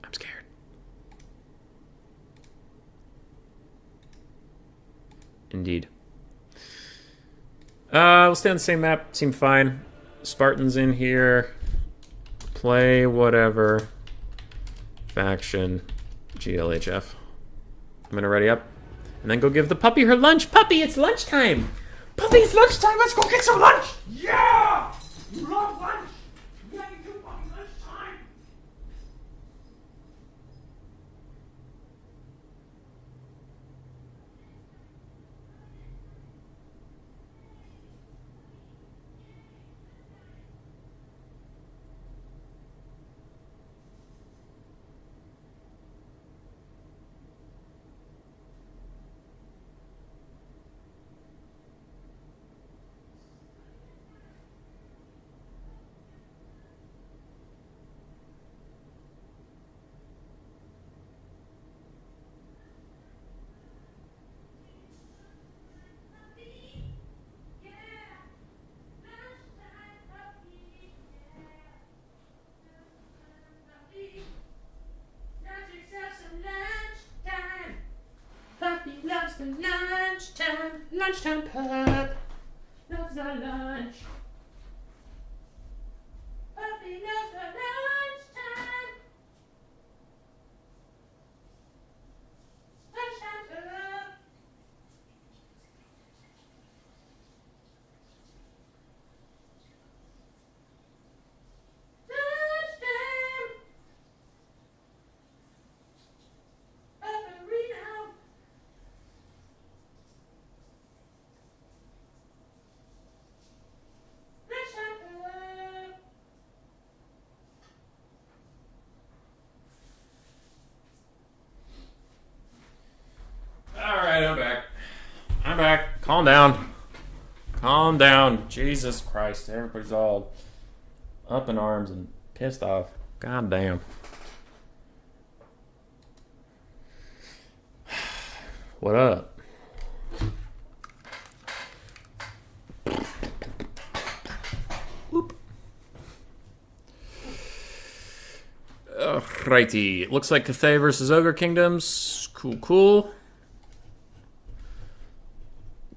I'm scared. Indeed. We'll stay on the same map. Seem fine. Spartans in here. Play whatever. Faction. GLHF. I'm gonna ready up. And then go give the puppy her lunch. Puppy, it's lunchtime! Puppy, it's lunchtime! Let's go get some lunch! Yeah! You love lunch! Yeah, you do, puppy. Lunchtime! Lunchtime pup loves our lunch. Puppy loves our lunchtime. Lunchtime pup. Lunchtime. Pupperino. I'm back. Calm down. Calm down. Jesus Christ. Everybody's all up in arms and pissed off. God damn. What up? Whoop. Righty. It looks like Cathay versus Ogre Kingdoms. Cool, cool.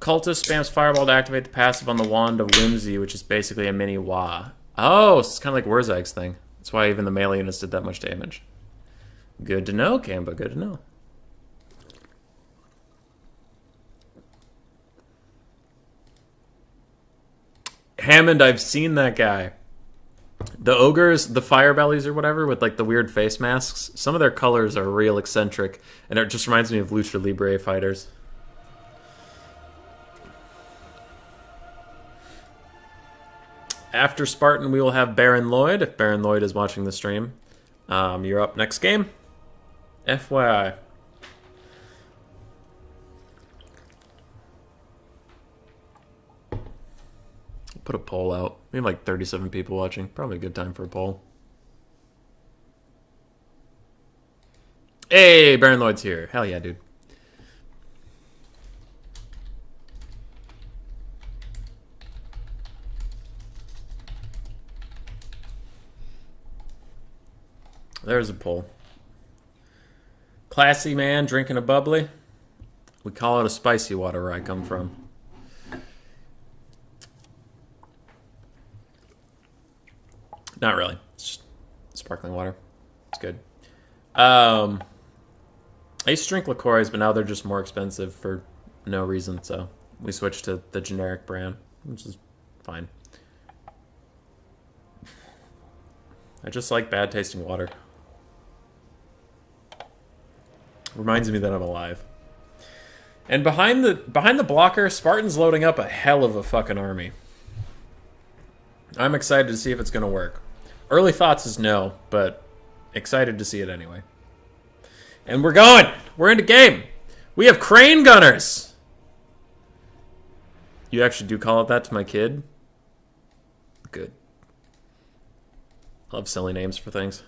Cultist spams Fireball to activate the passive on the Wand of Whimsy, which is basically a mini Wah. Oh, so it's kind of like Wurzag's thing. That's why even the melee units did that much damage. Good to know, Kamba. Good to know. Hammond, I've seen that guy. The ogres, the fire bellies or whatever, with like the weird face masks, some of their colors are real eccentric, and it just reminds me of Lucha Libre fighters. After Spartan, we will have Baron Lloyd, if Baron Lloyd is watching the stream. You're up next game. FYI. Put a poll out. We have like 37 people watching. Probably a good time for a poll. Hey, Baron Lloyd's here. Hell yeah, dude. There's a poll. Classy man drinking a bubbly. We call it a spicy water where I come from. Not really. It's just sparkling water. It's good. I used to drink LaCroix, but now they're just more expensive for no reason, so we switched to the generic brand, which is fine. I just like bad tasting water. Reminds me that I'm alive. And behind the blocker, Spartan's loading up a hell of a fucking army. I'm excited to see if it's going to work. Early thoughts is no, but excited to see it anyway. And we're going! We're into game! We have crane gunners! You actually do call it that to my kid? Good. Love silly names for things.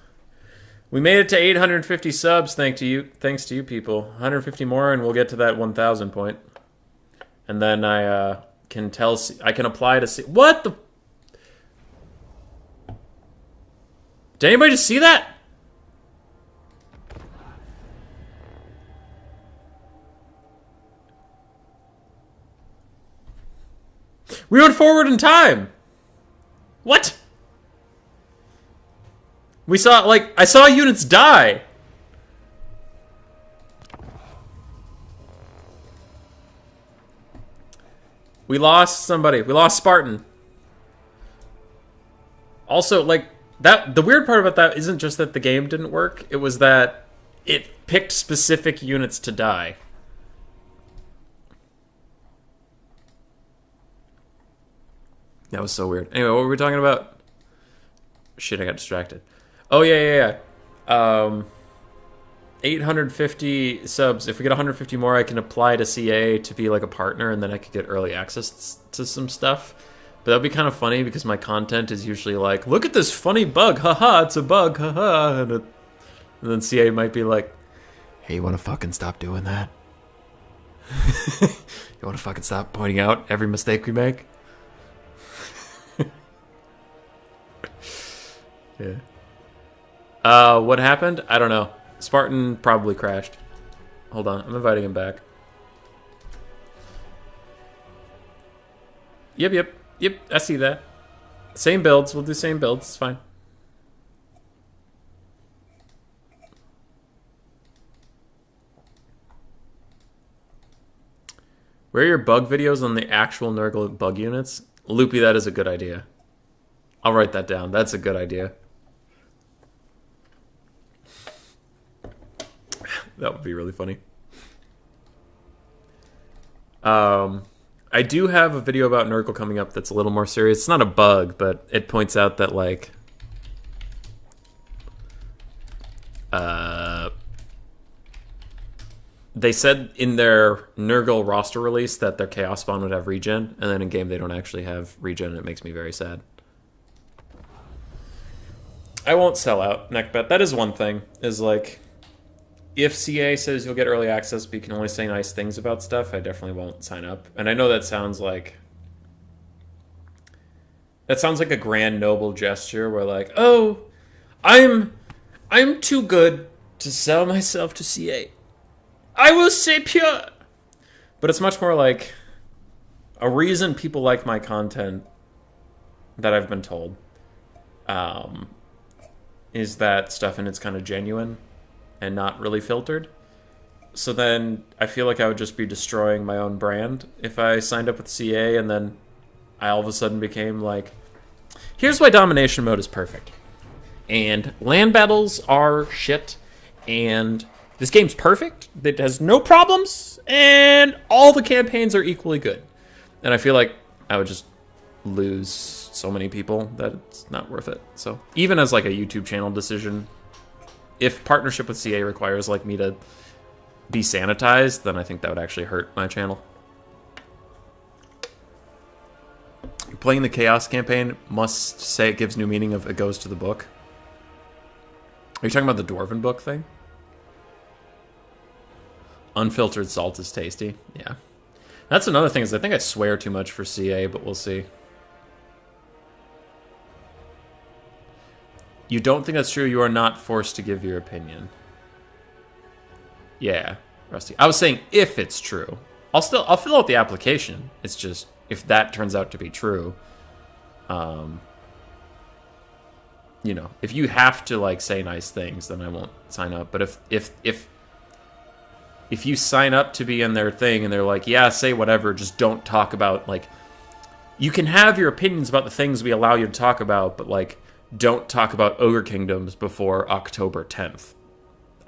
We made it to 850 subs thanks to you people. 150 more and we'll get to that 1,000 point. And then I can apply to see... What the... Did anybody just see that? We went forward in time. What? We saw, like, I saw units die. We lost somebody. We lost Spartan. Also, like, that the weird part about that isn't just that the game didn't work. It was that it picked specific units to die. That was so weird. Anyway, what were we talking about? Shit, I got distracted. Oh, yeah. 850 subs. If we get 150 more, I can apply to CA to be like a partner, and then I could get early access to some stuff. But that'd be kind of funny because my content is usually like, look at this funny bug, haha, it's a bug, haha. And then CA might be like, hey, you want to fucking stop doing that? You want to fucking stop pointing out every mistake we make? Yeah. What happened? I don't know. Spartan probably crashed. Hold on, I'm inviting him back. Yep, I see that. Same builds, we'll do same builds, it's fine. Where are your bug videos on the actual Nurgle bug units? Loopy, that is a good idea. I'll write that down, that's a good idea. That would be really funny. I do have a video about Nurgle coming up that's a little more serious. It's not a bug, but it points out that, like... They said in their Nurgle roster release that their Chaos Spawn would have regen, and then in game they don't actually have regen, and it makes me very sad. I won't sell out, Neckbet. That is one thing, is like, if CA says you'll get early access but you can only say nice things about stuff, I definitely won't sign up. And I know that sounds like a grand noble gesture where like, oh, I'm too good to sell myself to CA. I will stay pure. But it's much more like a reason people like my content that I've been told is that stuff and it's kind of genuine and not really filtered. So then I feel like I would just be destroying my own brand if I signed up with CA and then I all of a sudden became like, here's why domination mode is perfect. And land battles are shit. And this game's perfect. It has no problems. And all the campaigns are equally good. And I feel like I would just lose so many people that it's not worth it. So even as like a YouTube channel decision, if partnership with CA requires like me to be sanitized, then I think that would actually hurt my channel. Playing the Chaos campaign must say it gives new meaning of it goes to the book. Are you talking about the Dwarven book thing? Unfiltered salt is tasty. Yeah. That's another thing is I think I swear too much for CA, but we'll see. You don't think that's true? You are not forced to give your opinion. Yeah, Rusty. I was saying if it's true. I'll fill out the application. It's just if that turns out to be true, you know, if you have to like say nice things, then I won't sign up. But if you sign up to be in their thing and they're like, yeah, say whatever, just don't talk about like, you can have your opinions about the things we allow you to talk about, but like, don't talk about Ogre Kingdoms before October 10th.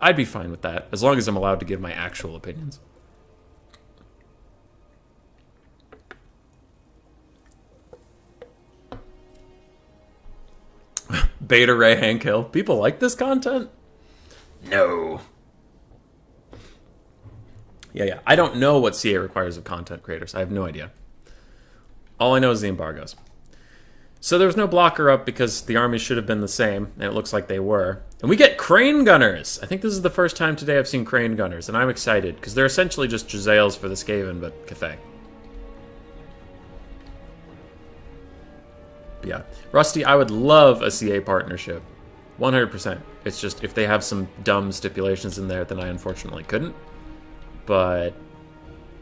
I'd be fine with that, as long as I'm allowed to give my actual opinions. Beta Ray Hankill. People like this content? No. Yeah. I don't know what CA requires of content creators. I have no idea. All I know is the embargoes. So there was no blocker up because the armies should have been the same, and it looks like they were. And we get Crane Gunners! I think this is the first time today I've seen Crane Gunners, and I'm excited, because they're essentially just Giselles for the Skaven, but Cathay. Yeah. Rusty, I would love a CA partnership. 100%. It's just, if they have some dumb stipulations in there, then I unfortunately couldn't. But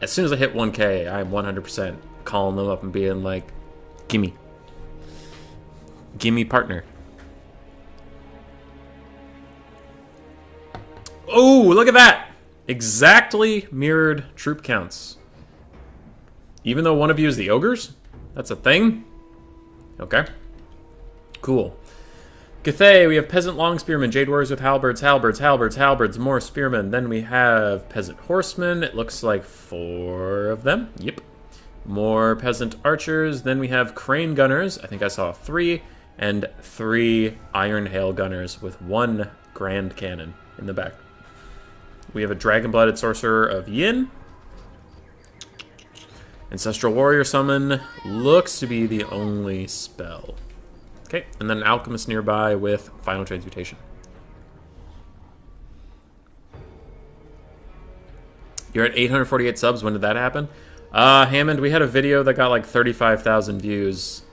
as soon as I hit 1K, I'm 100% calling them up and being like, gimme. Gimme partner. Oh, look at that! Exactly mirrored troop counts. Even though one of you is the Ogres? That's a thing? Okay. Cool. Cathay, we have Peasant Long Spearmen, Jade Warriors with halberds, more Spearmen. Then we have Peasant Horsemen. It looks like 4 of them. Yep. More Peasant Archers. Then we have Crane Gunners. I think I saw 3. And 3 Iron Hail Gunners with 1 Grand Cannon in the back. We have a Dragon-Blooded Sorcerer of Yin. Ancestral Warrior Summon looks to be the only spell. Okay, and then an Alchemist nearby with Final Transmutation. You're at 848 subs. When did that happen? Hammond, we had a video that got like 35,000 views.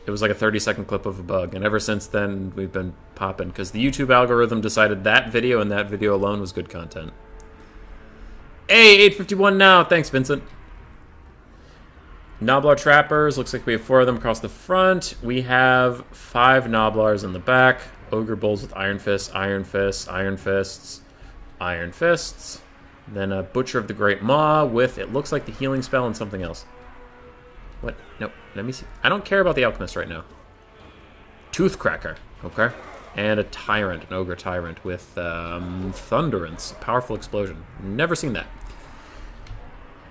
It was like a 30-second clip of a bug, and ever since then, we've been popping, because the YouTube algorithm decided that video and that video alone was good content. Hey, 851 now! Thanks, Vincent. Noblar Trappers, looks like we have 4 of them across the front. We have 5 Noblars in the back. Ogre Bulls with Iron Fists, Iron Fists, Iron Fists, Iron Fists. Then a Butcher of the Great Maw with, it looks like the healing spell and something else. What? No, let me see. I don't care about the Alchemist right now. Toothcracker, okay. And a Tyrant, an Ogre Tyrant with Thunderance, powerful explosion. Never seen that.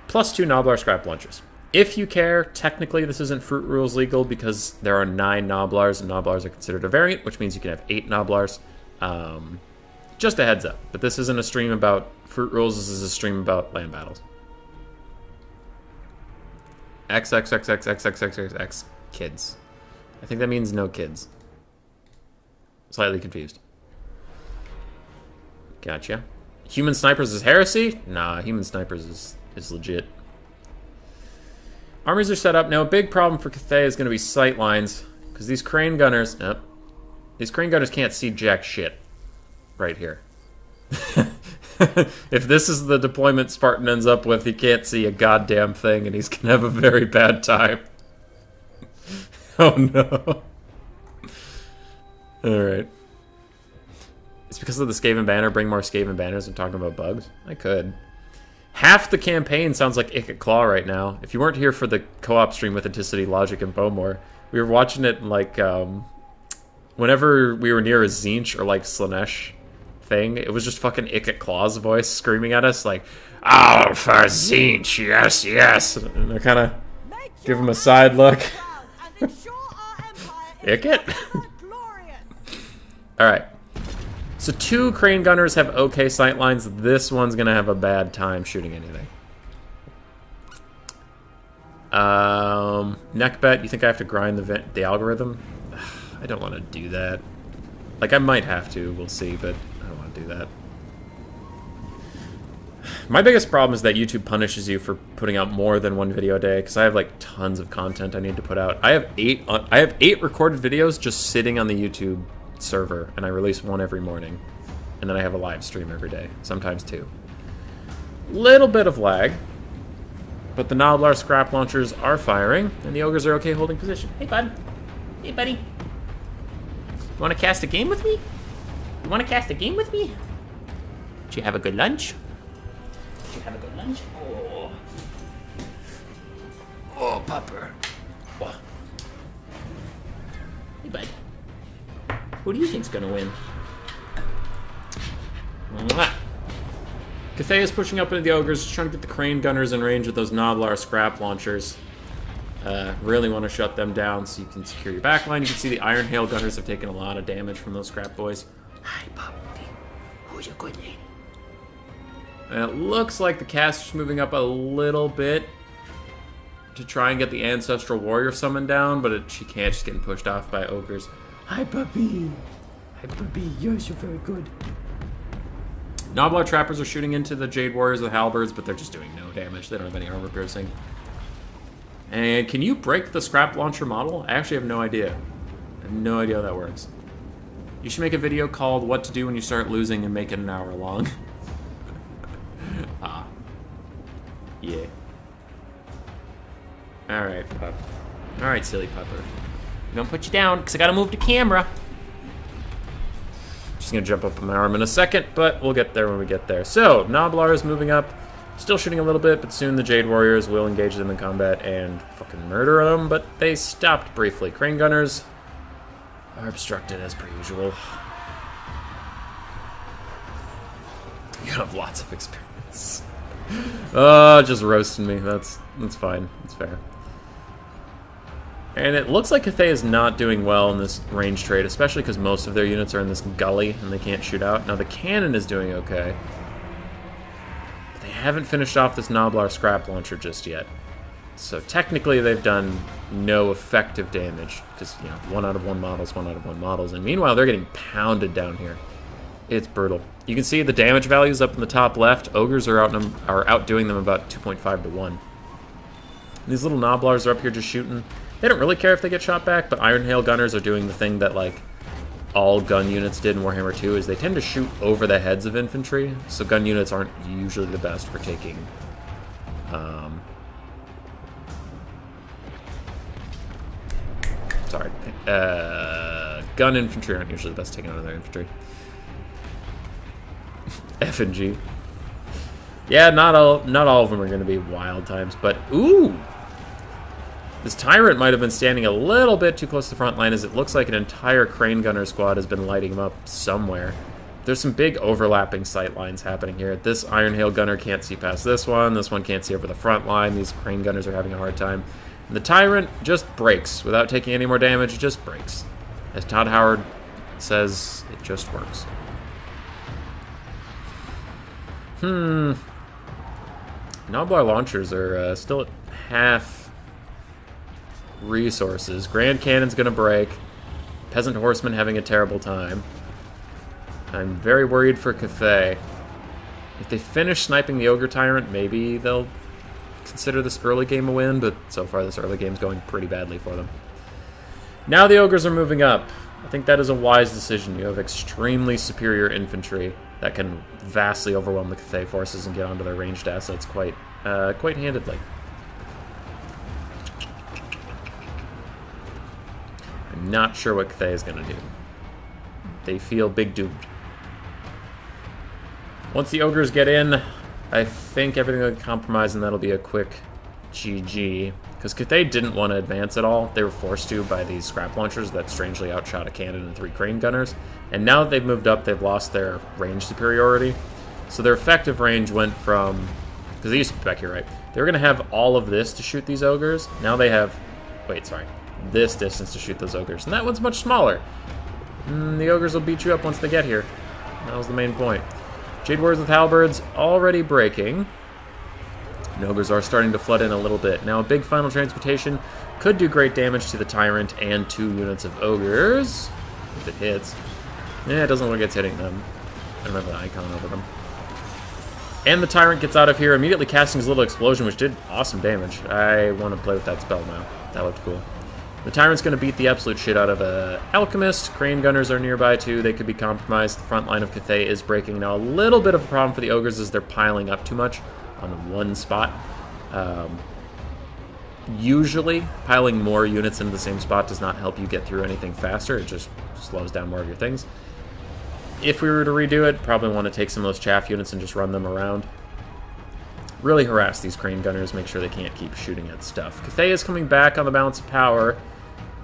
Plus 2 Noblar Scrap Launchers. If you care, technically this isn't Fruit Rules legal because there are 9 Noblars, and Noblars are considered a variant, which means you can have 8 Noblars. Just a heads up. But this isn't a stream about fruit rolls. This is a stream about land battles. XXXXXXXX kids. I think that means no kids. Slightly confused. Gotcha. Human snipers is heresy? Nah, human snipers is legit. Armies are set up. Now, a big problem for Cathay is going to be sight lines. Because these crane gunners... Oh, these crane gunners can't see jack shit. Right here. If this is the deployment Spartan ends up with, he can't see a goddamn thing, and he's going to have a very bad time. Oh, no. Alright. It's because of the Skaven banner. Bring more Skaven banners. I'm talking about bugs. I could. Half the campaign sounds like Ick Claw right now. If you weren't here for the co-op stream with Anticity, Logic, and Bowmore, we were watching it in, like, whenever we were near a Tzeentch or, like, Slaanesh thing, it was just fucking Ick Claw's voice screaming at us, like, "Oh, for Tzeentch, yes, yes." And I kind of give him a side look. Ick. Alright. So 2 crane gunners have okay sight lines. This one's going to have a bad time shooting anything. Neck bet, you think I have to grind the algorithm? I don't want to do that. Like, I might have to, we'll see, but I don't want to do that. My biggest problem is that YouTube punishes you for putting out more than 1 video a day, because I have, like, tons of content I need to put out. I have 8 recorded videos just sitting on the YouTube server, and I release 1 every morning. And then I have a live stream every day, sometimes 2. Little bit of lag, but the Noblar scrap launchers are firing, and the Ogres are okay holding position. Hey, bud. Hey, buddy. You want to cast a game with me? You want to cast a game with me? Did you have a good lunch? Did you have a good lunch? Oh. Oh, pupper. Oh. Hey, bud. Who do you think's gonna win? Mwah. Cathay is pushing up into the Ogres, just trying to get the crane gunners in range of those Noblar scrap launchers. Really want to shut them down so you can secure your backline. You can see the Iron Hail gunners have taken a lot of damage from those scrap boys. Hi, puppy. Who's your good name? And it looks like the caster's moving up a little bit to try and get the Ancestral Warrior summoned down, but she can't. She's getting pushed off by Ogres. Hi, puppy. Hi, puppy. Yes, you're very good. Noblar Trappers are shooting into the Jade Warriors with halberds, but they're just doing no damage. They don't have any armor piercing. And can you break the scrap launcher model? I actually have no idea. I have no idea how that works. You should make a video called What to Do When You Start Losing and make it an hour long. Ah. Yeah. Alright, pup. Alright, silly pupper. I'm gonna put you down, because I gotta move the camera. Just gonna jump up on my arm in a second, but we'll get there when we get there. So, Noblar is moving up, still shooting a little bit, but soon the Jade Warriors will engage them in combat and fucking murder them, but they stopped briefly. Crane Gunners are obstructed as per usual. You have lots of experience. Just roasting me. That's fine. That's fair. And it looks like Cathay is not doing well in this range trade, especially because most of their units are in this gully and they can't shoot out. Now the cannon is doing okay. But they haven't finished off this Noblar scrap launcher just yet. So technically they've done no effective damage, because, you know, 1 out of 1 models, 1 out of 1 models. And meanwhile, they're getting pounded down here. It's brutal. You can see the damage values up in the top left. Ogres are outdoing them about 2.5 to 1. And these little Noblars are up here just shooting. They don't really care if they get shot back, but Iron Hail Gunners are doing the thing that, like, all gun units did in Warhammer 2, is they tend to shoot over the heads of infantry, so gun units aren't usually the best for taking, gun infantry aren't usually the best taking on other infantry. F and G. Yeah, not all of them are going to be wild times, but, ooh! This Tyrant might have been standing a little bit too close to the front line, as it looks like an entire Crane Gunner squad has been lighting him up somewhere. There's some big overlapping sight lines happening here. This Iron Hail Gunner can't see past this one can't see over the front line. These Crane Gunners are having a hard time. And the Tyrant just breaks. Without taking any more damage, it just breaks. As Todd Howard says, it just works. Noblar launchers are still at half resources. Grand Cannon's going to break. Peasant Horseman having a terrible time. I'm very worried for Cathay. If they finish sniping the Ogre Tyrant, maybe they'll consider this early game a win, but so far this early game's going pretty badly for them. Now the Ogres are moving up. I think that is a wise decision. You have extremely superior infantry that can vastly overwhelm the Cathay forces and get onto their ranged assets quite handedly. I'm not sure what Cathay is going to do. They feel big doomed. Once the Ogres get in, I think everything will compromise and that'll be a quick GG. Because Cathay didn't want to advance at all. They were forced to by these scrap launchers that strangely outshot a cannon and 3 crane gunners. And now that they've moved up, they've lost their range superiority. So their effective range went from... Because they used to be back here, right? They were going to have all of this to shoot these Ogres. Now they have... Wait, sorry. This distance to shoot those Ogres. And that one's much smaller. The Ogres will beat you up once they get here. That was the main point. Jade Warriors with Halberds already breaking. And Ogres are starting to flood in a little bit. Now a big final transportation could do great damage to the Tyrant and 2 units of Ogres. If it hits. Yeah, it doesn't look like it's hitting them. I don't have an icon over them. And the Tyrant gets out of here, immediately casting his little explosion, which did awesome damage. I want to play with that spell now. That looked cool. The Tyrant's going to beat the absolute shit out of Alchemist. Crane Gunners are nearby too. They could be compromised. The front line of Cathay is breaking. Now a little bit of a problem for the Ogres is they're piling up too much on one spot. Usually, piling more units into the same spot does not help you get through anything faster. It just slows down more of your things. If we were to redo it, probably want to take some of those chaff units and just run them around. Really harass these Crane Gunners, make sure they can't keep shooting at stuff. Cathay is coming back on the balance of power,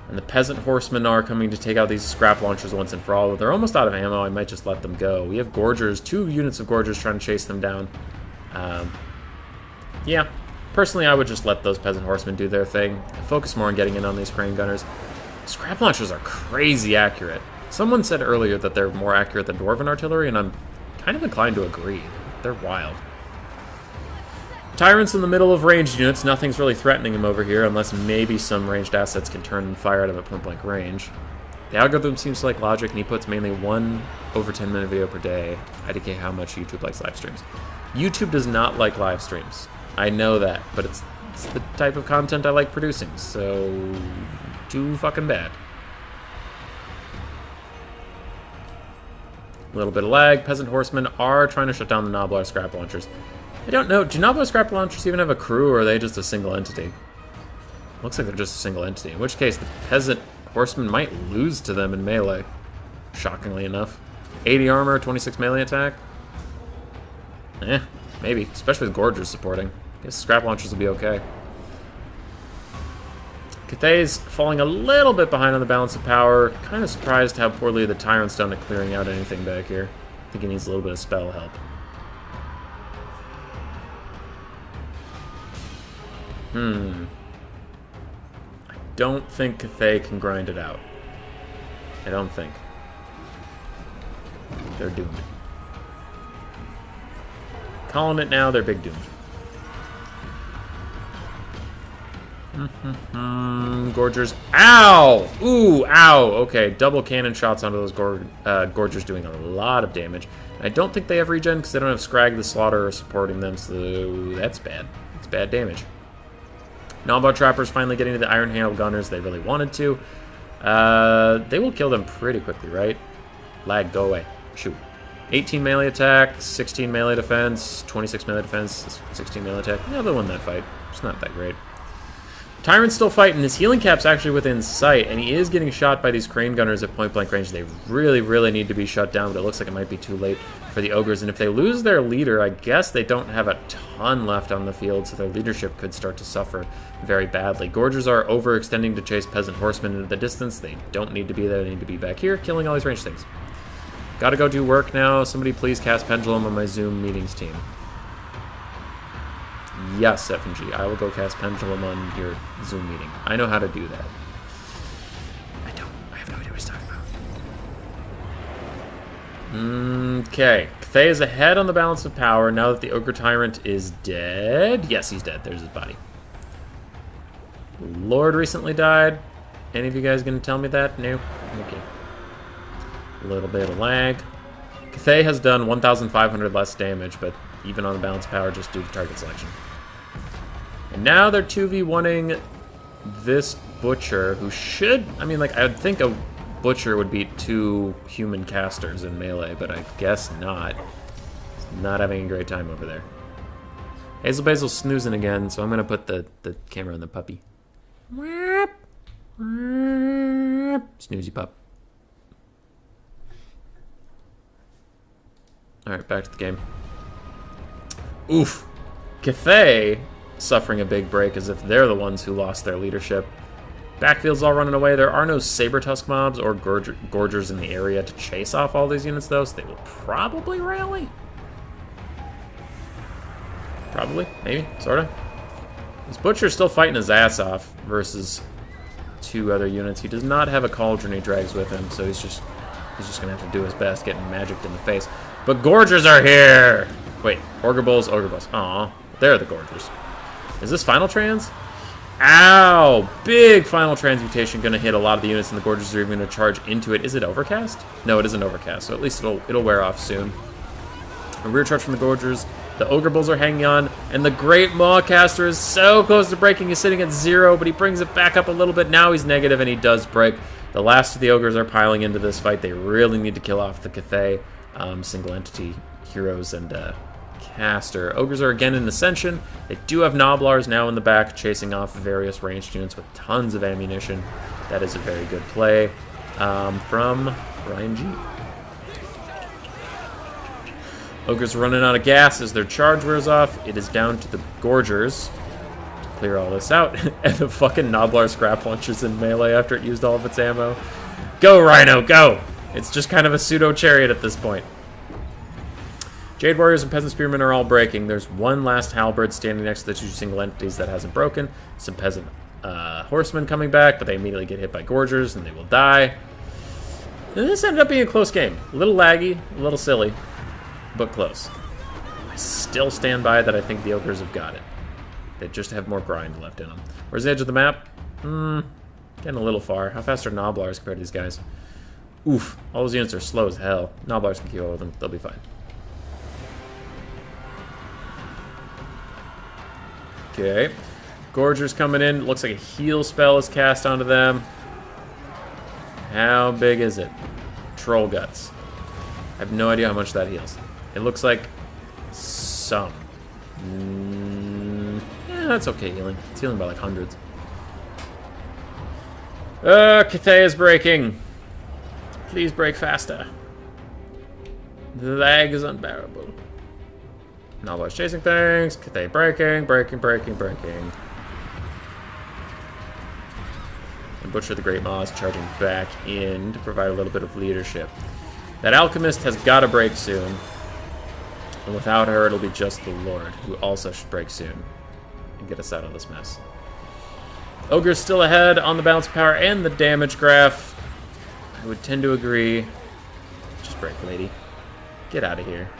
and the Peasant Horsemen are coming to take out these scrap launchers once and for all. They're almost out of ammo, I might just let them go. We have Gorgers, 2 units of Gorgers trying to chase them down. Yeah, personally I would just let those Peasant Horsemen do their thing. Focus more on getting in on these Crane Gunners. Scrap launchers are crazy accurate. Someone said earlier that they're more accurate than Dwarven artillery, and I'm kind of inclined to agree. They're wild. Tyrant's in the middle of ranged units. Nothing's really threatening him over here, unless maybe some ranged assets can turn and fire at him at point-blank range. The algorithm seems to like logic, and he puts mainly 1 over 10-minute video per day. IDK how much YouTube likes live streams. YouTube does not like live streams. I know that, but it's the type of content I like producing, so too fucking bad. A little bit of lag. Peasant Horsemen are trying to shut down the Noblar scrap launchers. I don't know. Do Noblar scrap launchers even have a crew, or are they just a single entity? Looks like they're just a single entity. In which case, the Peasant Horsemen might lose to them in melee. Shockingly enough. 80 armor, 26 melee attack. Maybe. Especially with Gorgers supporting. I guess scrap launchers will be okay. Cathay's falling a little bit behind on the balance of power. Kind of surprised how poorly the Tyrant's done at clearing out anything back here. I think he needs a little bit of spell help. I don't think Cathay can grind it out. I don't think. They're doomed. Calling it now, they're big doomed. Gorgers. Ow! Ooh, ow! Okay, double cannon shots onto those Gorgers doing a lot of damage. I don't think they have regen because they don't have Scrag the Slaughter supporting them, so that's bad. It's bad damage. Noblar Trappers finally getting to the Iron Hail Gunners they really wanted to. They will kill them pretty quickly, right? Lag, go away. Shoot. 18 melee attack, 16 melee defense, 26 melee defense, 16 melee attack. Yeah, they won that fight. It's not that great. Tyrant's still fighting. His healing cap's actually within sight, and he is getting shot by these Crane Gunners at point-blank range. They really, really need to be shut down, but it looks like it might be too late for the Ogres. And if they lose their leader, I guess they don't have a ton left on the field, so their leadership could start to suffer very badly. Gorgers are overextending to chase Peasant Horsemen into the distance. They don't need to be there. They need to be back here, killing all these ranged things. Gotta go do work now. Somebody please cast Pendulum on my Zoom meetings team. Yes, FNG, I will go cast Pendulum on your Zoom meeting. I know how to do that. I have no idea what he's talking Okay. Cathay is ahead on the balance of power now that the Ogre Tyrant is dead. Yes, he's dead. There's his body. Lord recently died. Any of you guys gonna tell me that? No? Okay. A little bit of lag. Cathay has done 1,500 less damage, but even on the balance of power, just due to target selection. And now they're 2v1ing this Butcher, who should... I mean, like, I'd think a Butcher would beat 2 human casters in melee, but I guess not. He's not having a great time over there. Hazel Basil's snoozing again, so I'm going to put the camera on the puppy. Snoozy pup. Alright, back to the game. Oof. Cathay suffering a big break as if they're the ones who lost their leadership. Backfield's all running away. There are no Saber-Tusk mobs or Gorgers in the area to chase off all these units, though, so they will probably rally. Probably, maybe, sorta. This Butcher's still fighting his ass off versus 2 other units. He does not have a Cauldron he drags with him, so he's just gonna have to do his best getting magicked in the face. But Gorgers are here! Wait, Ogre Bulls. Aw, they're the Gorgers. Is this Final Trans? Ow! Big Final Transmutation gonna hit a lot of the units, and the Gorgers are even gonna charge into it. Is it Overcast? No, it isn't Overcast, so at least it'll wear off soon. A rear charge from the Gorgers. The Ogre Bulls are hanging on, and the Great Mawcaster is so close to breaking. He's sitting at 0, but he brings it back up a little bit. Now he's negative, and he does break. The last of the Ogres are piling into this fight. They really need to kill off the Cathay single entity heroes and caster. Ogres are again in Ascension. They do have Noblars now in the back, chasing off various ranged units with tons of ammunition. That is a very good play from Ryan G. Ogres running out of gas as their charge wears off. It is down to the Gorgers to clear all this out. And the fucking Noblar scrap launches in melee after it used all of its ammo. Go, Rhino, go! It's just kind of a pseudo-chariot at this point. Jade Warriors and Peasant Spearmen are all breaking. There's one last Halberd standing next to the 2 single entities that hasn't broken. Some Peasant Horsemen coming back, but they immediately get hit by Gorgers and they will die. And this ended up being a close game. A little laggy, a little silly, but close. I still stand by that I think the Ogres have got it. They just have more grind left in them. Where's the edge of the map? Getting a little far. How fast are Noblars compared to these guys? Oof. All those units are slow as hell. Noblars can keep up with them. They'll be fine. Okay. Gorger's coming in. Looks like a heal spell is cast onto them. How big is it? Troll Guts. I have no idea how much that heals. It looks like some. Yeah, that's okay healing. It's healing by like hundreds. Cathay is breaking. Please break faster. The lag is unbearable. Noblar's chasing things. Cathay breaking. And Butcher the Great Maw is charging back in to provide a little bit of leadership. That Alchemist has got to break soon. And without her, it'll be just the Lord, who also should break soon and get us out of this mess. Ogre's still ahead on the balance of power and the damage graph. I would tend to agree. Just break, lady. Get out of here.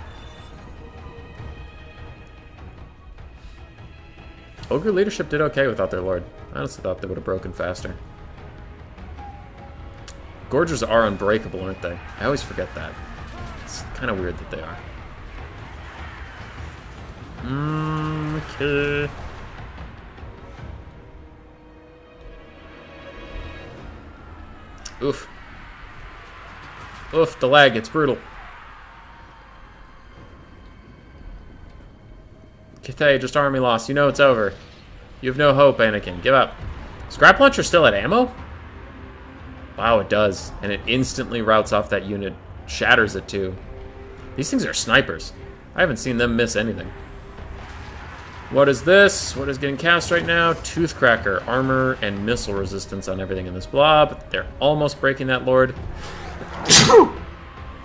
Ogre leadership did okay without their Lord. I honestly thought they would have broken faster. Gorgers are unbreakable, aren't they? I always forget that. It's kind of weird that they are. Okay. Oof. Oof, the lag, it's brutal. Cathay, just army loss. You know it's over. You have no hope, Anakin. Give up. Scrap Launcher still at ammo? Wow, it does. And it instantly routes off that unit. Shatters it, too. These things are snipers. I haven't seen them miss anything. What is this? What is getting cast right now? Toothcracker, armor, and missile resistance on everything in this blob. They're almost breaking that Lord.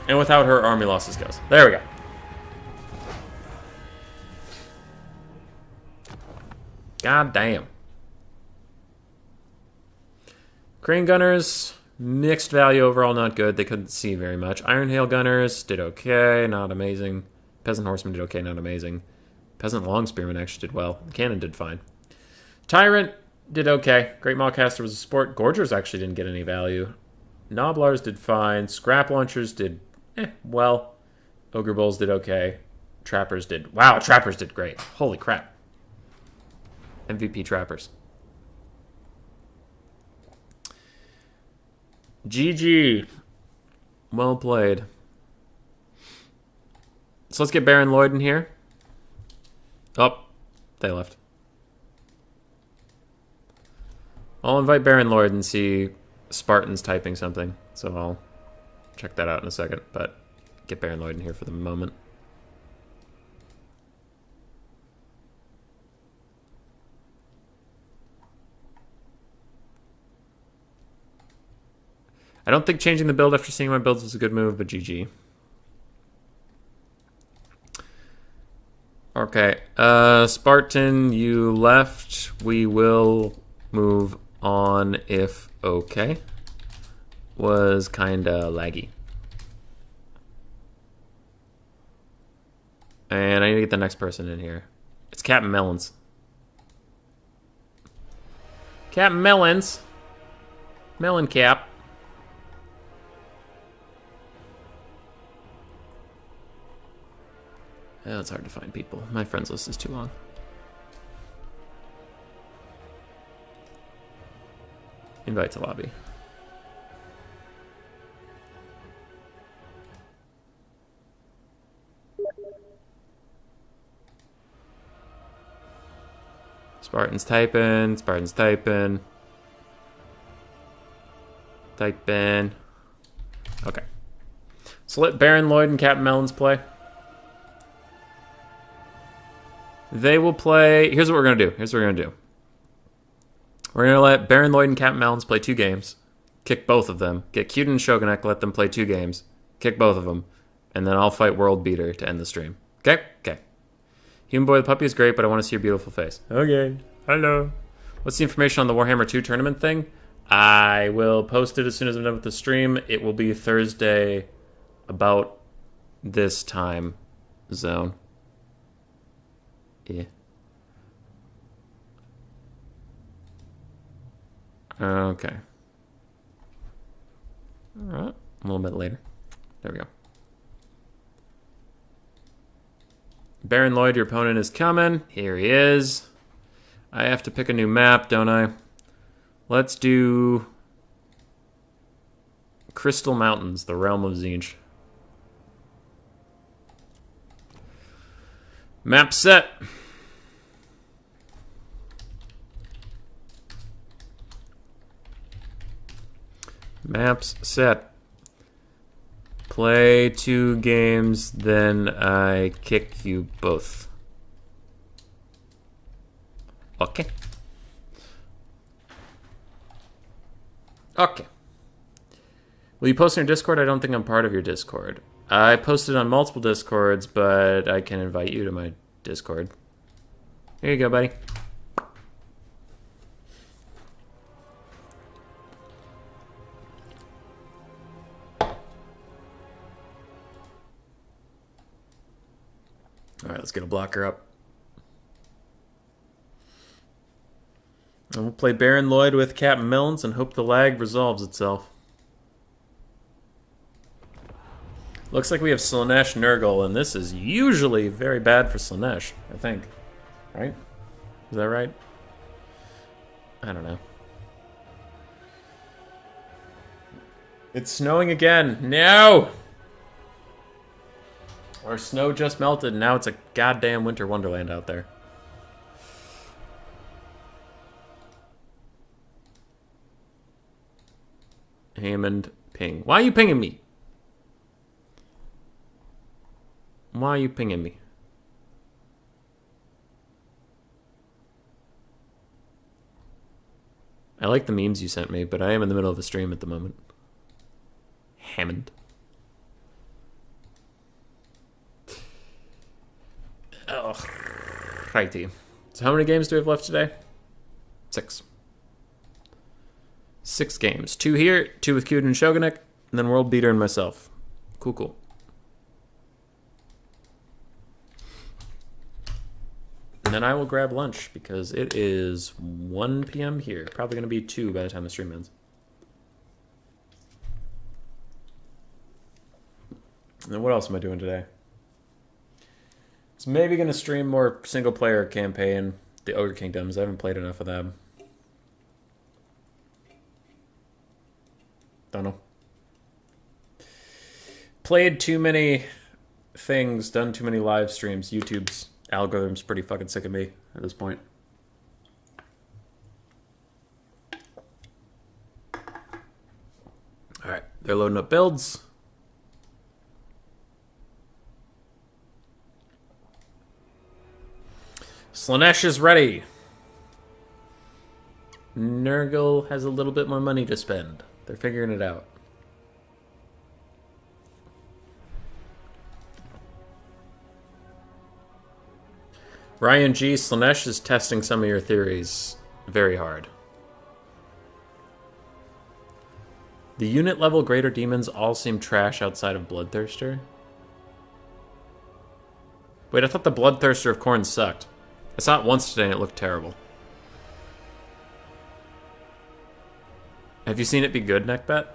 And without her, army losses goes. There we go. God damn. Crane Gunners Mixed value overall, not good. They couldn't see very much. Iron Hail Gunners did okay, not amazing. Peasant Horsemen did okay, not amazing. Peasant Long Spearmen actually did well. Cannon did fine. Tyrant did okay. Great Maulcaster was a sport. Gorgers actually didn't get any value. Noblars did fine. Scrap Launchers did well. Ogre Bulls did okay. Trappers did... Wow, Trappers did great. Holy crap. MVP Trappers. GG. Well played. So let's get Baron Lloyd in here. Oh, they left. I'll invite Baron Lloyd and see Spartans typing something. So I'll check that out in a second. But get Baron Lloyd in here for the moment. I don't think changing the build after seeing my builds was a good move, but GG. Okay, Spartan, you left. We will move on if okay. Was kinda laggy. And I need to get the next person in here. It's Captain Melons. Captain Melons. Melon Cap. Yeah, it's hard to find people. My friends list is too long. Invite to lobby. Spartans typing. Spartans typing. Typing. Okay. So let Baron Lloyd and Captain Melons play. They will play... Here's what we're going to do. We're going to let Baron Lloyd and Captain Melons play 2 games. Kick both of them. Get Cute and Shogunek, let them play 2 games. Kick both of them. And then I'll fight World Beater to end the stream. Okay? Okay. Human Boy the Puppy is great, but I want to see your beautiful face. Okay. Hello. What's the information on the Warhammer 2 tournament thing? I will post it as soon as I'm done with the stream. It will be Thursday about this time zone. Yeah. Okay. Alright. A little bit later. There we go. Baron Lloyd, your opponent is coming. Here he is. I have to pick a new map, don't I? Let's do Crystal Mountains, the realm of Tzeentch. Map set. Maps set. Play 2 games, then I kick you both. Okay. Okay. Will you post in your Discord? I don't think I'm part of your Discord. I posted on multiple Discords, but I can invite you to my Discord. Here you go, buddy. Alright, let's get a blocker up. And we'll play Baron Lloyd with Captain Melons and hope the lag resolves itself. Looks like we have Slaanesh Nurgle, and this is usually very bad for Slaanesh, I think. Right? Is that right? I don't know. It's snowing again. No! Our snow just melted, and now it's a goddamn winter wonderland out there. Hammond ping. Why are you pinging me? Why are you pinging me? I like the memes you sent me, but I am in the middle of a stream at the moment. Hammond. Oh, righty. So how many games do we have left today? 6. 6 games. 2 here, 2 with Kyuden and Shogunik, and then World Beater and myself. Cool, cool. And then I will grab lunch because it is 1 p.m. here. Probably going to be 2 by the time the stream ends. And then what else am I doing today? So maybe going to stream more single-player campaign, the Ogre Kingdoms. I haven't played enough of them. Don't know. Played too many things, done too many live streams. YouTube's algorithm's pretty fucking sick of me at this point. Alright, they're loading up builds. Slaanesh is ready. Nurgle has a little bit more money to spend. They're figuring it out. Ryan G. Slaanesh is testing some of your theories very hard. The unit level greater demons all seem trash outside of Bloodthirster. Wait, I thought the Bloodthirster of Khorne sucked. I saw it once today and it looked terrible. Have you seen it be good, Neckbet?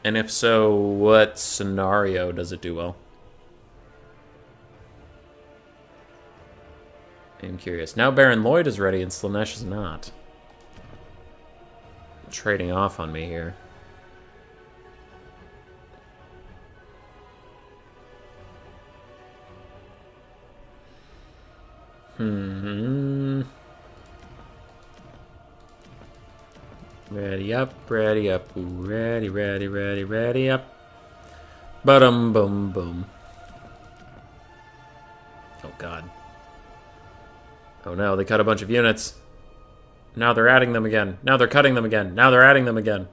And if so, what scenario does it do well? I'm curious. Now Baron Lloyd is ready and Slaanesh is not. Trading off on me here. Ready up, ready up, ready, ready, ready, ready up. Ba-dum, boom, boom. Oh, God. Oh, no, they cut a bunch of units. Now they're adding them again. Now they're cutting them again. Now they're adding them again.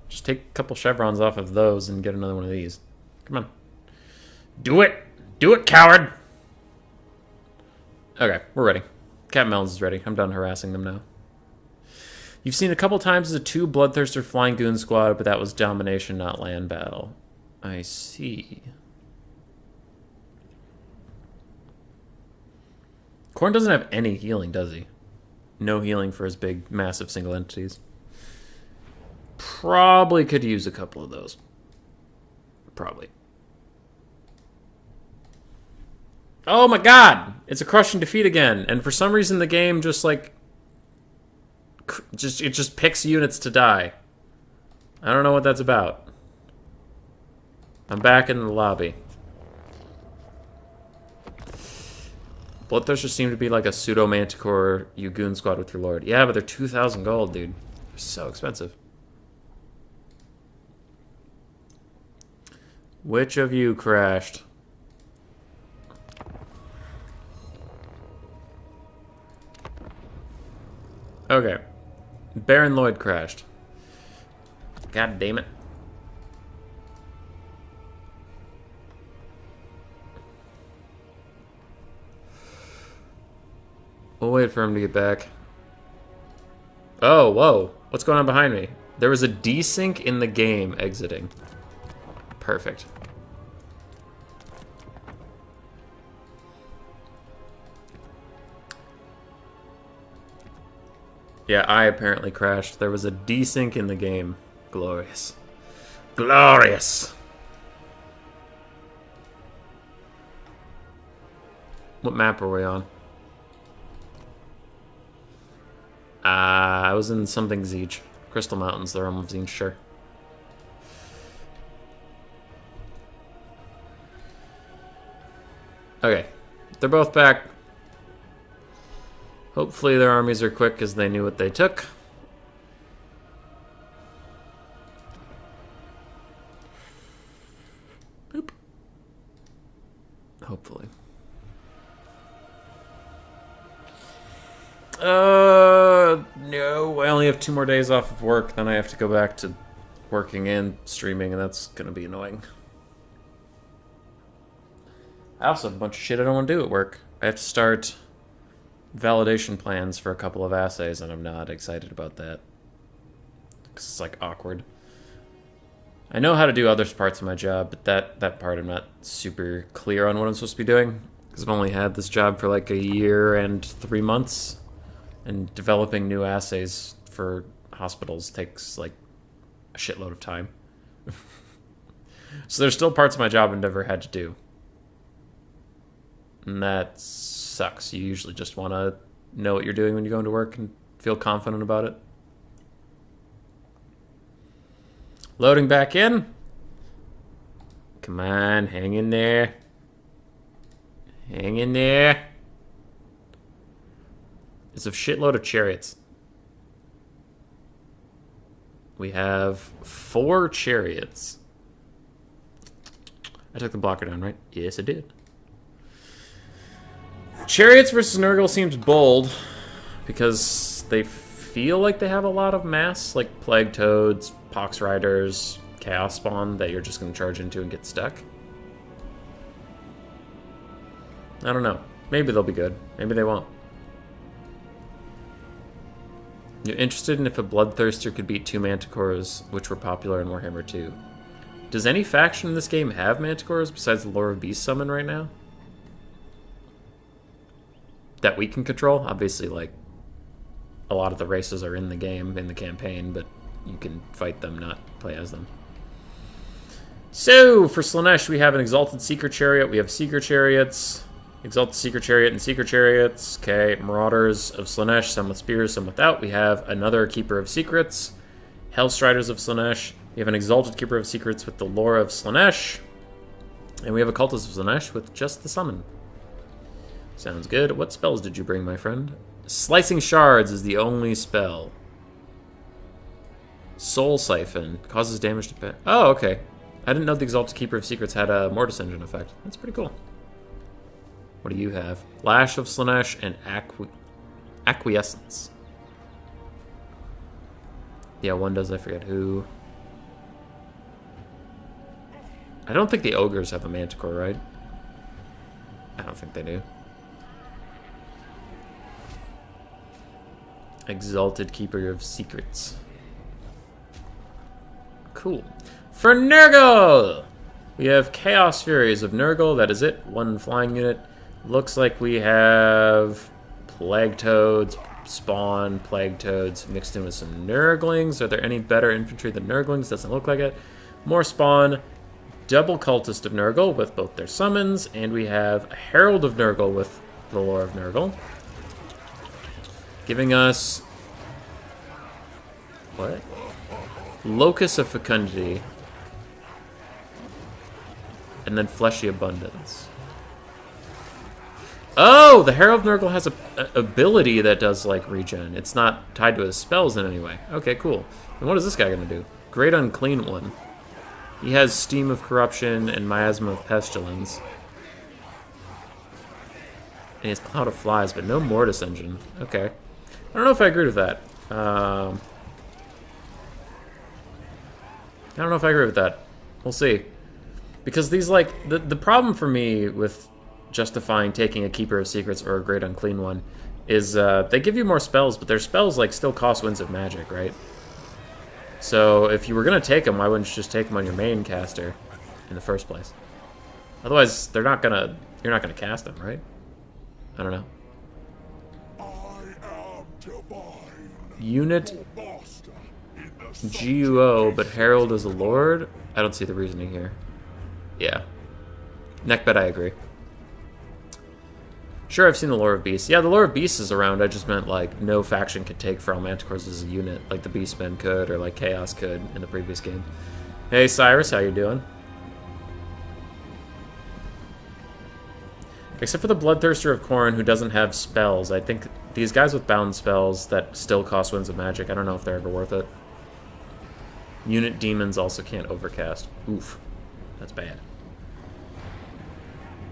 Just take a couple chevrons off of those and get another one of these. Come on. Do it! Do it, coward! Okay, we're ready. Captain Melons is ready. I'm done harassing them now. You've seen a couple times as a 2 Bloodthirster Flying Goon Squad, but that was domination, not land battle. I see. Khorne doesn't have any healing, does he? No healing for his big, massive single entities. Probably could use a couple of those. Probably. Oh my god! It's a crushing defeat again, and for some reason the game just like it just picks units to die. I don't know what that's about. I'm back in the lobby. Bloodthirsters seem to be like a pseudo Manticore Goon squad with your lord. Yeah, but they're 2,000 gold, dude. They're so expensive. Which of you crashed? Okay. Baron Lloyd crashed. God damn it. We'll wait for him to get back. Oh, whoa. What's going on behind me? There was a desync in the game exiting. Perfect. Yeah, I apparently crashed. There was a desync in the game. Glorious. Glorious! What map are we on? I was in something Tzeentch. Crystal Mountains, they're on Tzeentch, sure. Okay. They're both back. Hopefully their armies are quick because they knew what they took. Boop. Hopefully. No, I only have 2 more days off of work, then I have to go back to working and streaming, and that's gonna be annoying. I also have a bunch of shit I don't want to do at work. I have to start validation plans for a couple of assays, and I'm not excited about that. Because it's, like, awkward. I know how to do other parts of my job, but that part I'm not super clear on what I'm supposed to be doing. Because I've only had this job for, like, a year and 3 months. And developing new assays for hospitals takes, like, a shitload of time. So there's still parts of my job I've never had to do. And that sucks. You usually just want to know what you're doing when you go into work and feel confident about it. Loading back in. Come on, hang in there. Hang in there. It's a shitload of chariots. We have 4 chariots. I took the blocker down, right? Yes, I did. Chariots versus Nurgle seems bold because they feel like they have a lot of mass, like Plague Toads, Pox Riders, Chaos Spawn that you're just going to charge into and get stuck. I don't know. Maybe they'll be good. Maybe they won't. You're interested in if a Bloodthirster could beat 2 Manticores, which were popular in Warhammer 2. Does any faction in this game have Manticores besides the Lore of Beast summon right now? That we can control? Obviously, like, a lot of the races are in the game, in the campaign, but you can fight them, not play as them. So, for Slaanesh, we have an Exalted Seeker Chariot. We have Seeker Chariots, Exalted Seeker Chariot, and Seeker Chariots. Okay, Marauders of Slaanesh, some with spears, some without. We have another Keeper of Secrets, Hellstriders of Slaanesh. We have an Exalted Keeper of Secrets with the Lore of Slaanesh. And we have a Cultist of Slaanesh with just the summon. Sounds good. What spells did you bring, my friend? Slicing Shards is the only spell. Soul Siphon causes damage to... Oh, okay. I didn't know the Exalted Keeper of Secrets had a Mortis Engine effect. That's pretty cool. What do you have? Lash of Slaanesh and Acquiescence. Yeah, one does. I forget who. I don't think the Ogres have a Manticore, right? I don't think they do. Exalted Keeper of Secrets. Cool. For Nurgle! We have Chaos Furies of Nurgle. That is it. 1 flying unit. Looks like we have Plague Toads, Spawn, Plague Toads mixed in with some Nurglings. Are there any better infantry than Nurglings? Doesn't look like it. More Spawn. Double Cultist of Nurgle with both their summons. And we have a Herald of Nurgle with the Lore of Nurgle. Giving us... what? Locus of Fecundity. And then Fleshy Abundance. Oh! The Herald of Nurgle has a ability that does, like, regen. It's not tied to his spells in any way. Okay, cool. And what is this guy going to do? Great Unclean One. He has Steam of Corruption and Miasma of Pestilence. And he has Cloud of Flies, but no Mortis Engine. Okay. I don't know if I agree with that. I don't know if I agree with that. We'll see. Because these, like... The problem for me with justifying taking a Keeper of Secrets or a Great Unclean One is they give you more spells, but their spells, like, still cost Winds of Magic, right? So if you were going to take them, why wouldn't you just take them on your main caster in the first place? Otherwise, they're not gonna... you're not going to cast them, right? I don't know. Unit GUO, but Herald is a Lord? I don't see the reasoning here. Yeah. Neckbed, I agree. Sure, I've seen the Lore of Beasts. Yeah, the Lore of Beasts is around. I just meant, like, no faction could take Feral Manticores as a unit, like the Beastmen could, or like Chaos could in the previous game. Hey, Cyrus, how you doing? Except for the Bloodthirster of Khorne, who doesn't have spells. I think these guys with bound spells that still cost Winds of Magic, I don't know if they're ever worth it. Unit Demons also can't overcast. Oof. That's bad.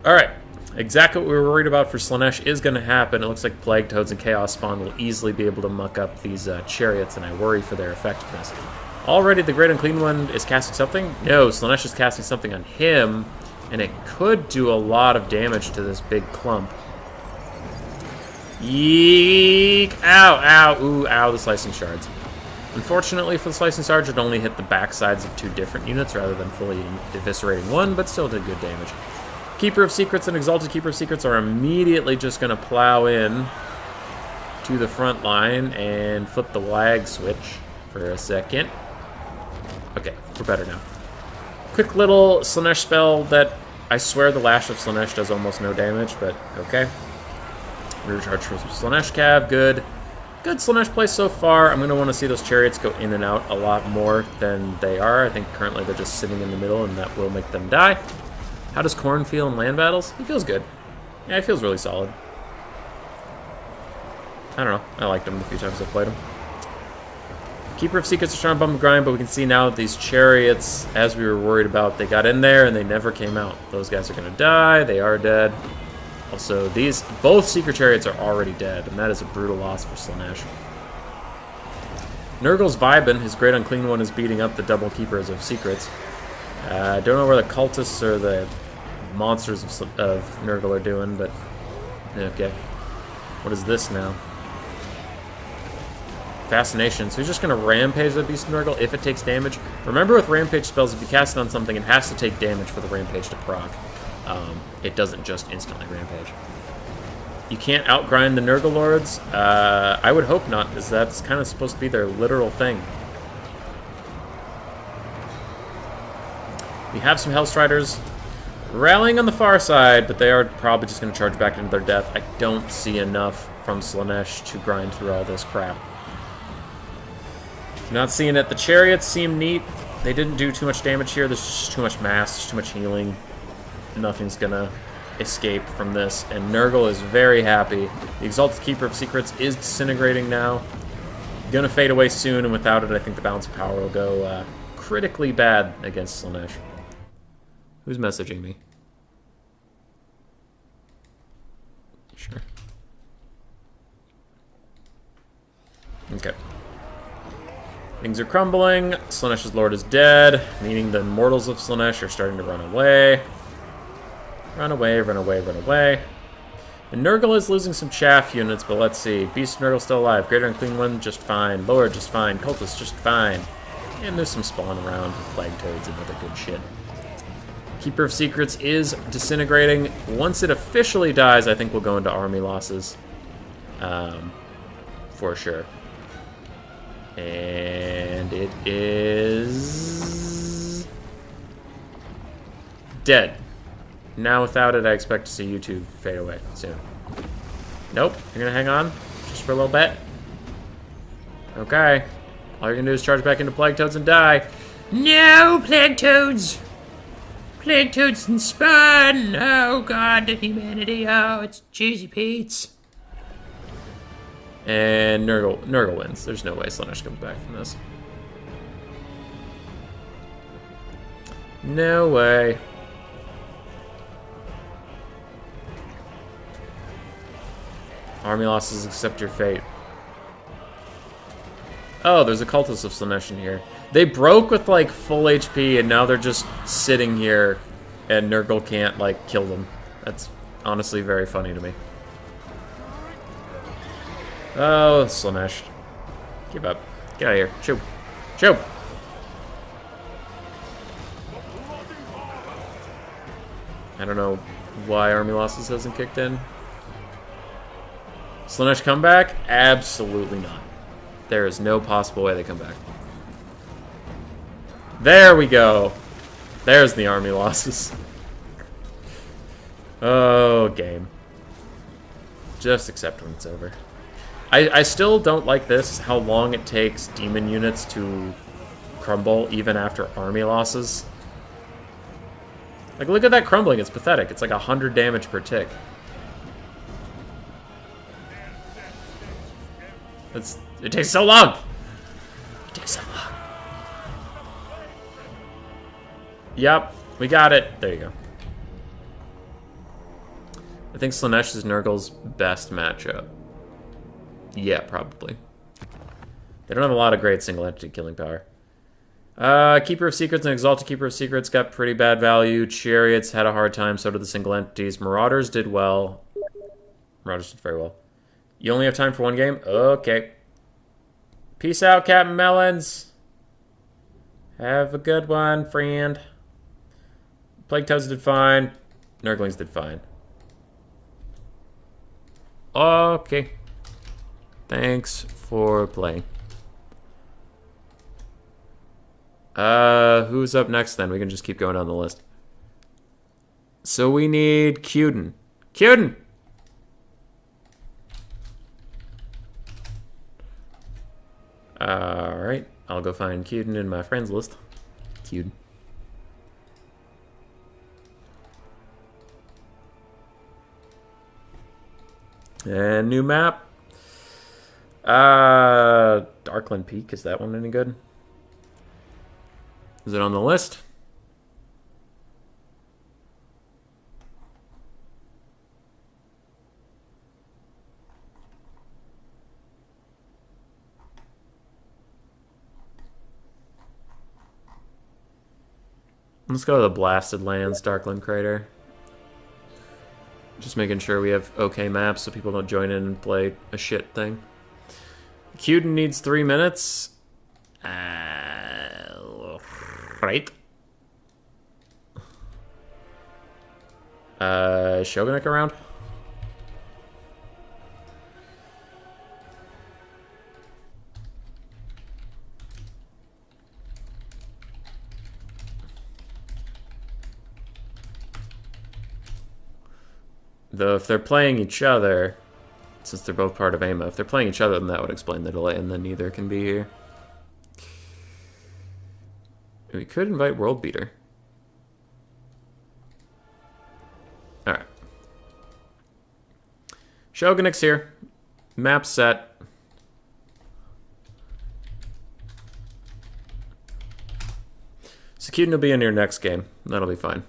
Alright. Exactly what we were worried about for Slaanesh is going to happen. It looks like Plague Toads and Chaos Spawn will easily be able to muck up these chariots, and I worry for their effectiveness. Already, the Great Unclean One is casting something? No, Slaanesh is casting something on him, and it could do a lot of damage to this big clump. Yeek! Ow, ow, ooh, ow, the slicing shards. Unfortunately for the slicing shards, it only hit the back sides of 2 different units rather than fully eviscerating one, but still did good damage. Keeper of Secrets and Exalted Keeper of Secrets are immediately just going to plow in to the front line and flip the lag switch for a second. Okay, we're better now. Quick little Slaanesh spell that I swear the Lash of Slaanesh does almost no damage, but okay. Rear charge for Slaanesh Cav, good. Good Slaanesh play so far. I'm going to want to see those chariots go in and out a lot more than they are. I think currently they're just sitting in the middle, and that will make them die. How does Khorne feel in land battles? He feels good. Yeah, he feels really solid. I don't know. I liked him the few times I played him. Keeper of Secrets are trying to bump and grind, but we can see now that these chariots, as we were worried about, they got in there and they never came out. Those guys are going to die. They are dead. Also, both Secret Chariots are already dead, and that is a brutal loss for Slaanesh. Nurgle's vibing. His Great Unclean One is beating up the double Keepers of Secrets. I don't know where the cultists or the monsters of Nurgle are doing, but okay. What is this now? Fascination. So he's just going to Rampage the Beast of Nurgle if it takes damage. Remember with Rampage spells, if you cast it on something, it has to take damage for the Rampage to proc. It doesn't just instantly Rampage. You can't outgrind the Nurgle Lords? I would hope not, because that's kind of supposed to be their literal thing. We have some Hellstriders rallying on the far side, but they are probably just going to charge back into their death. I don't see enough from Slaanesh to grind through all this crap. Not seeing it. The chariots seem neat. They didn't do too much damage here. There's just too much mass, there's too much healing. Nothing's gonna escape from this. And Nurgle is very happy. The Exalted Keeper of Secrets is disintegrating now. Gonna fade away soon, and without it, I think the balance of power will go critically bad against Slaanesh. Who's messaging me? Sure. Okay. Things are crumbling. Slaanesh's Lord is dead, meaning the mortals of Slaanesh are starting to run away. Run away, run away, run away. And Nurgle is losing some chaff units, but let's see. Beast Nurgle still alive. Greater Unclean One, just fine. Lord, just fine. Cultist, just fine. And there's some spawn around. Plague Toads and other good shit. Keeper of Secrets is disintegrating. Once it officially dies, I think we'll go into army losses. For sure. And it is dead. Now without it, I expect to see YouTube fade away soon. Nope, you're gonna hang on just for a little bit. Okay, all you're gonna do is charge back into Plague Toads and die. No, Plague Toads! Plague Toads and spawn! Oh god, the humanity! Oh, it's Cheesy Pete's. And Nurgle wins. There's no way Slaanesh comes back from this. No way. Army losses, accept your fate. Oh, there's a cultist of Slaanesh in here. They broke with like full HP, and now they're just sitting here, and Nurgle can't like kill them. That's honestly very funny to me. Oh, Slaanesh. Give up. Get out of here. Shoo. Shoo! I don't know why army losses hasn't kicked in. Slaanesh comeback? Absolutely not. There is no possible way they come back. There we go. There's the army losses. Oh, game. Just accept when it's over. I still don't like this, how long it takes demon units to crumble even after army losses. Like, look at that crumbling. It's pathetic. It's like 100 damage per tick. It takes so long. It takes so long. Yep, we got it. There you go. I think Slaanesh is Nurgle's best matchup. Yeah, probably. They don't have a lot of great single entity killing power. Keeper of Secrets and Exalted Keeper of Secrets got pretty bad value. Chariots had a hard time, so did the single entities. Marauders did well. Marauders did very well. You only have time for one game? Okay. Peace out, Captain Melons. Have a good one, friend. Plague Toads did fine. Nurglings did fine. Okay. Thanks for playing. Who's up next then? We can just keep going down the list. So we need Cuden. Cuden! Alright, I'll go find Cuden in my friends list. Cuden. And new map. Darkland Peak, is that one any good? Is it on the list? Let's go to the Blasted Lands, Darkland Crater. Just making sure we have okay maps so people don't join in and play a shit thing. Cuden needs 3 minutes. Right. Shogunik around? Though if they're playing each other, since they're both part of AMA, if they're playing each other, then that would explain the delay, and then neither can be here. We could invite World Beater. Alright. Shogunik's here. Map set. Cuden will be in your next game. That'll be fine.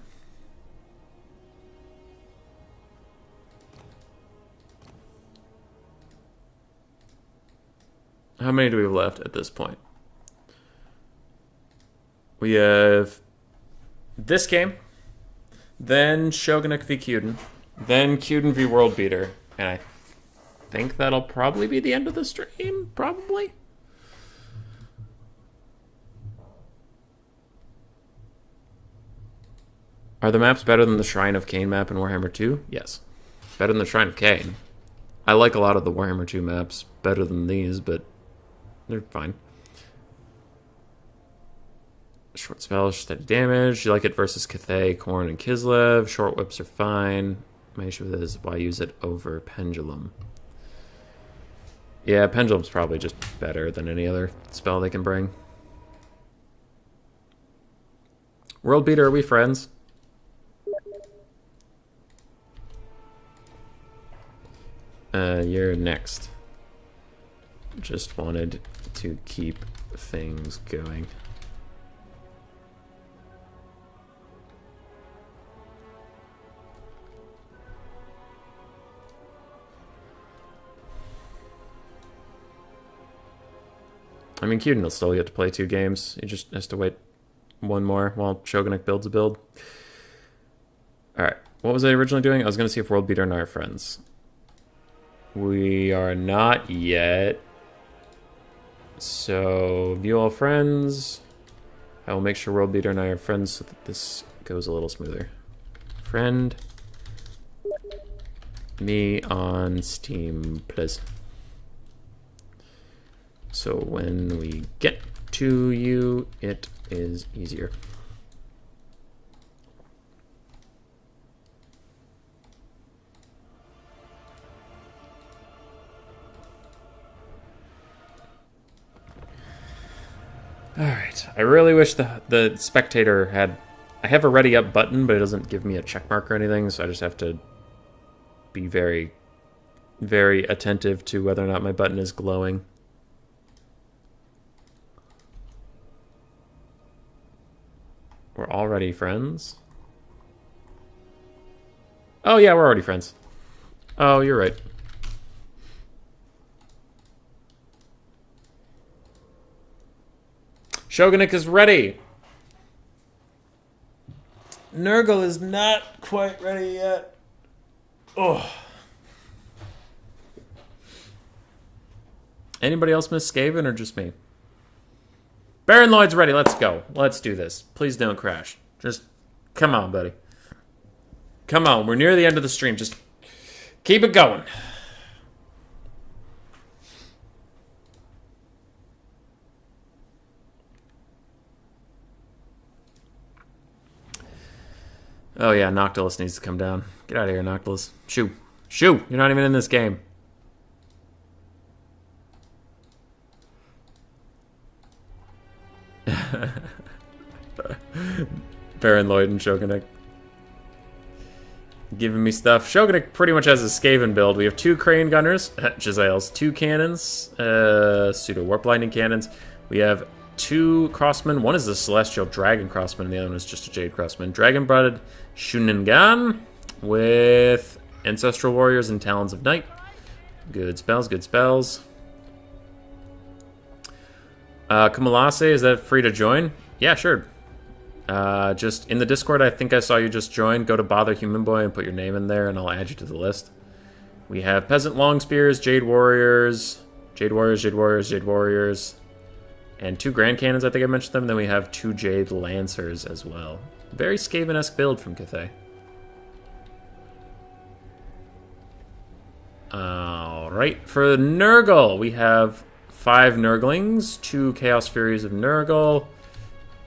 How many do we have left at this point? We have this game, then Shogunik v. Cuden, then Cuden v. World Beater, and I think that'll probably be the end of the stream, probably. Are the maps better than the Shrine of Cain map in Warhammer 2? Yes. Better than the Shrine of Cain. I like a lot of the Warhammer 2 maps better than these, but they're fine. Short spell, steady damage. You like it versus Cathay, Khorne, and Kislev. Short whips are fine. My issue with it is why use it over Pendulum. Yeah, Pendulum's probably just better than any other spell they can bring. World Beater, are we friends? You're next. Just wanted to keep things going. I mean, Cuden will still get to play 2 games. He just has to wait one more while Shogunik builds a build. Alright, what was I originally doing? I was going to see if World Beater and I are friends. We are not yet. So, view all friends. I will make sure World Beater and I are friends so that this goes a little smoother. Friend me on Steam, please. So when we get to you, it is easier. Alright, I really wish the spectator had... I have a ready up button, but it doesn't give me a check mark or anything, so I just have to be very, very attentive to whether or not my button is glowing. We're already friends? Oh yeah, we're already friends. Oh, you're right. Shogunik is ready. Nurgle is not quite ready yet. Oh. Anybody else miss Skaven or just me? Baron Lloyd's ready. Let's go. Let's do this. Please don't crash. Just come on, buddy. Come on. We're near the end of the stream. Just keep it going. Oh yeah, Noctilus needs to come down. Get out of here, Noctilus. Shoo. Shoo! You're not even in this game. Baron Lloyd and Shogunik. Giving me stuff. Shogunik pretty much has a Skaven build. We have 2 Crane Gunners, Giselles, 2 cannons, pseudo Warp Lightning cannons. We have 2 Crossmen. One is a Celestial Dragon Crossman, and the other one is just a Jade Crossman. Dragon-blooded Shuningan with Ancestral Warriors and Talons of Night. Good spells, good spells. Kamalase, is that free to join? Yeah, sure. Just in the Discord, I think I saw you just join. Go to Bother Human Boy and put your name in there, and I'll add you to the list. We have Peasant Long Spears, Jade Warriors, Jade Warriors, Jade Warriors, Jade Warriors, and 2 Grand Cannons, I think I mentioned them. And then we have 2 Jade Lancers as well. Very Skaven-esque build from Cathay. Alright, for Nurgle, we have 5 Nurglings, 2 Chaos Furies of Nurgle.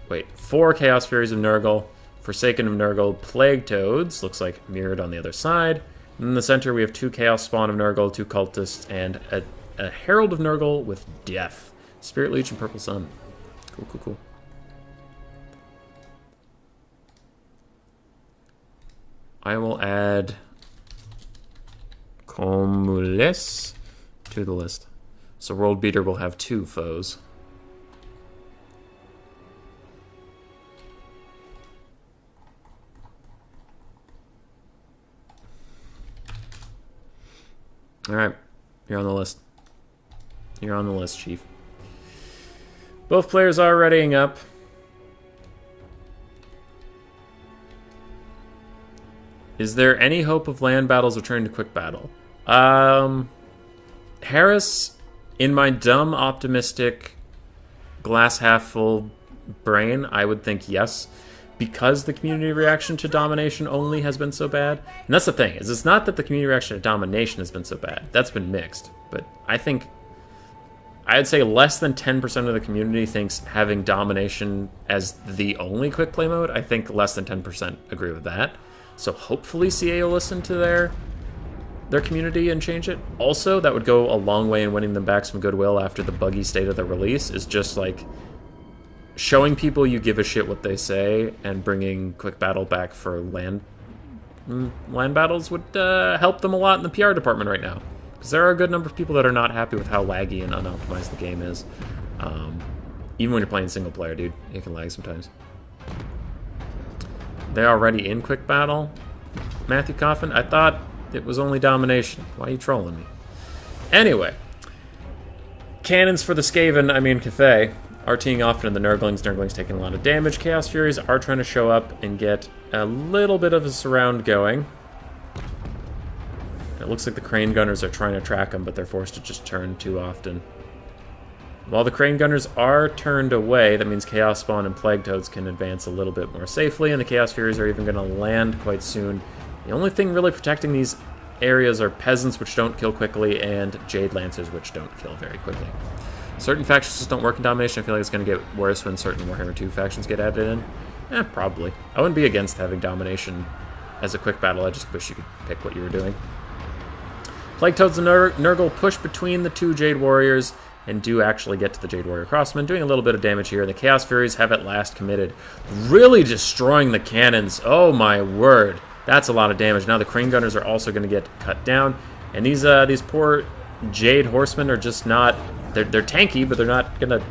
Wait, 4 Chaos Furies of Nurgle, Forsaken of Nurgle, Plague Toads, looks like mirrored on the other side. In the center, we have 2 Chaos Spawn of Nurgle, 2 Cultists, and a Herald of Nurgle with Death. Spirit Leech and Purple Sun. Cool, cool, cool. I will add Comules to the list. So World Beater will have 2 foes. Alright, you're on the list. You're on the list, Chief. Both players are readying up. Is there any hope of land battles returning to quick battle? Harris, in my dumb, optimistic, glass half full brain, I would think yes. Because the community reaction to domination only has been so bad. And that's the thing, is it's not that the community reaction to domination has been so bad. That's been mixed. But I think, I'd say less than 10% of the community thinks having domination as the only quick play mode. I think less than 10% agree with that. So hopefully CA will listen to their community and change it. Also, that would go a long way in winning them back some goodwill after the buggy state of the release, is just like showing people you give a shit what they say and bringing quick battle back for land battles would help them a lot in the PR department right now. Because there are a good number of people that are not happy with how laggy and unoptimized the game is. Even when you're playing single player, dude, it can lag sometimes. They're already in quick battle, Matthew Coffin? I thought it was only domination. Why are you trolling me? Anyway. Cannons for the Skaven, I mean Cathay, are teeing off into the Nurglings. Nurglings taking a lot of damage. Chaos Furies are trying to show up and get a little bit of a surround going. It looks like the Crane Gunners are trying to track them, but they're forced to just turn too often. While the Crane Gunners are turned away, that means Chaos Spawn and Plague Toads can advance a little bit more safely, and the Chaos Furies are even going to land quite soon. The only thing really protecting these areas are Peasants, which don't kill quickly, and Jade Lancers, which don't kill very quickly. Certain factions just don't work in domination. I feel like it's going to get worse when certain Warhammer 2 factions get added in. Probably. I wouldn't be against having domination as a quick battle. I just wish you could pick what you were doing. Plague Toads and Nurgle push between the 2 Jade Warriors and do actually get to the Jade Warrior Crossman, doing a little bit of damage here. And the Chaos Furies have at last committed, really destroying the cannons. Oh my word. That's a lot of damage. Now the Crane Gunners are also going to get cut down. And these poor Jade Horsemen are just not... They're tanky, but they're not going to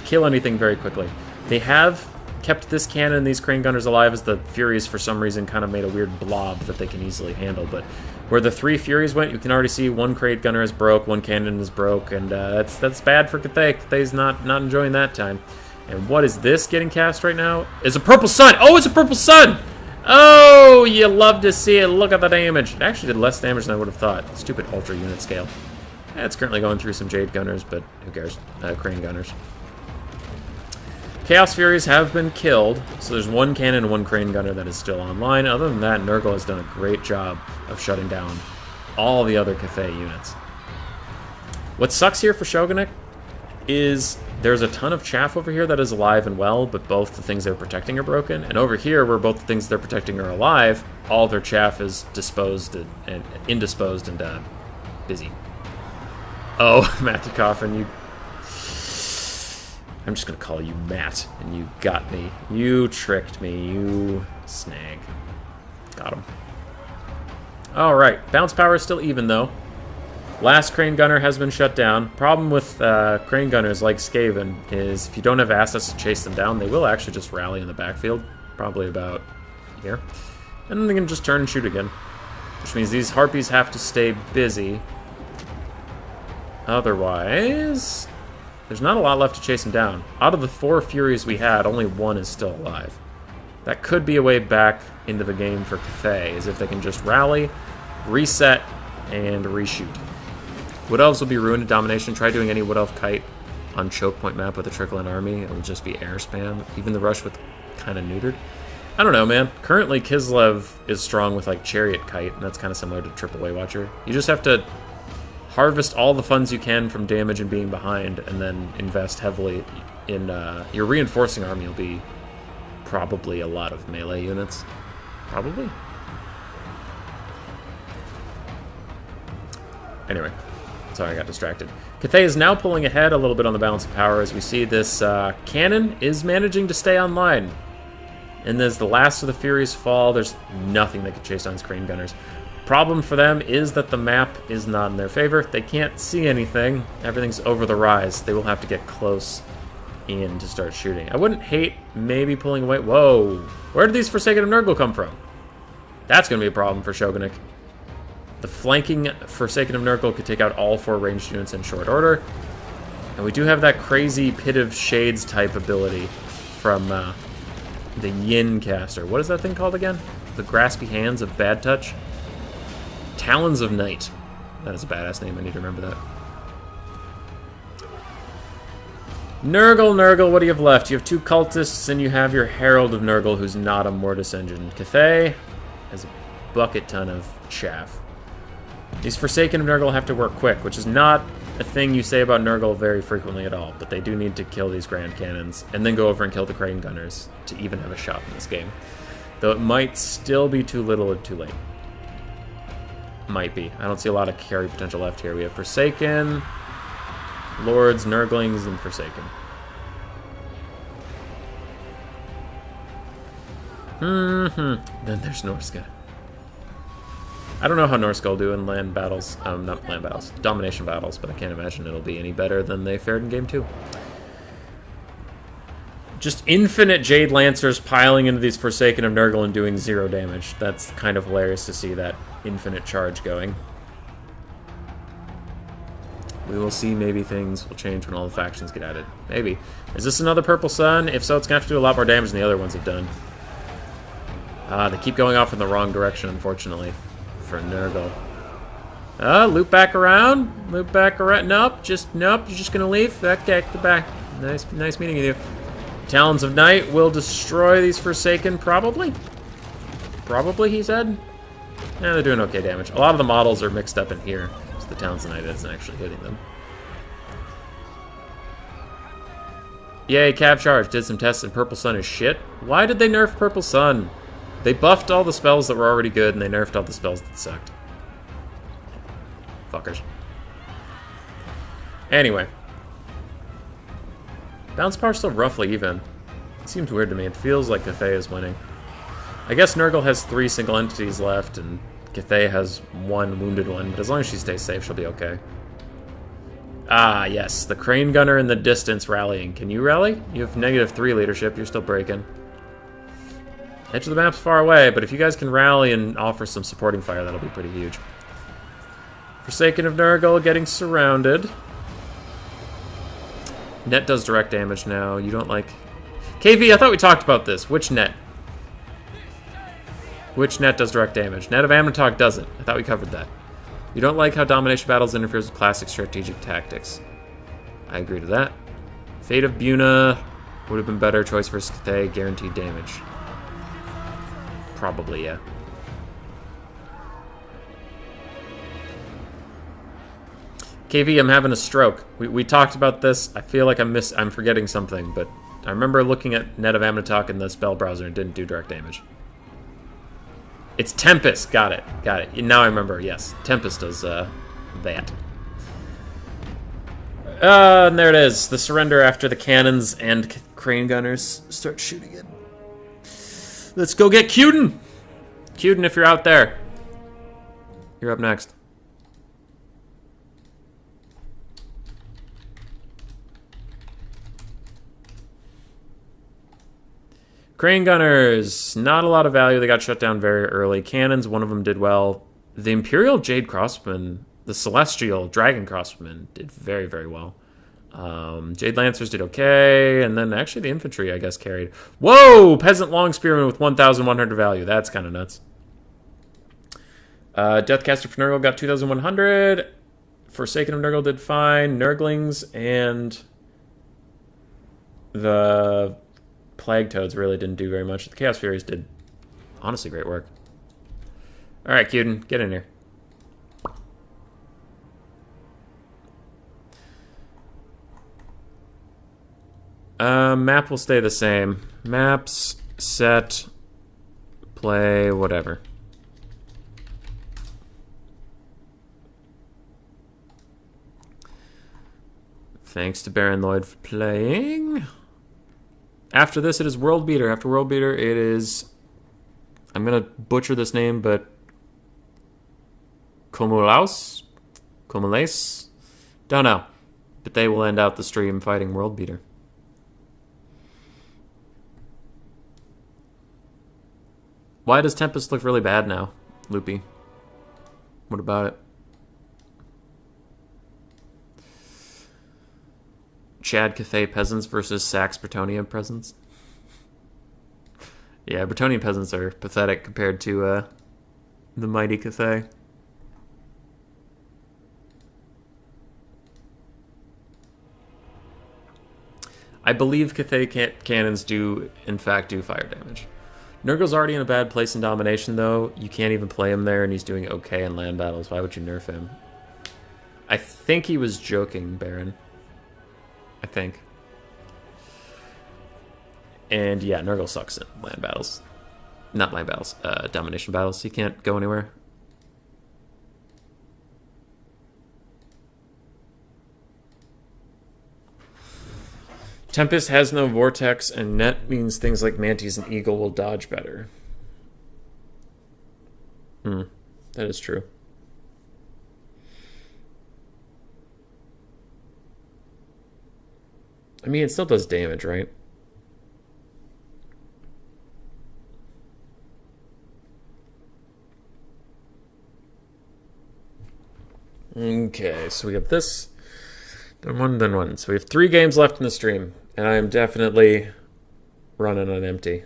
kill anything very quickly. They have kept this cannon and these Crane Gunners alive as the Furies, for some reason, kind of made a weird blob that they can easily handle. But where the 3 Furies went, you can already see 1 Crane Gunner is broke, 1 cannon is broke, and that's bad for Cathay. Cathay's not enjoying that time. And what is this getting cast right now? It's a Purple Sun! Oh, it's a Purple Sun! Oh, you love to see it. Look at the damage. It actually did less damage than I would have thought. Stupid Ultra unit scale. It's currently going through some Jade Gunners, but who cares? Crane Gunners. Chaos Furies have been killed, so there's one cannon and one Crane Gunner that is still online. Other than that, Nurgle has done a great job of shutting down all the other Cathay units. What sucks here for Shogunate is there's a ton of chaff over here that is alive and well, but both the things they're protecting are broken. And over here, where both the things they're protecting are alive, all their chaff is disposed and indisposed and busy. Oh, Matthew Coffin, you... I'm just going to call you Matt, and you got me. You tricked me, you snag. Got him. Alright, bounce power is still even, though. Last Crane Gunner has been shut down. Problem with Crane Gunners like Skaven is if you don't have assets to chase them down, they will actually just rally in the backfield, probably about here. And then they can just turn and shoot again. Which means these Harpies have to stay busy. Otherwise, there's not a lot left to chase them down. Out of the 4 Furies we had, only 1 is still alive. That could be a way back into the game for Cathay, is if they can just rally, reset, and reshoot. Wood Elves will be ruined in Domination. Try doing any Wood Elf kite on choke point map with a trickle-in army. It'll just be air spam. Even the rush with kind of neutered. I don't know, man. Currently, Kislev is strong with like Chariot Kite, and that's kind of similar to AAA Watcher. You just have to harvest all the funds you can from damage and being behind, and then invest heavily in your reinforcing army. Will be probably a lot of melee units. Probably. Anyway. Sorry, I got distracted. Cathay is now pulling ahead a little bit on the balance of power as we see this cannon is managing to stay online. And as the last of the Furies fall, there's nothing that can chase down Crane Gunners. Problem for them is that the map is not in their favor. They can't see anything. Everything's over the rise. They will have to get close in to start shooting. I wouldn't hate maybe pulling away. Whoa. Where did these Forsaken of Nurgle come from? That's going to be a problem for Shogunate. The flanking Forsaken of Nurgle could take out all 4 ranged units in short order. And we do have that crazy Pit of Shades type ability from the Yin caster. What is that thing called again? The Graspy Hands of Bad Touch? Talons of Night. That is a badass name. I need to remember that. Nurgle, what do you have left? You have 2 cultists, and you have your Herald of Nurgle, who's not a Mortis engine. Cathay has a bucket ton of chaff. These Forsaken of Nurgle have to work quick, which is not a thing you say about Nurgle very frequently at all, but they do need to kill these Grand Cannons, and then go over and kill the Crane Gunners to even have a shot in this game. Though it might still be too little or too late. Might be. I don't see a lot of carry potential left here. We have Forsaken, Lords, Nurglings, and Forsaken. Then there's Norska. I don't know how Norska will do in land battles. Not land battles. Domination battles, but I can't imagine it'll be any better than they fared in Game 2. Just infinite Jade Lancers piling into these Forsaken of Nurgle and doing 0 damage. That's kind of hilarious to see that infinite charge going. We will see. Maybe things will change when all the factions get added. Maybe. Is this another Purple Sun? If so, it's going to have to do a lot more damage than the other ones have done. They keep going off in the wrong direction, unfortunately, for Nurgle. Loop back around. Loop back around. Nope. Nope. You're just going to leave? Okay, goodbye. Nice meeting with you. Talons of Night will destroy these Forsaken, probably. Probably, he said. Yeah, they're doing okay damage. A lot of the models are mixed up in here, so the Talons of Night isn't actually hitting them. Yay, Cav Charge. Did some tests and Purple Sun is shit. Why did they nerf Purple Sun? They buffed all the spells that were already good, and they nerfed all the spells that sucked. Fuckers. Anyway. Bounce power's still roughly even. It seems weird to me. It feels like Cathay is winning. I guess Nurgle has 3 single entities left, and Cathay has 1 wounded one, but as long as she stays safe, she'll be okay. Ah, yes. The Crane Gunner in the distance rallying. Can you rally? You have -3 leadership. You're still breaking. Edge of the map's far away, but if you guys can rally and offer some supporting fire, that'll be pretty huge. Forsaken of Nurgle getting surrounded. Net does direct damage now. You don't like... KV, I thought we talked about this. Which net? Which net does direct damage? Net of Amnatog doesn't. I thought we covered that. You don't like how domination battles interferes with classic strategic tactics. I agree to that. Fate of Buna would have been better choice versus Cathay, guaranteed damage. Probably, yeah. KV, I'm having a stroke. We talked about this. I feel like I'm forgetting something, but I remember looking at Net of Amnitok in the spell browser and it didn't do direct damage. It's Tempest. Got it. Got it. Now I remember. Yes, Tempest does that. And there it is. The surrender after the cannons and crane gunners start shooting it. Let's go get Cuden! Cuden, if you're out there. You're up next. Crane gunners, not a lot of value. They got shut down very early. Cannons, one of them did well. The Imperial Jade Crossbowmen, the Celestial Dragon Crossbowmen did very, very well. Jade Lancers did okay, and then actually the infantry, I guess, carried. Whoa! Peasant Long Spearman with 1,100 value. That's kind of nuts. Deathcaster for Nurgle got 2,100. Forsaken of Nurgle did fine. Nurglings and the Plague Toads really didn't do very much. The Chaos Furies did honestly great work. Alright, Cuden, get in here. Map will stay the same. Maps, set, play, whatever. Thanks to Baron Lloyd for playing. After this, it is World Beater. After World Beater, it is... I'm going to butcher this name, but... Komulaus? Komulace? Don't know. But they will end out the stream fighting World Beater. Why does Tempest look really bad now, Loopy? What about it? Chad Cathay peasants versus Sax Bretonnia peasants. Yeah, Bretonnian peasants are pathetic compared to the mighty Cathay. I believe Cathay cannons do, in fact, do fire damage. Nurgle's already in a bad place in domination, though. You can't even play him there, and he's doing okay in land battles. Why would you nerf him? I think he was joking, Baron. I think. And yeah, Nurgle sucks in land battles. Not land battles, domination battles. He can't go anywhere. Tempest has no vortex, and net means things like Mantis and Eagle will dodge better. That is true. I mean, it still does damage, right? Okay, so we have this. Then one, then one. So we have 3 games left in the stream, and I am definitely running on empty.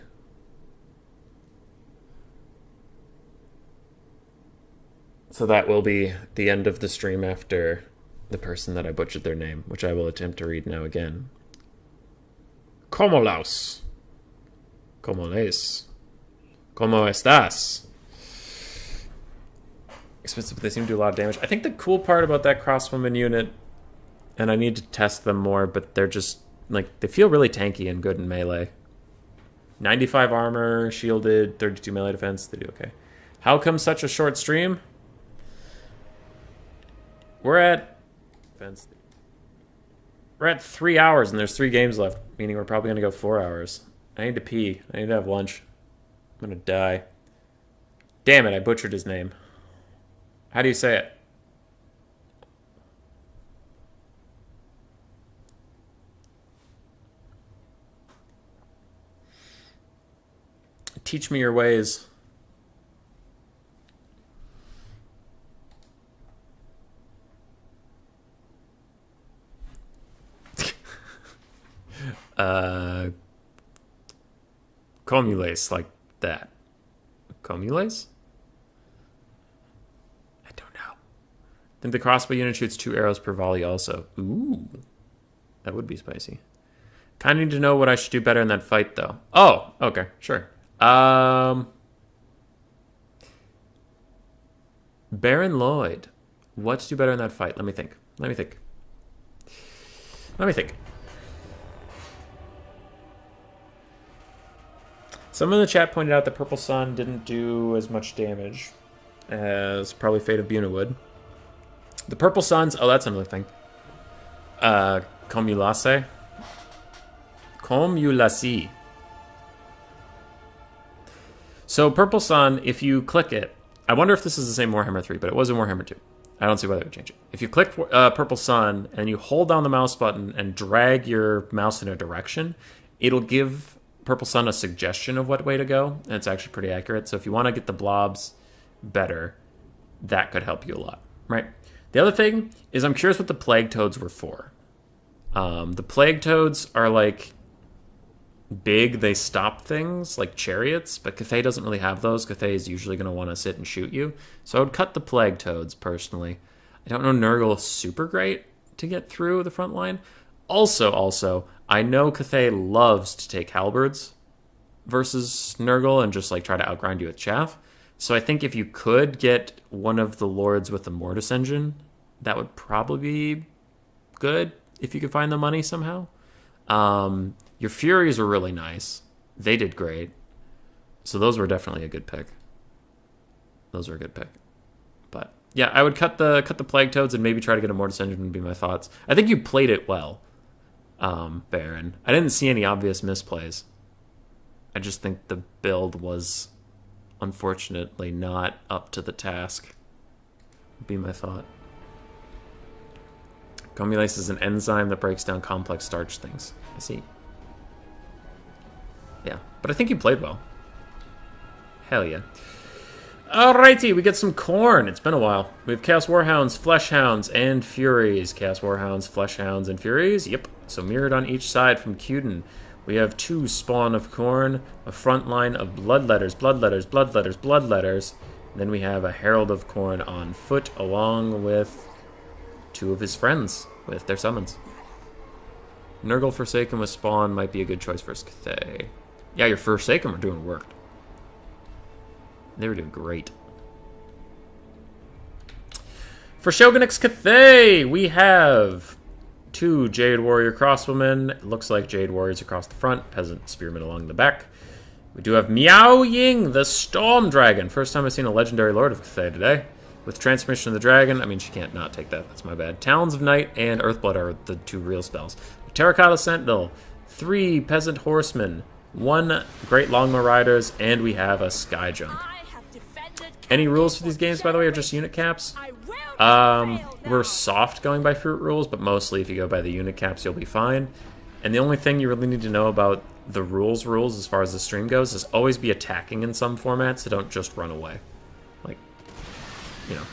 So that will be the end of the stream after the person that I butchered their name, which I will attempt to read now again. Komolaus. ¿Cómo les? ¿Cómo estás? Expensive, but they seem to do a lot of damage. I think the cool part about that crosswoman unit, and I need to test them more, but they're just, like, they feel really tanky and good in melee. 95 armor, shielded, 32 melee defense, they do okay. How come such a short stream? We're at 3 hours and there's 3 games left, meaning we're probably going to go 4 hours. I need to pee. I need to have lunch. I'm going to die. Damn it, I butchered his name. How do you say it? Teach me your ways. Comulace, like that. Comulace? I don't know. think the crossbow unit shoots 2 arrows per volley also. Ooh. That would be spicy. Kind of need to know what I should do better in that fight, though. Oh, okay, sure. Baron Lloyd. What to do better in that fight? Let me think. Someone in the chat pointed out that Purple Sun didn't do as much damage as probably Fate of Buna would. The Purple Suns... Oh, that's another thing. Comulace. So Purple Sun, if you click it... I wonder if this is the same Warhammer 3, but it was in Warhammer 2. I don't see why they would change it. If you click Purple Sun and you hold down the mouse button and drag your mouse in a direction, it'll give Purple Sun a suggestion of what way to go, and it's actually pretty accurate. So if you want to get the blobs better, that could help you a lot, right? The other thing is I'm curious what the Plague Toads were for. The Plague Toads are like big, they stop things like chariots, but Cathay doesn't really have those. Cathay is usually going to want to sit and shoot you. So I would cut the Plague Toads, personally. I don't know Nurgle is super great to get through the front line. Also, I know Cathay loves to take halberds versus Nurgle and just like try to outgrind you with chaff. So I think if you could get one of the lords with the Mortis engine, that would probably be good if you could find the money somehow. Your Furies were really nice. They did great. So those were definitely a good pick. But yeah, I would cut the Plague Toads and maybe try to get a Mortis engine would be my thoughts. I think you played it well, Baron. I didn't see any obvious misplays. I just think the build was unfortunately not up to the task. Would be my thought. Comulase is an enzyme that breaks down complex starch things. I see. Yeah, but I think you played well. Hell yeah. Alrighty, we get some Khorne. It's been a while. We have Chaos Warhounds, Fleshhounds, and Furies. Chaos Warhounds, Fleshhounds, and Furies. Yep. So mirrored on each side from Cuden. We have 2 spawn of Khorne, a front line of Bloodletters. Then we have a Herald of Khorne on foot, along with 2 of his friends with their summons. Nurgle Forsaken with spawn might be a good choice for Cathay. Yeah, your Forsaken were doing work. They were doing great. For Shogun X Cathay, we have 2 Jade Warrior Crossbowmen. It looks like Jade Warriors across the front, Peasant Spearmen along the back. We do have Miao Ying, the Storm Dragon. First time I've seen a Legendary Lord of Cathay today. With Transmission of the Dragon, I mean, she can't not take that. That's my bad. Talons of Night and Earthblood are the 2 real spells. Terracotta Sentinel, 3 Peasant Horsemen, 1 Great Longbow Riders, and we have a Sky Junk. Any rules for these games, by the way, are just unit caps? We're soft going by fruit rules, but mostly if you go by the unit caps, you'll be fine. And the only thing you really need to know about the rules as far as the stream goes is always be attacking in some formats, so don't just run away. Like, you know,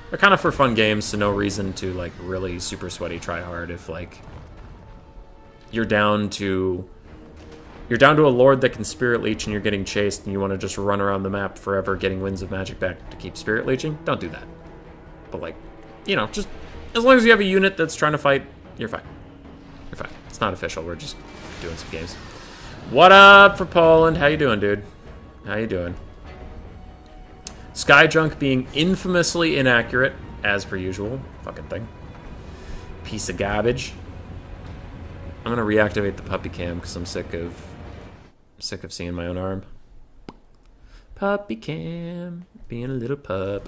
they're kind of for fun games, so no reason to, like, really super sweaty try hard if, like, you're down to a lord that can Spirit Leech and you're getting chased and you want to just run around the map forever getting Winds of Magic back to keep Spirit Leeching. Don't do that. But, like, you know, just as long as you have a unit that's trying to fight, you're fine. You're fine. It's not official. We're just doing some games. What up for Poland? How you doing, dude? How you doing? Sky Junk being infamously inaccurate, as per usual. Fucking thing. Piece of garbage. I'm gonna reactivate the puppy cam because I'm sick of seeing my own arm. Puppy cam, being a little pup.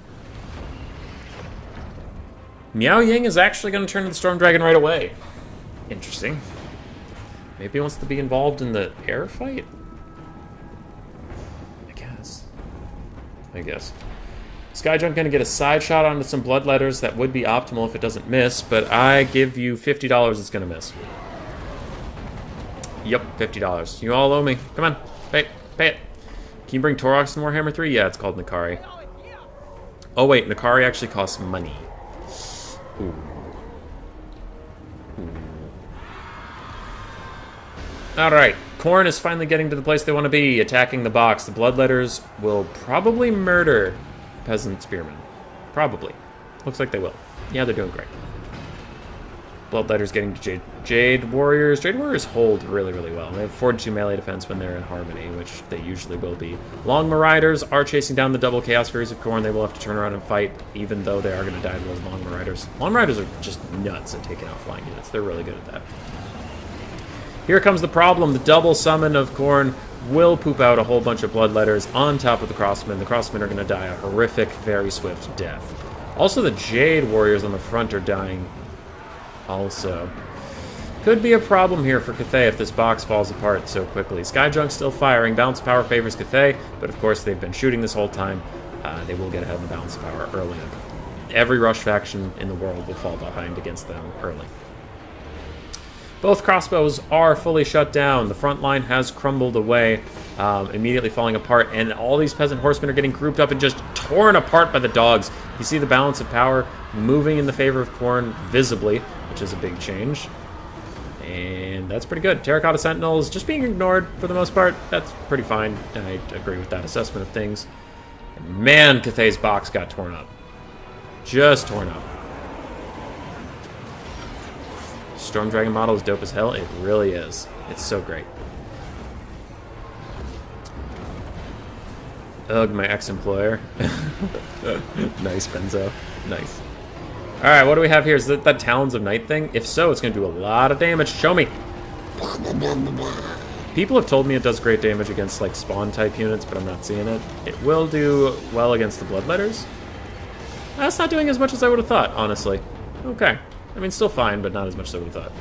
Miao Ying is actually gonna turn to the Storm Dragon right away. Interesting. Maybe he wants to be involved in the air fight? I guess. Skyjunk gonna get a side shot onto some Bloodletters. That would be optimal if it doesn't miss, but I give you $50 it's gonna miss. Yep, $50. You all owe me. Come on, pay it. Can you bring Torox in Warhammer 3? Yeah, it's called Nakari. Oh wait, Nakari actually costs money. Ooh. Alright, Khorne is finally getting to the place they want to be, attacking the box. The Bloodletters will probably murder Peasant Spearmen. Probably. Looks like they will. Yeah, they're doing great. Bloodletter's getting to Jade Warriors. Jade Warriors hold really, really well. They have 42 melee defense when they're in harmony, which they usually will be. Long Marauders are chasing down the double Chaos Furies of Khorne. They will have to turn around and fight, even though they are going to die to those Long Marauders. Long Marauders are just nuts at taking out flying units. They're really good at that. Here comes the problem. The double summon of Khorne will poop out a whole bunch of Bloodletters on top of the Crossmen. The Crossmen are going to die a horrific, very swift death. Also, the Jade Warriors on the front are dying also. Could be a problem here for Cathay if this box falls apart so quickly. Skyjunk's still firing. Balance of power favors Cathay, but of course they've been shooting this whole time. They will get ahead of the balance of power early. Every rush faction in the world will fall behind against them early. Both crossbows are fully shut down. The front line has crumbled away, immediately falling apart, and all these peasant horsemen are getting grouped up and just torn apart by the dogs. You see the balance of power moving in the favor of Khorne visibly, which is a big change. And that's pretty good. Terracotta Sentinels just being ignored for the most part. That's pretty fine. I agree with that assessment of things. Man, Cathay's box got torn up. Just torn up. Storm Dragon model is dope as hell. It really is. It's so great. Ugh, my ex-employer. Nice, Benzo. Nice. Alright, what do we have here? Is that Talons of Night thing? If so, it's going to do a lot of damage. Show me! People have told me it does great damage against, like, spawn-type units, but I'm not seeing it. It will do well against the Bloodletters. That's not doing as much as I would have thought, honestly. Okay. I mean, still fine, but not as much as I would have thought.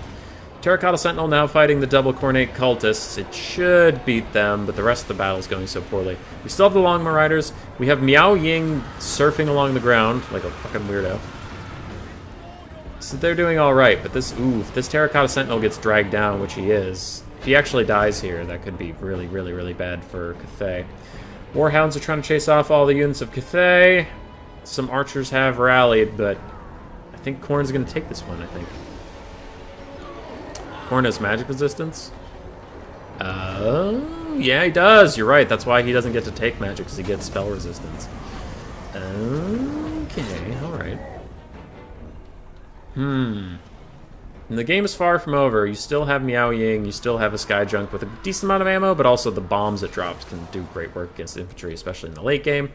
Terracotta Sentinel now fighting the double Khornate Cultists. It should beat them, but the rest of the battle is going so poorly. We still have the Long Marauders. We have Miao Ying surfing along the ground like a fucking weirdo. So they're doing alright, but this, if this Terracotta Sentinel gets dragged down, which he is, if he actually dies here, that could be really, really, really bad for Cathay. Warhounds are trying to chase off all the units of Cathay. Some archers have rallied, but I think Khorne's going to take this one, I think. Khorne has magic resistance? Yeah, he does. You're right. That's why he doesn't get to take magic, because he gets spell resistance. Okay, alright. And the game is far from over. You still have Miao Ying, you still have a Skyjunk with a decent amount of ammo, but also the bombs it drops can do great work against infantry, especially in the late game.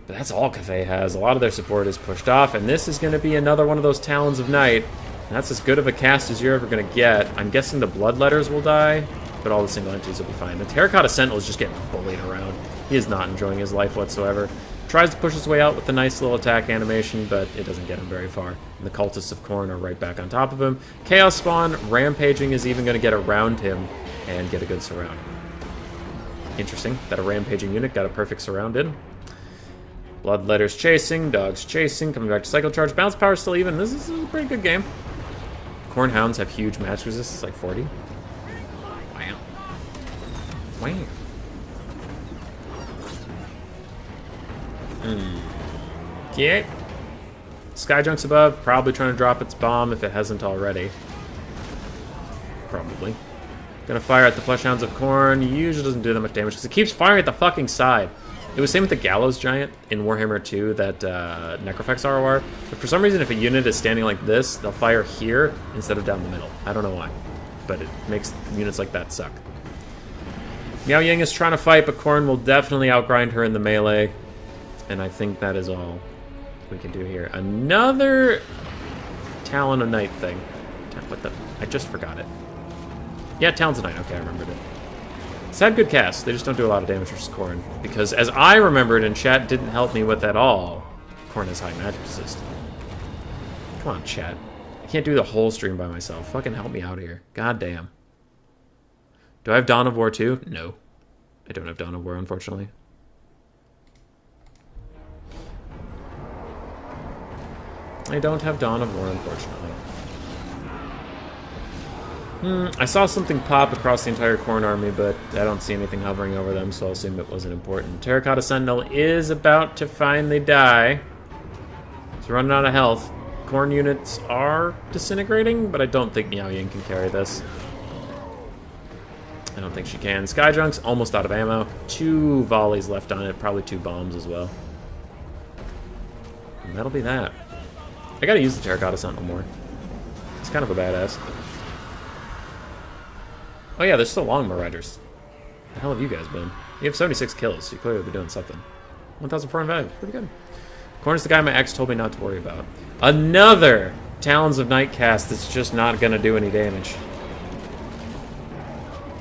But that's all Cathay has. A lot of their support is pushed off, and this is going to be another one of those Talons of Night. And that's as good of a cast as you're ever going to get. I'm guessing the Bloodletters will die, but all the single entities will be fine. The Terracotta Sentinel is just getting bullied around. He is not enjoying his life whatsoever. Tries to push his way out with a nice little attack animation, but it doesn't get him very far. And the Cultists of Khorne are right back on top of him. Chaos Spawn, Rampaging, is even going to get around him and get a good surround. Interesting that a Rampaging unit got a perfect surround in. Bloodletters chasing, dogs chasing, coming back to cycle charge. Bounce power still even. This is a pretty good game. Khorne Hounds have huge match resistance, like 40. Wow. Wow. Okay. Skyjunk's above, probably trying to drop its bomb if it hasn't already. Probably. Gonna fire at the Fleshhounds of Khorne. Usually doesn't do that much damage because it keeps firing at the fucking side. It was same with the Gallows Giant in Warhammer 2 that Necrofex ROR. But for some reason, if a unit is standing like this, they'll fire here instead of down the middle. I don't know why, but it makes units like that suck. Miao Ying is trying to fight, but Khorne will definitely outgrind her in the melee. And I think that is all we can do here. Another Talon of Night thing. What the? I just forgot it. Yeah, Talons of Night. Okay, I remembered it. It's had good casts. They just don't do a lot of damage versus Khorne. Because as I remembered, and chat didn't help me with at all, Khorne has high magic resist. Come on, chat. I can't do the whole stream by myself. Fucking help me out here. God damn. Do I have Dawn of War 2? No. I don't have Dawn of War, unfortunately. I don't have Dawn of War, unfortunately. I saw something pop across the entire Khorne army, but I don't see anything hovering over them, so I'll assume it wasn't important. Terracotta Sentinel is about to finally die. It's running out of health. Khorne units are disintegrating, but I don't think Miao Ying can carry this. I don't think she can. Skyjunk's almost out of ammo. 2 volleys left on it, probably 2 bombs as well. And that'll be that. I gotta use the Terracotta Sentinel more. It's kind of a badass. Oh yeah, there's still Longbow Riders. Where the hell have you guys been? You have 76 kills, so you clearly been doing something. 1,400 value, pretty good. Khorne's the guy my ex told me not to worry about. Another Talons of Night cast that's just not gonna do any damage.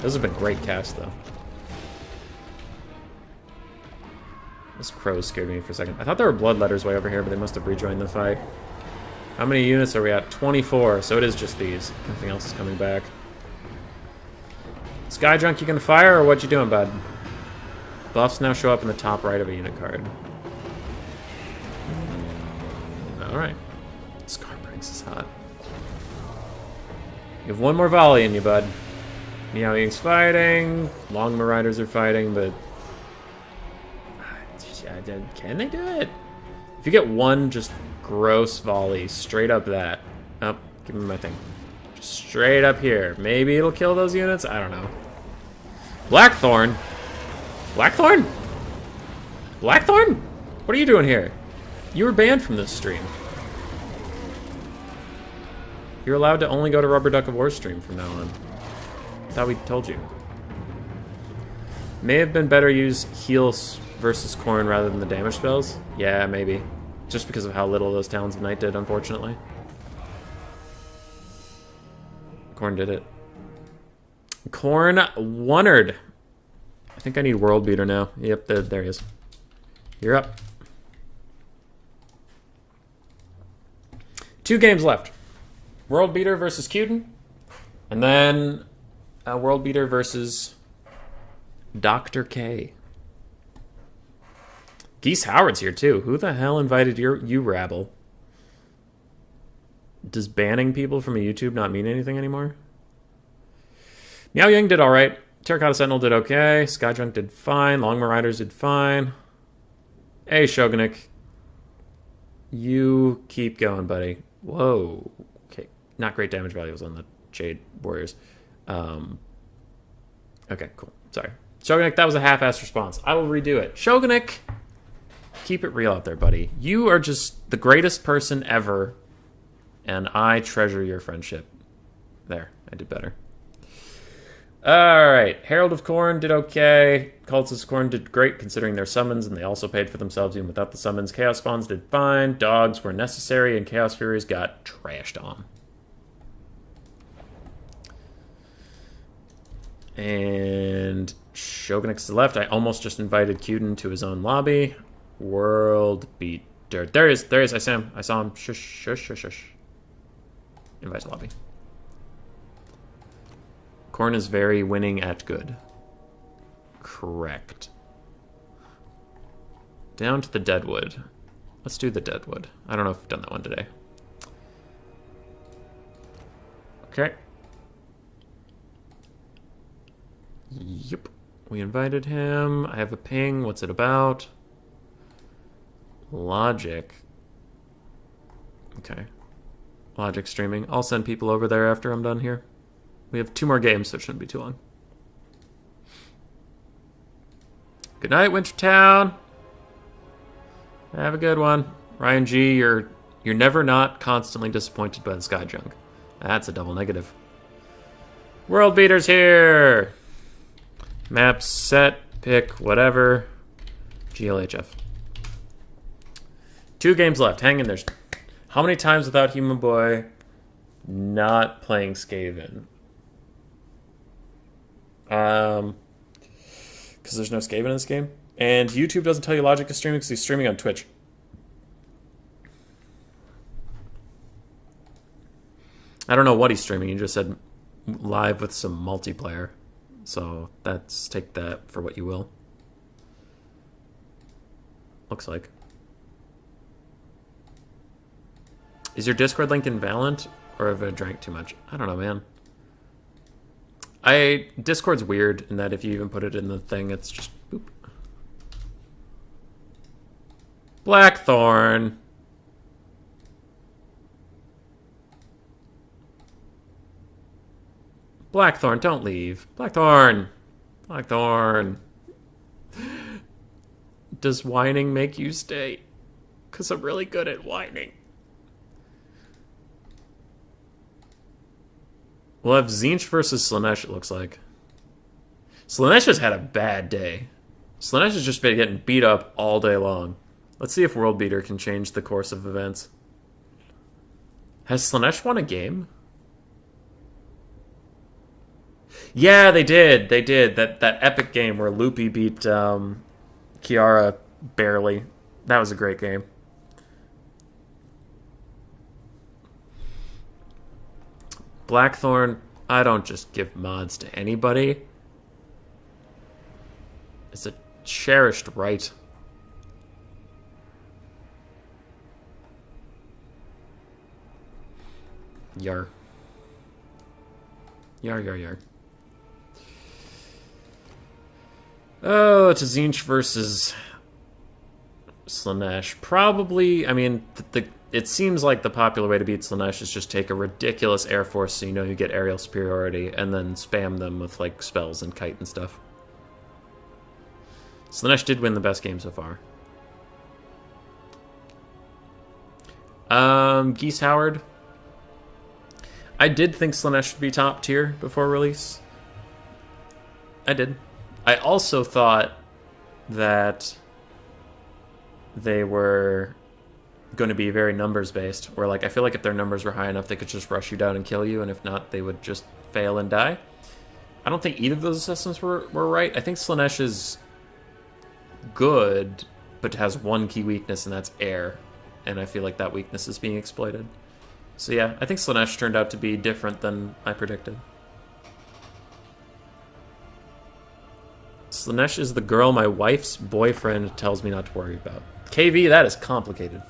Those have been great casts, though. Those crows scared me for a second. I thought there were bloodletters way over here, but they must have rejoined the fight. How many units are we at? 24, so it is just these. Nothing else is coming back. Sky Junk, you gonna fire, or what you doing, bud? Buffs now show up in the top right of a unit card. Alright. Scarbranks is hot. You have one more volley in you, bud. Meow Ying's fighting. Longbow Riders are fighting, but... Can they do it? If you get one just gross volley, straight up that. Oh, give me my thing. Just straight up here. Maybe it'll kill those units? I don't know. Blackthorn? Blackthorn? Blackthorn? What are you doing here? You were banned from this stream. You're allowed to only go to Rubber Duck of War stream from now on. I thought we told you. May have been better use heals versus Khorne rather than the damage spells. Yeah, maybe. Just because of how little those Talons of Night did, unfortunately. Khorne did it. Khorne wonnered. I think I need World Beater now. Yep, there he is. You're up. 2 games left. World Beater versus Cuden. And then a World Beater versus Dr. K. Geese Howard's here too. Who the hell invited you rabble? Does banning people from a YouTube not mean anything anymore? Meow Ying did alright. Terracotta Sentinel did okay. Skyjunk did fine. Longbow Riders did fine. Hey, Shogunik. You keep going, buddy. Whoa. Okay. Not great damage values on the Jade Warriors. Okay, cool. Sorry. Shogunik, that was a half-assed response. I will redo it. Shogunik! Keep it real out there, buddy. You are just the greatest person ever, and I treasure your friendship. There, I did better. Alright, Herald of Khorne did okay. Cultists of Khorne did great considering their summons, and they also paid for themselves even without the summons. Chaos Spawns did fine. Dogs were necessary, and Chaos Furies got trashed on. And Shogunik's to the left. I almost just invited Cuden to his own lobby. World Beater. There he is. I saw him. Shush, shush, shush, shush. Invite to lobby. Khorne is very winning at good. Correct. Down to the Deadwood. Let's do the Deadwood. I don't know if we've done that one today. Okay. Yep. We invited him. I have a ping. What's it about? Logic. Okay. Logic streaming. I'll send people over there after I'm done here. We have 2 more games, so it shouldn't be too long. Good night, Wintertown. Have a good one. Ryan G, you're never not constantly disappointed by the Sky Junk. That's a double negative. World Beater's here. Map set, pick, whatever. GLHF. 2 games left. Hang in there. How many times without Human Boy not playing Skaven? Because there's no Skaven in this game. And YouTube doesn't tell you Logic is streaming because he's streaming on Twitch. I don't know what he's streaming. He just said live with some multiplayer. So take that for what you will. Looks like. Is your Discord link in Valent? Or have I drank too much? I don't know, man. Discord's weird in that if you even put it in the thing, it's just boop. Blackthorn. Blackthorn, don't leave. Blackthorn. Blackthorn. Does whining make you stay? Because I'm really good at whining. We'll have Tzeentch versus Slaanesh, it looks like. Slaanesh has had a bad day. Slaanesh has just been getting beat up all day long. Let's see if World Beater can change the course of events. Has Slaanesh won a game? Yeah, they did. They did. That epic game where Loopy beat Kiara barely. That was a great game. Blackthorn, I don't just give mods to anybody. It's a cherished right. Yar. Yar, yar, yar. Oh, Tzeentch versus Slaanesh. Probably, I mean, it seems like the popular way to beat Slaanesh is just take a ridiculous air force so you know you get aerial superiority and then spam them with, like, spells and kite and stuff. Slaanesh did win the best game so far. Geese Howard. I did think Slaanesh should be top tier before release. I did. I also thought that they were going to be very numbers based, where like I feel like if their numbers were high enough they could just rush you down and kill you, and if not they would just fail and die. I don't think either of those assessments were right. I think Slaanesh is good, but has one key weakness, and that's air, and I feel like that weakness is being exploited. So yeah, I think Slaanesh turned out to be different than I predicted. Slaanesh is the girl my wife's boyfriend tells me not to worry about. KV, that is complicated.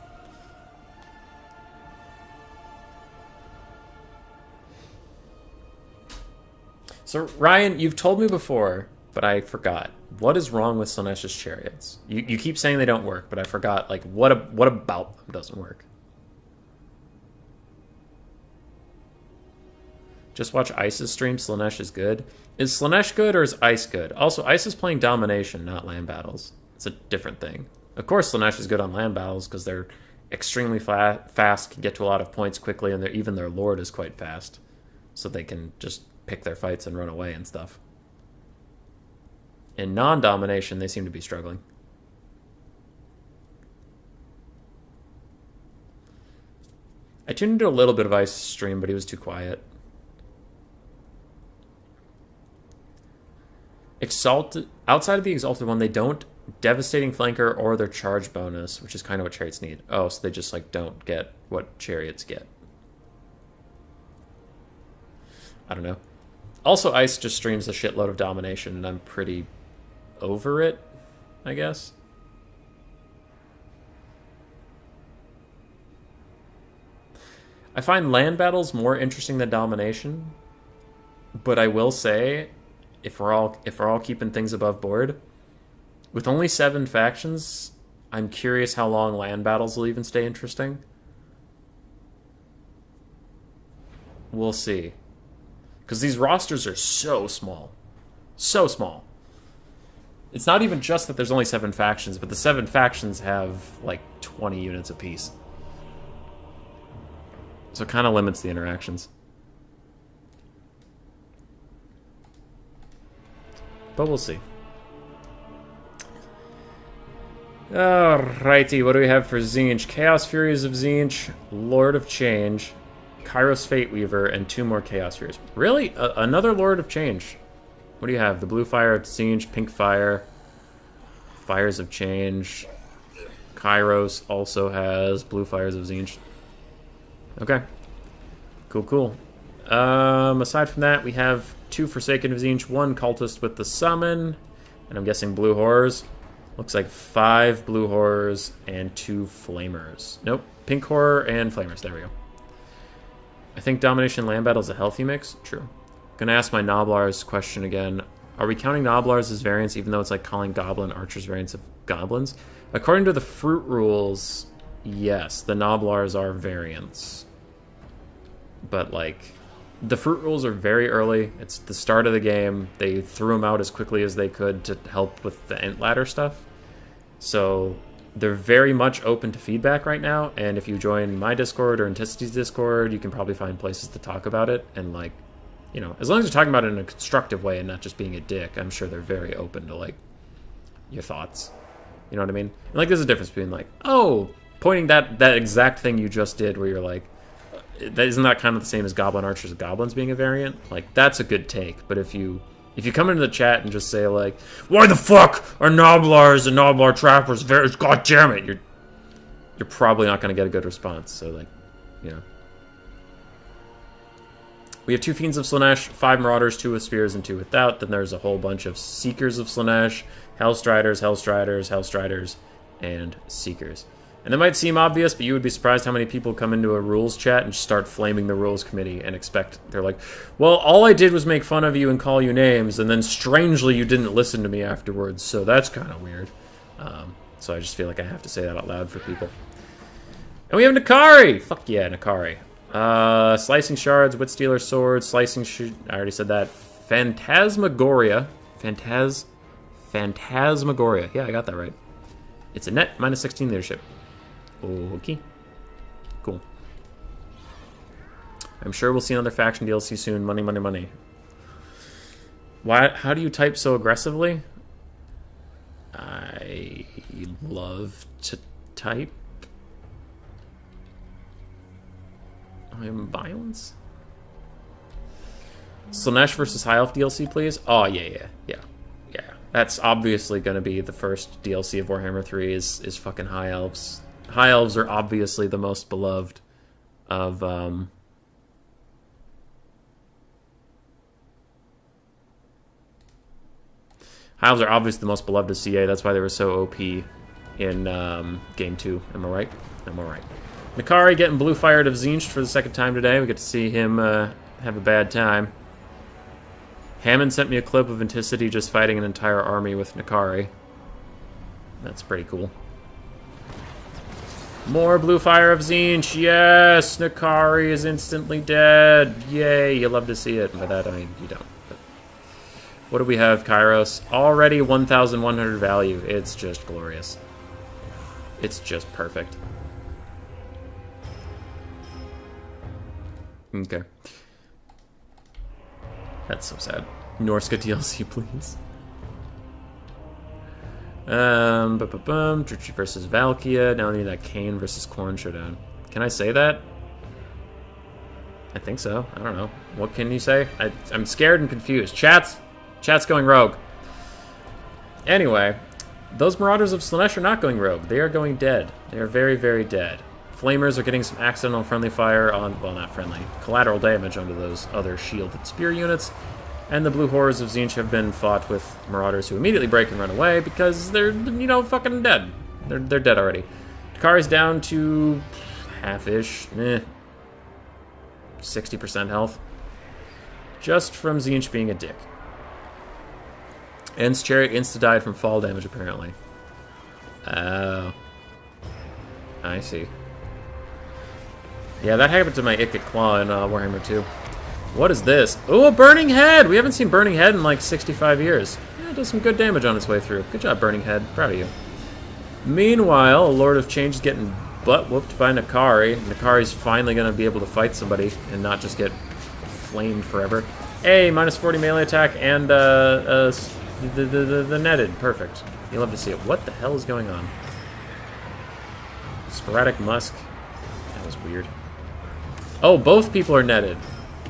So, Ryan, you've told me before, but I forgot. What is wrong with Slaanesh's chariots? You keep saying they don't work, but I forgot, like, what about them doesn't work? Just watch Ice's stream. Slaanesh is good. Is Slaanesh good or is Ice good? Also, Ice is playing domination, not land battles. It's a different thing. Of course, Slaanesh is good on land battles because they're extremely fast, can get to a lot of points quickly, and even their lord is quite fast. So they can just pick their fights and run away and stuff. In non-domination, they seem to be struggling. I tuned into a little bit of Ice's stream, but he was too quiet. Exalted, outside of the Exalted one, they don't Devastating Flanker or their charge bonus, which is kind of what chariots need. Oh, so they just like don't get what chariots get. I don't know. Also, Ice just streams a shitload of domination, and I'm pretty over it, I guess. I find land battles more interesting than domination, but I will say, if we're all keeping things above board, with only 7 factions, I'm curious how long land battles will even stay interesting. We'll see. Because these rosters are so small. So small. It's not even just that there's only 7 factions, but the 7 factions have like 20 units apiece. So it kind of limits the interactions. But we'll see. Alrighty, what do we have for Tzeentch? Chaos Furies of Tzeentch, Lord of Change, Kairos Fate Weaver, and 2 more Chaos Furies. Really? Another Lord of Change. What do you have? The Blue Fire of Tzeentch, Pink Fire, Fires of Change. Kairos also has Blue Fires of Tzeentch. Okay. Cool, cool. Aside from that, we have 2 Forsaken of Tzeentch, 1 Cultist with the Summon, and I'm guessing Blue Horrors. Looks like 5 Blue Horrors and 2 Flamers. Nope, Pink Horror and Flamers. There we go. I think Domination Land Battle is a healthy mix. True. Gonna ask my Noblars question again. Are we counting Noblars as variants, even though it's like calling Goblin Archers variants of Goblins? According to the fruit rules, yes, the Noblars are variants. But, like, the fruit rules are very early. It's the start of the game. They threw them out as quickly as they could to help with the Ent Ladder stuff. So they're very much open to feedback right now, and if you join my Discord or Anticity's Discord, you can probably find places to talk about it and, like, You know, as long as you're talking about it in a constructive way and not just being a dick, I'm sure they're very open to, like, your thoughts. You know what I mean? And, like, there's a difference between, like, oh, pointing that exact thing you just did where you're like, isn't that kind of the same as Goblin Archers and Goblins being a variant? Like, that's a good take. But if you come into the chat and just say, like, why the fuck are Noblars and Noblar Trappers variants? God damn it! You're probably not going to get a good response. So, like, you know. We have 2 Fiends of Slaanesh, 5 Marauders, 2 with Spears, and 2 without. Then there's a whole bunch of Seekers of Slaanesh, Hellstriders, Hellstriders, Hellstriders, and Seekers. And that might seem obvious, but you would be surprised how many people come into a rules chat and start flaming the rules committee and they're like, well, all I did was make fun of you and call you names, and then strangely you didn't listen to me afterwards, so that's kind of weird. So I just feel like I have to say that out loud for people. And we have Nakari! Fuck yeah, Nakari. Slicing Shards, Witstealer Swords, Slicing I already said that. Phantasmagoria. Phantasmagoria. Yeah, I got that right. It's a net, minus 16 leadership. Okay. Cool. I'm sure we'll see another faction DLC soon. Money, money, money. How do you type so aggressively? I love to type. I am violence. Slaanesh versus High Elf DLC, please. Oh, yeah. That's obviously going to be the first DLC of Warhammer 3 is fucking High Elves. High Elves are obviously the most beloved of... High Elves are obviously the most beloved of CA. That's why they were so OP in Game 2. Am I right? I'm alright. Nakari getting blue-fired of Tzeentch for the second time today. We get to see him have a bad time. Hammond sent me a clip of Anticity just fighting an entire army with Nakari. That's pretty cool. More blue fire of Tzeentch. Yes! Nakari is instantly dead. Yay, you love to see it. By that, I mean, you don't. But what do we have, Kairos? Already 1,100 value. It's just glorious. It's just perfect. Okay. That's so sad. Norska DLC, please. Druchi versus Valkia. Now I need that Kane versus Khorne showdown. Can I say that? I think so. I don't know. What can you say? I'm scared and confused. Chat's going rogue. Anyway, those Marauders of Slaanesh are not going rogue. They are going dead. They are very, very dead. Flamers are getting some accidental friendly fire on, well, not friendly, collateral damage onto those other shielded spear units. And the blue horrors of Tzeentch have been fought with Marauders who immediately break and run away because they're, you know, fucking dead. They're dead already. Takari's down to half-ish, 60% health. Just from Tzeentch being a dick. Ents Chariot insta-died from fall damage, apparently. Oh. I see. Yeah, that happened to my Ikit Claw in Warhammer 2. What is this? Oh, a Burning Head! We haven't seen Burning Head in like 65 years. Yeah, it does some good damage on its way through. Good job, Burning Head. Proud of you. Meanwhile, a Lord of Change is getting butt-whooped by Nakari. Nakari's finally going to be able to fight somebody and not just get flamed forever. Hey, minus 40 melee attack and the netted. Perfect. You love to see it. What the hell is going on? Sporadic Musk. That was weird. Oh, both people are netted.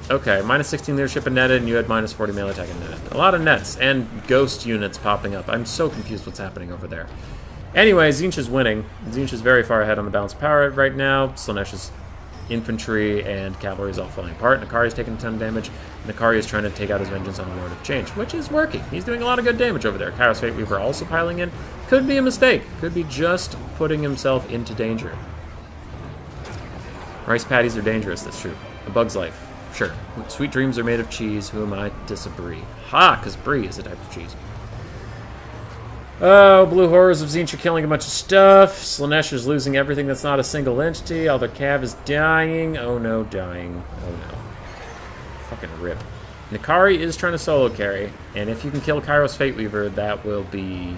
Okay, minus 16 leadership and netted, and you had minus 40 melee attack and netted. A lot of nets, and ghost units popping up. I'm so confused what's happening over there. Anyway, Tzeentch is winning. Tzeentch is very far ahead on the balanced power right now. Slaanesh's infantry and cavalry is all falling apart. Nakari is taking a ton of damage. Nakari is trying to take out his vengeance on the Lord of Change, which is working. He's doing a lot of good damage over there. Kairos Fate Weaver also piling in. Could be a mistake. Could be just putting himself into danger. Rice patties are dangerous, that's true. A bug's life, sure. Sweet dreams are made of cheese, who am I to disagree? Ha, because brie is a type of cheese. Oh, blue horrors of Tzeentch are killing a bunch of stuff. Slaanesh is losing everything that's not a single entity. All their cav is dying. Oh no, dying. Oh no. Fucking rip. Nakari is trying to solo carry, and if you can kill Kairos Fate Weaver, that will be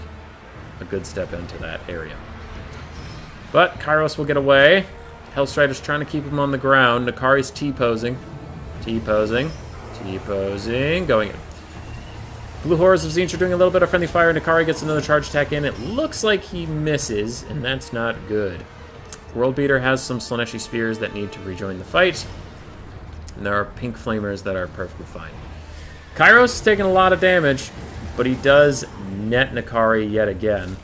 a good step into that area. But Kairos will get away. Hellstrider's trying to keep him on the ground. Nakari's T-posing. T-posing. T-posing. Going in. Blue Horrors of Tzeentch are doing a little bit of friendly fire. Nakari gets another charge attack in. It looks like he misses, and that's not good. World Beater has some Slaaneshi spears that need to rejoin the fight. And there are pink flamers that are perfectly fine. Kairos is taking a lot of damage, but he does net Nakari yet again.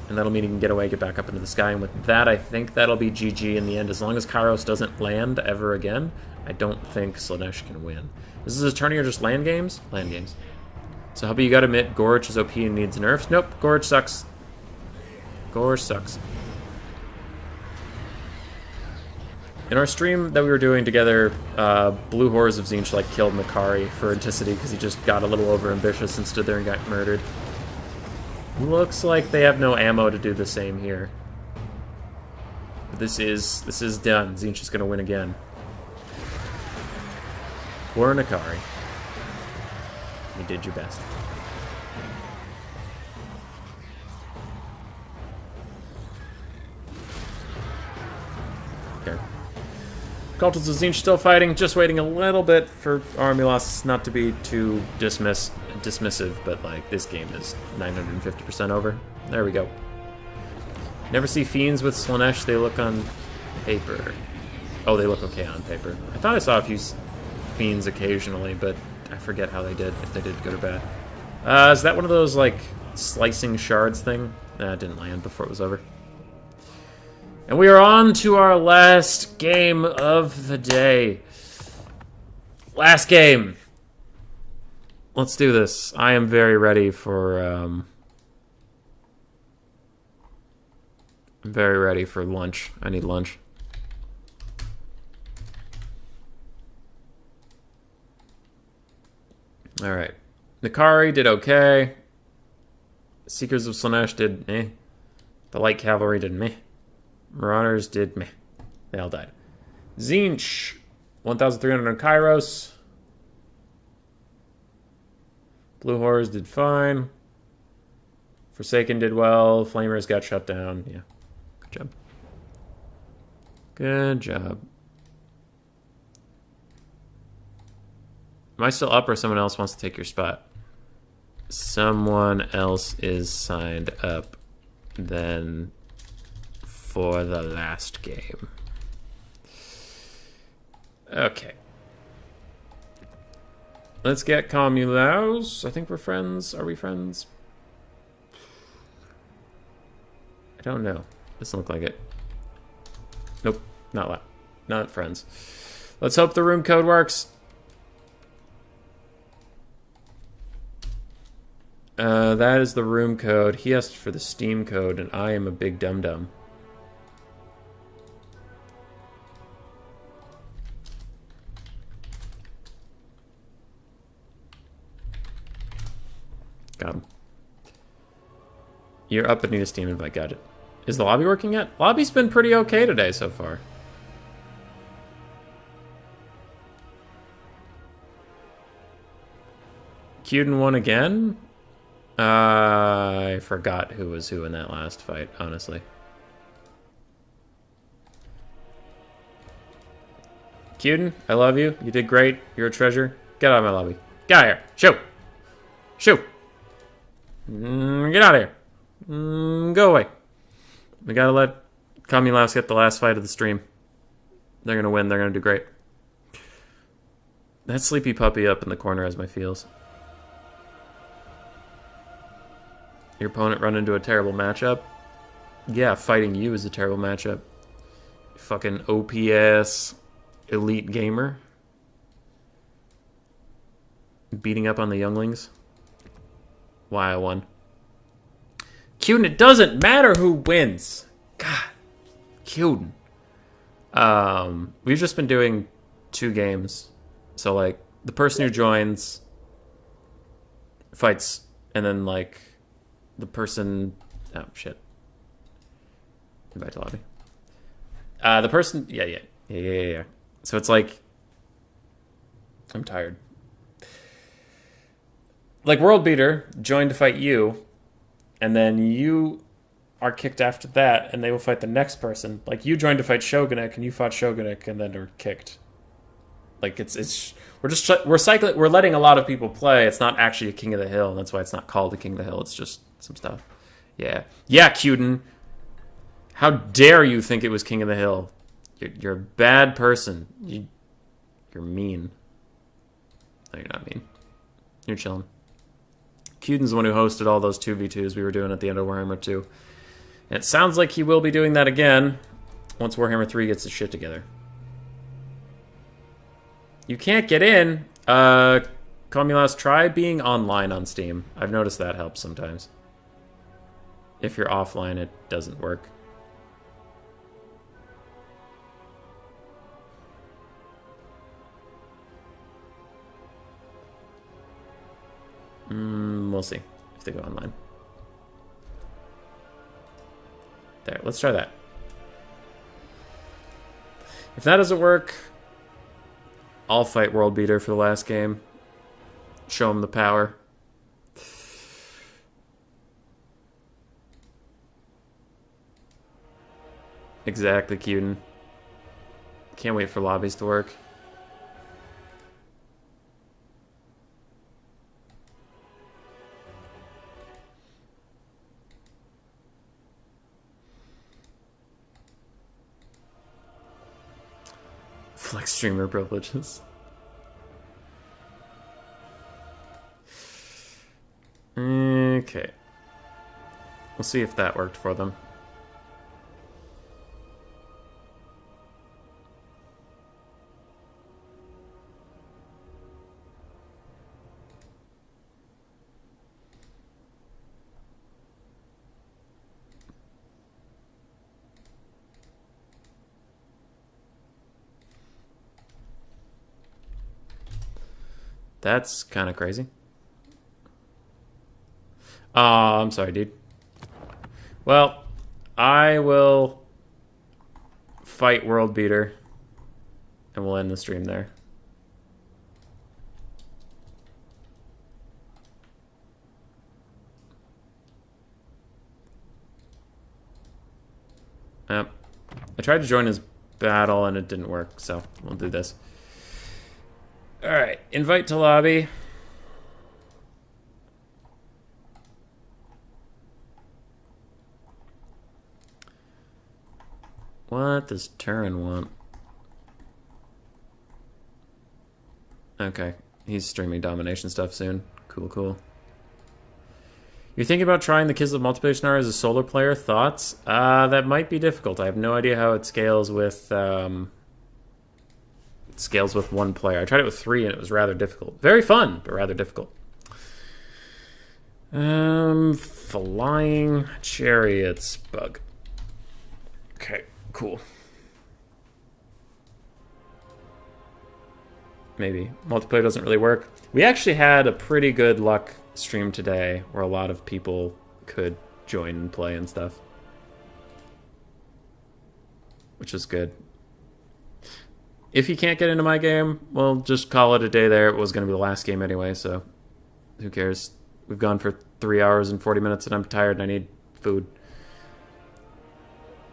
And that'll mean he can get away, get back up into the sky. And with that, I think that'll be GG in the end. As long as Kairos doesn't land ever again, I don't think Slaanesh can win. This is a tourney or just land games? Land games. So, Hubby, you gotta admit, Gorge is OP and needs nerfs. Nope, Gorge sucks. Gorge sucks. In our stream that we were doing together, Blue Horrors of Tzeentch like killed Nakari for Anticity because he just got a little over-ambitious and stood there and got murdered. Looks like they have no ammo to do the same here. But this is done. Tzeentch is gonna win again. Poor Nakari. You did your best. Okay. Cultists of Tzeentch still fighting, just waiting a little bit for army loss not to be too dismissive, but like this game is 950% over. There we go. Never see Fiends with Slaanesh, they look on paper. Oh, they look okay on paper. I thought I saw a few Fiends occasionally, but I forget how they did, if they did good or bad. Is that one of those, like, slicing shards thing? It didn't land before it was over. And we are on to our last game of the day. Last game. Let's do this. I am very ready for, I'm very ready for lunch. I need lunch. Alright. Nakari did okay. Seekers of Slaanesh did meh. The Light Cavalry did meh. Marauders did meh. They all died. Tzeentch, 1,300 on Kairos. Blue Horrors did fine. Forsaken did well. Flamers got shut down. Yeah. Good job. Good job. Am I still up or someone else wants to take your spot? Someone else is signed up then for the last game. Okay. Let's get Comulaus. I think we're friends. Are we friends? I don't know. Doesn't look like it. Nope. Not friends. Let's hope the room code works. That is the room code. He asked for the Steam code, and I am a big dum-dum. Got him. You're up and need a Steam invite. Got it. Is the lobby working yet? Lobby's been pretty okay today so far. Cuden won again? I forgot who was who in that last fight, honestly. Cuden, I love you. You did great. You're a treasure. Get out of my lobby. Get out of here. Shoo! Shoo! Get out of here. Go away. We gotta let Comulaus get the last fight of the stream. They're gonna win. They're gonna do great. That sleepy puppy up in the corner has my feels. Your opponent run into a terrible matchup? Yeah, fighting you is a terrible matchup. Fucking OPS elite gamer. Beating up on the younglings. Why I won. Cuden, it doesn't matter who wins. God. Cuden. We've just been doing 2 games. So, like, the person who joins fights, and then, like, the person... Oh, shit. Invite to lobby. The person... Yeah. So it's like... I'm tired. Like, World Beater joined to fight you, and then you are kicked after that, and they will fight the next person. Like, you joined to fight Shogunek, and you fought Shogunek, and then are kicked. Like we're letting a lot of people play. It's not actually a King of the Hill, and that's why it's not called a King of the Hill. It's just some stuff. Yeah, Cuden. How dare you think it was King of the Hill? You're a bad person. You're mean. No, you're not mean. You're chilling. Cuden's the one who hosted all those 2v2s we were doing at the end of Warhammer 2. And it sounds like he will be doing that again once Warhammer 3 gets its shit together. You can't get in. Comulas, try being online on Steam. I've noticed that helps sometimes. If you're offline, it doesn't work. We'll see if they go online. There, let's try that. If that doesn't work, I'll fight World Beater for the last game. Show him the power. Exactly, Cuden. Can't wait for lobbies to work. Flex streamer privileges. Okay. We'll see if that worked for them. That's kind of crazy. Oh, I'm sorry, dude. Well, I will fight World Beater, and we'll end the stream there. Yep. I tried to join his battle, and it didn't work, so we'll do this. Alright, invite to lobby. What does Turin want? Okay, he's streaming domination stuff soon. Cool, cool. You're thinking about trying the Kislev multiplayer scenario as a solo player? Thoughts? That might be difficult. I have no idea how it scales with one player. I tried it with 3 and it was rather difficult. Very fun, but rather difficult. Flying chariots bug. Okay, cool. Maybe. Multiplayer doesn't really work. We actually had a pretty good luck stream today where a lot of people could join and play and stuff. Which is good. If you can't get into my game, well, just call it a day there. It was going to be the last game anyway, so who cares? We've gone for 3 hours and 40 minutes and I'm tired and I need food.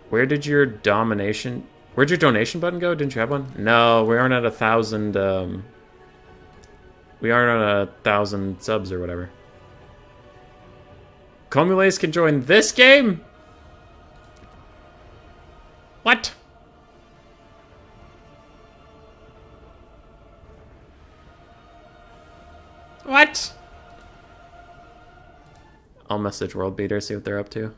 Where'd your donation button go? Didn't you have one? No, we aren't at 1,000, we aren't at 1,000 subs or whatever. Comules can join this game? What? What? I'll message World Beater, see what they're up to.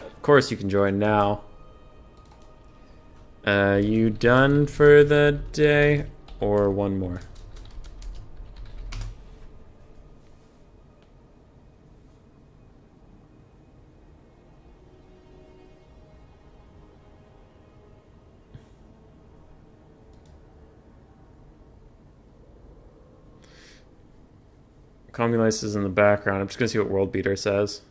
Of course you can join now. You done for the day? Or one more? Comules is in the background. I'm just going to see what World Beater says.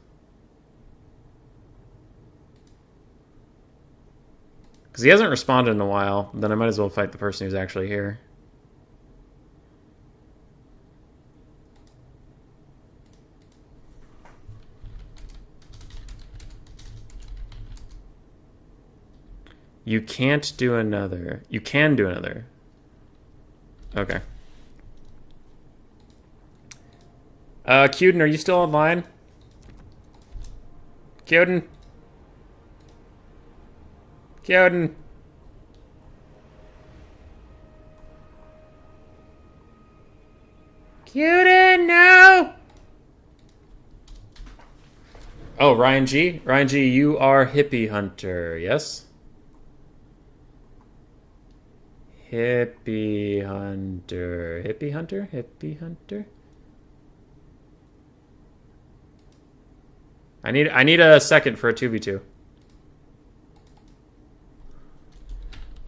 Because he hasn't responded in a while. Then I might as well fight the person who's actually here. You can't do another. You can do another. Okay. Cuden, are you still online? Cuden? Cuden? Cuden, no! Oh, Ryan G? Ryan G, you are Hippie Hunter, yes? Hippie Hunter. Hippie Hunter? Hippie Hunter? I need a second for a 2v2.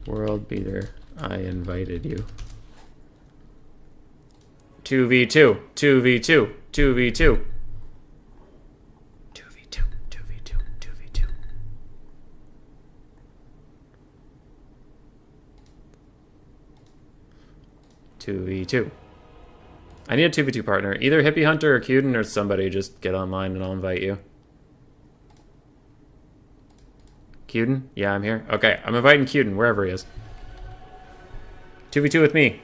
World Beater, I invited you. 2v2, 2v2, 2v2. 2v2, 2v2, 2v2. "2v2. I need a 2v2 partner. Either Hippie Hunter or Cuden or somebody. Just get online and I'll invite you. Cuden? Yeah, I'm here. Okay, I'm inviting Cuden, wherever he is. 2v2 with me.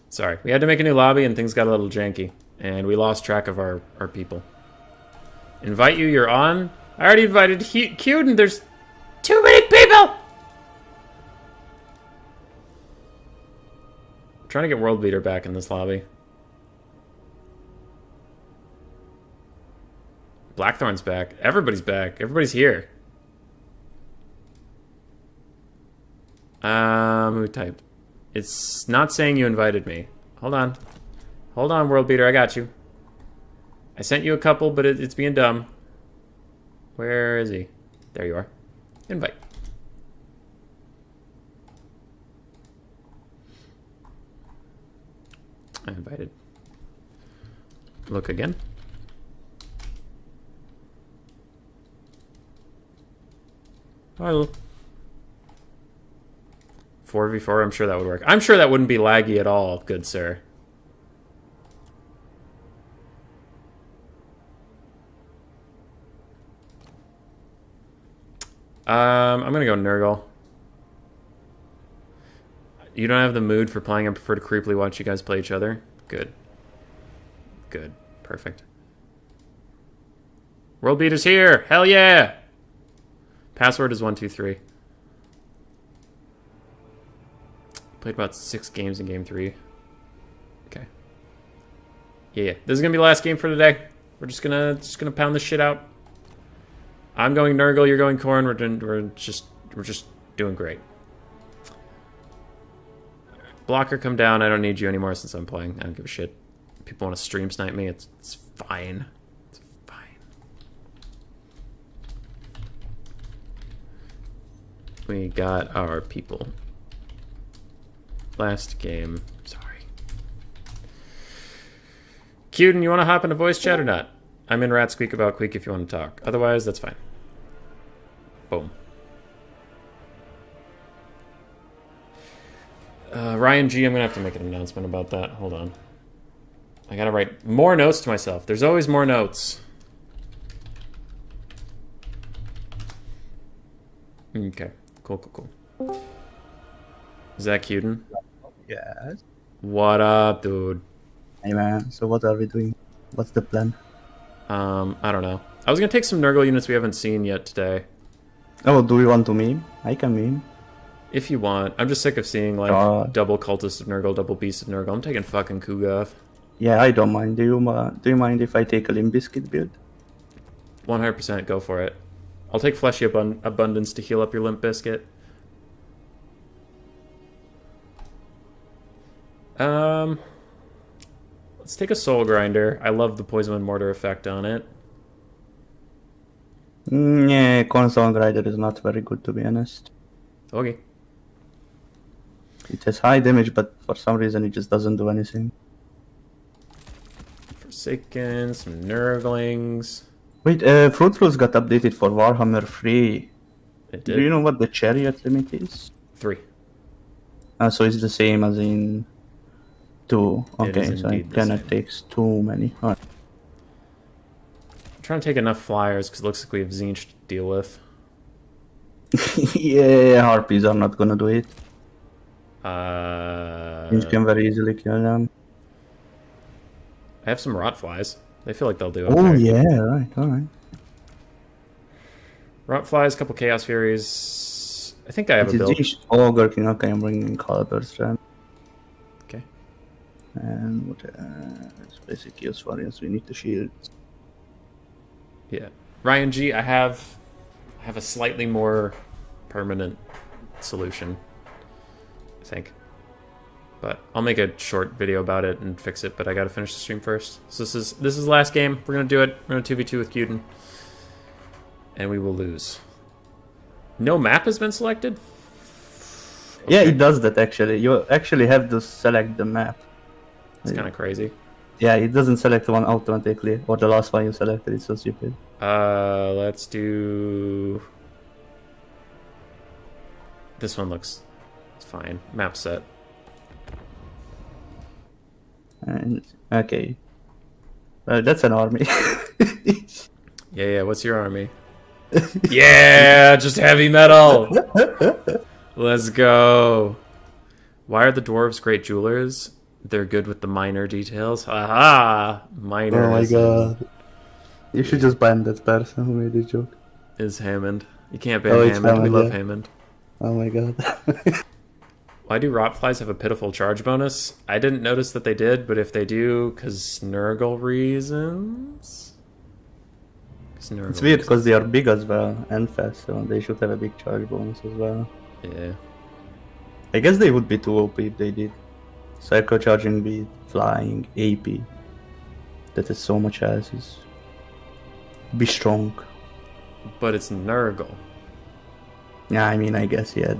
Sorry, we had to make a new lobby and things got a little janky. And we lost track of our people. Invite you, you're on? I already invited Cuden, there's too many people! I'm trying to get World Beater back in this lobby. Blackthorn's back. Everybody's back. Everybody's here. Who typed? It's not saying you invited me. Hold on. Hold on, World Beater, I got you. I sent you a couple, but it's being dumb. Where is he? There you are. Invite. I invited. Look again. Hello. 4v4, I'm sure that would work. I'm sure that wouldn't be laggy at all, good sir. I'm gonna go Nurgle. You don't have the mood for playing. I prefer to creepily watch you guys play each other. Good. Good. Perfect. World Beater's here! Hell yeah! Password is 123. Played about 6 games in game 3. Okay. Yeah. This is gonna be the last game for today. We're just gonna pound this shit out. I'm going Nurgle, you're going Khorne, we're just doing great. Blocker, come down. I don't need you anymore since I'm playing. I don't give a shit. People want to stream snipe me. It's fine. It's fine. We got our people. Last game. Sorry. Cuden, you want to hop into voice chat or not? I'm in Rat Squeak about Queek if you want to talk. Otherwise, that's fine. Boom. Ryan G, I'm going to have to make an announcement about that. Hold on. I got to write more notes to myself. There's always more notes. Okay. Cool, cool, cool. Is that Cuden? Yes. What up, dude? Hey man, so what are we doing? What's the plan? I don't know. I was going to take some Nurgle units we haven't seen yet today. Oh, do you want to meme? I can meme. If you want. I'm just sick of seeing, like, double Cultist of Nurgle, double Beast of Nurgle. I'm taking fucking Kugath. Yeah, I don't mind. Do you mind if I take a Limp Bizkit build? 100% go for it. I'll take Fleshy Abundance to heal up your Limp Biscuit. Let's take a Soul Grinder. I love the Poison and Mortar effect on it. Yeah, Console Grinder is not very good to be honest. Okay. It has high damage, but for some reason it just doesn't do anything. Forsaken, some Nurglings. Wait, Fruit Rules got updated for Warhammer 3. It did. Do you know what the Chariot limit is? 3. So it's the same as in 2. Okay, so indeed it the cannot same. take too many. Alright. trying to take enough flyers because it looks like we have Tzeentch to deal with. Yeah, harpies are not gonna do it. I Tzeentch can very easily kill them. have some rot flies. They feel like they'll do okay. Oh yeah, right, alright. Rot flies, couple chaos furies. I think I have a build. Ogre King. Okay, I'm bringing calibers then. Okay. And what? It's basic use variants. We need the shields. Yeah. Ryan G, I have a slightly more permanent solution, I think. But I'll make a short video about it and fix it, but I gotta finish the stream first. So this is the last game. We're gonna do it. We're gonna 2v2 with Cuden. And we will lose. No map has been selected? Okay. Yeah, it does that actually. You actually have to select the map. It's kinda crazy. Yeah, it doesn't select one automatically, or the last one you selected. It's so stupid. Let's do... This one looks fine. Map set. And, okay. That's an army. Yeah, what's your army? Yeah, just heavy metal! Let's go! Why are the dwarves great jewelers? They're good with the minor details. Haha! Minor. Oh my god. You should just ban that person who made this joke. Is Hammond. You can't ban Hammond. We love Hammond. Oh my god. Why do rotflies have a pitiful charge bonus? I didn't notice that they did, but if they do, because Nurgle reasons? It's weird because they are big as well and fast, so they should have a big charge bonus as well. Yeah. I guess they would be too OP if they did. Psycho charging beat, flying, AP. That is so much asses. Be strong. But it's Nurgle. Yeah, I mean, I guess, yeah,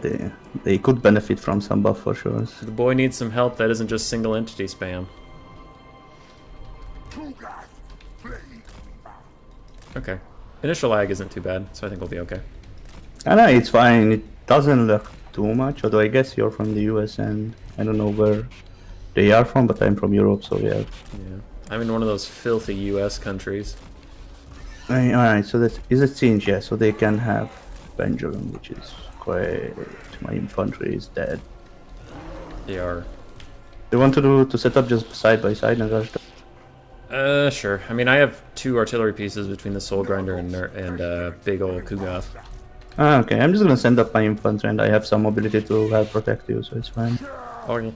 they could benefit from some buff for sure. The boy needs some help that isn't just single entity spam. Okay. Initial lag isn't too bad, so I think we'll be okay. I know, it's fine. It doesn't look too much, although I guess you're from the US and I don't know where they are from, but I'm from Europe, so yeah. Yeah. I'm in one of those filthy US countries. Alright, so that is a Tzeentch, yeah, so they can have Pendulum, which is quite... My infantry is dead. They are. They want to set up just side by side and rush them? Sure. I mean, I have 2 artillery pieces between the Soul Grinder and big ol' Kugoth. Ah, okay, I'm just gonna send up my infantry and I have some ability to help protect you, so it's fine. Okay.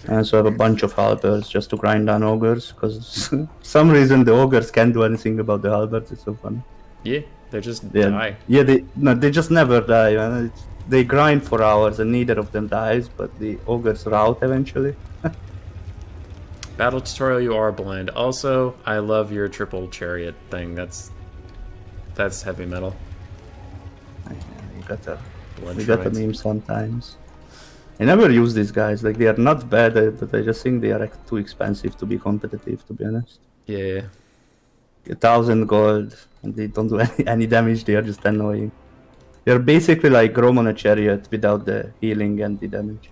I also have a bunch of halberds just to grind down ogres, because some reason the ogres can't do anything about the halberds, it's so funny. Yeah, they just die. Yeah, they just never die, man. They grind for hours and neither of them dies, but the ogres rout eventually. Battle tutorial, you are blind. Also, I love your triple chariot thing. That's heavy metal. You got the meme sometimes. I never use these guys. Like, they are not bad, but I just think they are too expensive to be competitive, to be honest. Yeah. 1,000 gold, and they don't do any damage. They are just annoying. They're basically like Grom on a chariot without the healing and the damage.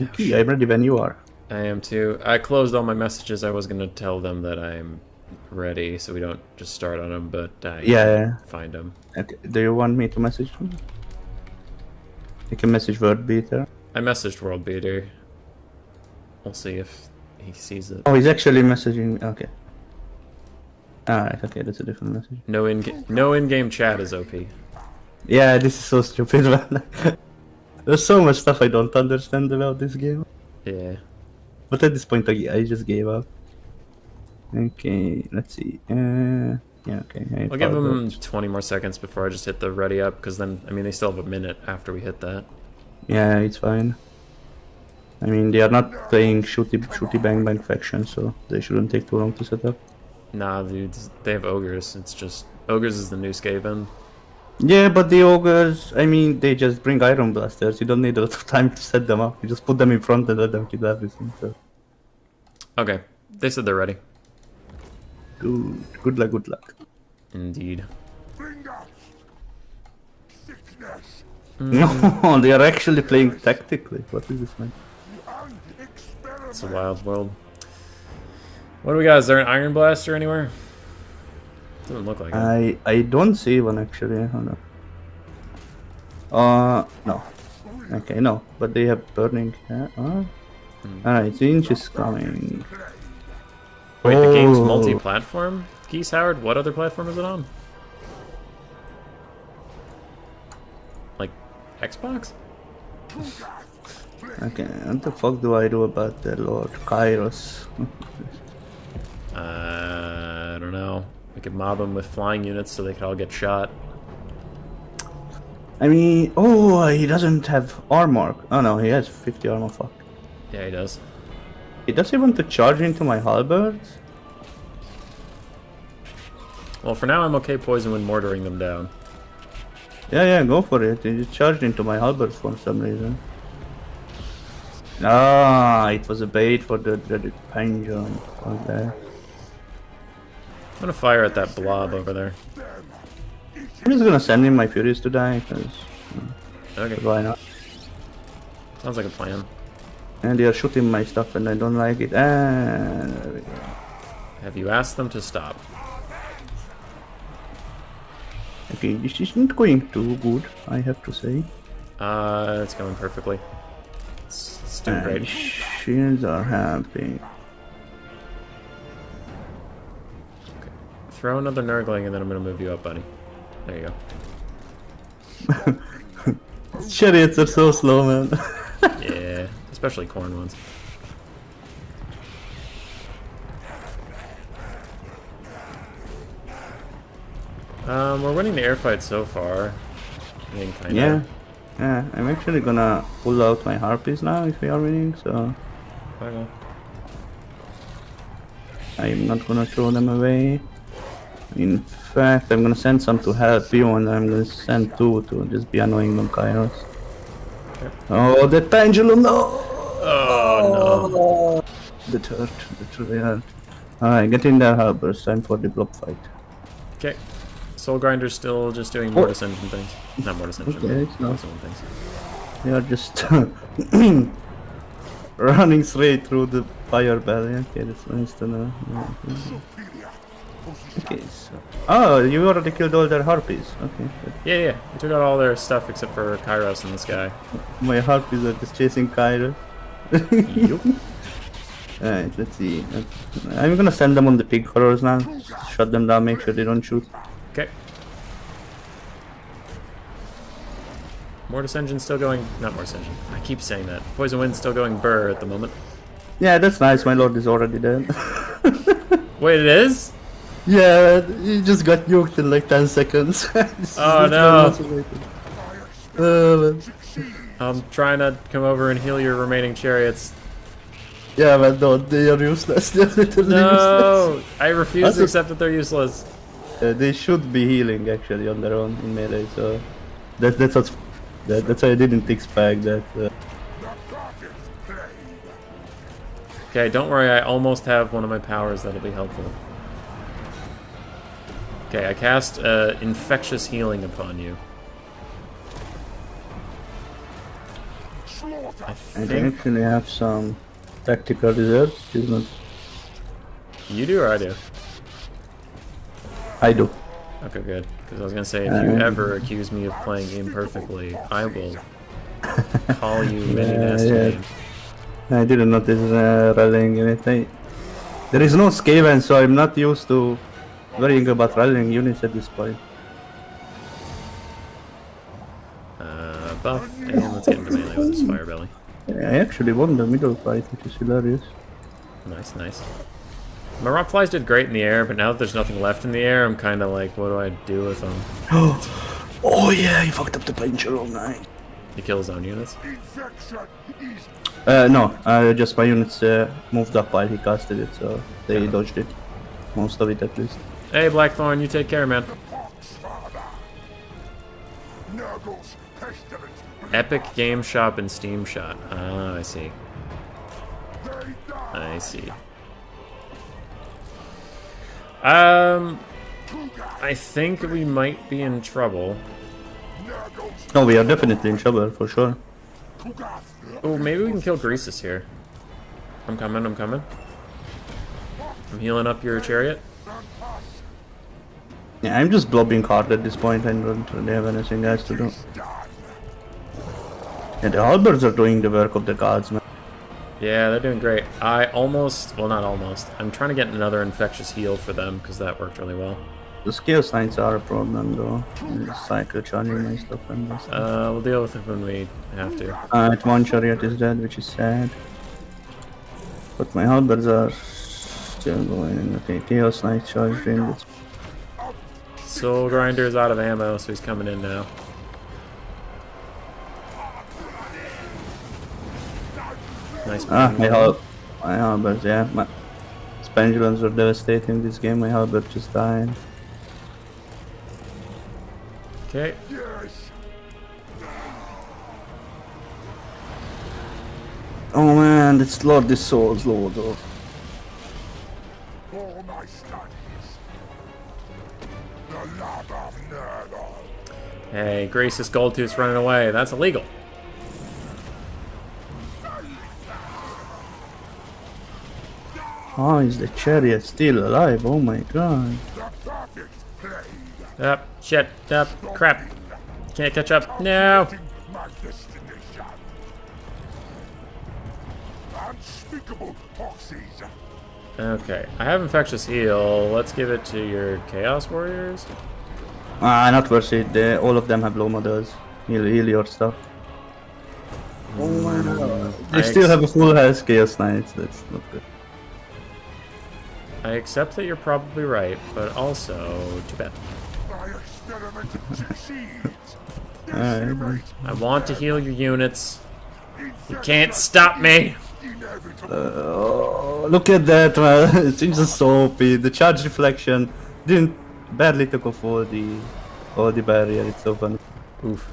Okay, I'm ready when you are. I am too. I closed all my messages. I was going to tell them that I'm ready, so we don't just start on them, but I find them. Okay. Do you want me to message them? You can message Word Beater. I messaged World Beater. We'll see if he sees it. Oh, he's actually messaging. Okay. Alright, okay, that's a different message. No in-game chat is OP. Yeah, this is so stupid, man. There's so much stuff I don't understand about this game. Yeah. But at this point, I just gave up. Okay, let's see. Yeah, okay. I'll give them 20 more seconds before I just hit the ready up, because then, I mean, they still have a minute after we hit that. Yeah, it's fine. I mean, they are not playing shooty bang bang faction, so they shouldn't take too long to set up. Nah, dudes, they have ogres. It's just ogres is the new Skaven. Yeah, but the ogres, I mean, they just bring iron blasters. You don't need a lot of time to set them up. You just put them in front and let them kill everything. So. Okay, they said they're ready. Good luck, good luck. Indeed. No, they are actually playing tactically. What is this, man? It's a wild world. What do we got? Is there an Iron Blaster anywhere? Doesn't look like it. I don't see one actually. Hold on. No. Okay, no. But they have burning. Alright, Tzeentch is coming. Wait, the game's multi-platform? Geese Howard, what other platform is it on? Like, Xbox? Okay, what the fuck do I do about that Lord Kairos? I don't know. We could mob them with flying units so they could all get shot. I mean, he doesn't have armor. Oh no, he has 50 armor, fuck. Yeah, he does. Does he want to charge into my halberds? Well, for now I'm okay Poison Wind mortaring them down. Yeah, go for it. He just charged into my halberds for some reason. Ah, it was a bait for the dreaded penguin. Okay. I'm gonna fire at that blob over there. I'm just gonna send in my furies to die, because... Okay. Why not? Sounds like a plan. And they are shooting my stuff and I don't like it. And there we go. Have you asked them to stop? Okay, this isn't going too good, I have to say. It's going perfectly. It's doing great. Shields are happy. Throw another Nurgling and then I'm gonna move you up, buddy. There you go. Chariots are so slow, man. Yeah, especially Khorne ones. We're winning the air fight so far. I mean, kinda. Yeah, I'm actually gonna pull out my harpies now if we are winning, so... Okay. I'm not gonna throw them away. In fact, I'm gonna send some to help you, and I'm gonna send two to just be annoying them, Kairos. Okay. Oh, that pendulum, no! Oh, no. That hurt, that really hurt. Alright, get in there, Harbors. Time for the blob fight. Okay. Soul Grinder's still just doing Mortis Engine things. Not Mortis Engine, Okay, but no. things. They are just running straight through the fire belly. Okay, that's nice to know. Okay, so... Oh, you already killed all their harpies. Okay. Yeah. We took out all their stuff except for Kairos in the sky. My harpies are just chasing Kairos. Yup. Alright, let's see. I'm gonna send them on the pig horrors now. Shut them down, make sure they don't shoot. Okay. Mortis Engine still going... Not Mortis Engine. I keep saying that. Poison Wind's still going burr at the moment. Yeah, that's nice. My lord is already dead. Wait, it is? Yeah, he just got nuked in like 10 seconds. Oh no! I'm trying to come over and heal your remaining chariots. Yeah, but no, they are useless. They're literally useless. I refuse to accept that they're useless. They should be healing actually on their own in melee, so that's why I didn't expect that. Okay, don't worry, I almost have one of my powers that'll be helpful. Okay, I cast infectious healing upon you. I actually have some tactical reserves. You do or I do? I do. Okay, good. Because I was going to say, if you ever accuse me of playing imperfectly, I will call you many nasty names. I didn't notice rallying anything. There is no Skaven, so I'm not used to worrying about rallying units at this point. Buff, and let's get into melee with this fire belly. I actually won the middle fight, which is hilarious. Nice. My rock flies did great in the air, but now that there's nothing left in the air, I'm kind of like, what do I do with them? Oh yeah, he fucked up the pendulum, nice. He kills his own units? No, just my units moved up while he casted it, so they dodged it. Most of it at least. Hey Blackthorn, you take care, man. Epic Game Shop and Steam Shot. Ah, I see. I think we might be in trouble. No, we are definitely in trouble, for sure. Oh, maybe we can kill Greasus here. I'm coming. I'm healing up your chariot. Yeah, I'm just blobbing hard at this point. I don't really have anything else to do. Yeah, the halberds are doing the work of the gods, man. Yeah, they're doing great. I almost, well, not almost. I'm trying to get another infectious heal for them because that worked really well. The skill signs are a problem, though. Cycle charging and stuff and this. We'll deal with it when we have to. Alright, one chariot is dead, which is sad. But my halberds are still going. Okay, Chaos Knight charged in. Soul Grinder's out of ammo, so he's coming in now. Nice. My halberds, yeah. My pendulums are devastating this game. My halberd just died. Okay. Oh man, it's Lord the Souls, Lord. For my studies, the love of Nurgle. Hey, Grace's Goldtooth's running away. That's illegal. How is the chariot still alive? Oh my god. The perfect plague. Up, shit, up, crap. Can't catch up. No. My destination. Unspeakable proxies. Okay, I have infectious heal. Let's give it to your Chaos Warriors. Not worth it. All of them have low models. Heal your stuff. Oh my god. They still have a full health Chaos Knights. That's not good. I accept that you're probably right, but also too bad. My experiment succeeds. Alright. I want to heal your units. You can't stop me. Inevitable. Oh, look at that, man. It's just so OP. The charge reflection didn't barely took off all the barrier. It's so funny. Oof.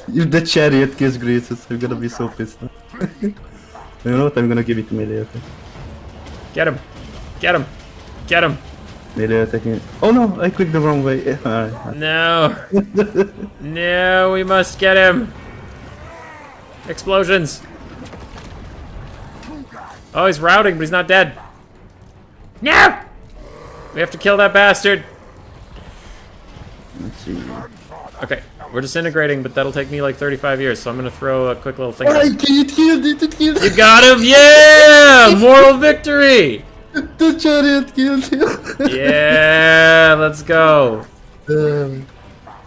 If the chariot kills Greasus, I'm gonna be so pissed. You know what? I'm gonna give it to melee attack. Get him. Get him. Get him. Melee attacking. Oh no, I clicked the wrong way. Alright. No. No, we must get him. Explosions. Oh, he's routing, but he's not dead. No! We have to kill that bastard. Let's see. Okay, we're disintegrating, but that'll take me like 35 years, so I'm gonna throw a quick little thing. I killed it, it killed You got him! Yeah! Moral victory! The chariot killed him. Yeah, let's go. Damn.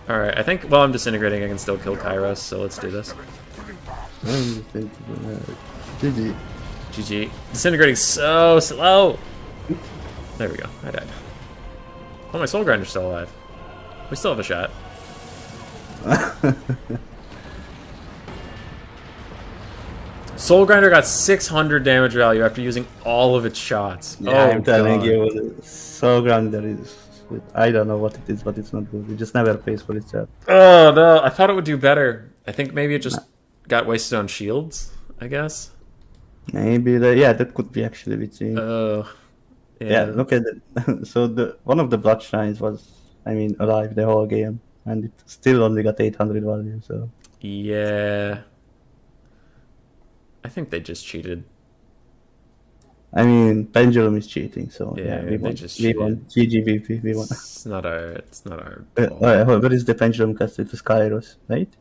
Alright, I think while I'm disintegrating, I can still kill Kairos, so let's do this. GG. GG. Disintegrating so slow! There we go, I died. Oh, my Soul Grinder's still alive. We still have a shot. Soul Grinder got 600 damage value after using all of its shots. Yeah, oh, I'm telling God. you, so Grinder is. I don't know what it is, but it's not good. It just never pays for itself. Oh, no. I thought it would do better. I think maybe it just got wasted on shields, I guess. Maybe, yeah, that could be actually with you. Oh. Yeah, look at it. So one of the Bloodshines was, alive the whole game, and it still only got 800 value. So Yeah. I think they just cheated. Pendulum is cheating. So Yeah, we they won. just We won. GGVP, we won. It's not our fault. Where is the pendulum cast? It was Kairos, right?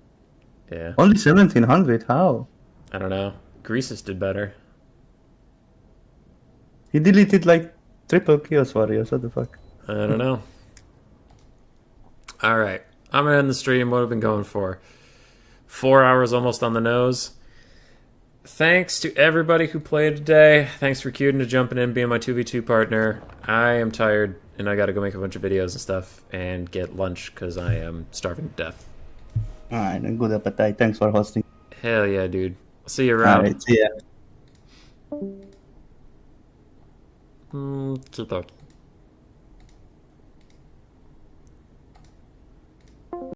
Yeah. Only 1700. How? I don't know. Greasus did better. He deleted like triple Chaos Warriors. What the fuck? I don't know. Alright. I'm gonna end the stream. What have I been going for? 4 hours almost on the nose. Thanks to everybody who played today. Thanks for Cuden to jumping in, being my 2v2 partner. I am tired, and I gotta go make a bunch of videos and stuff, and get lunch, because I am starving to death. Alright, good appetite. Thanks for hosting. Hell yeah, dude. I'll see you around. Alright, see ya. Keep talking.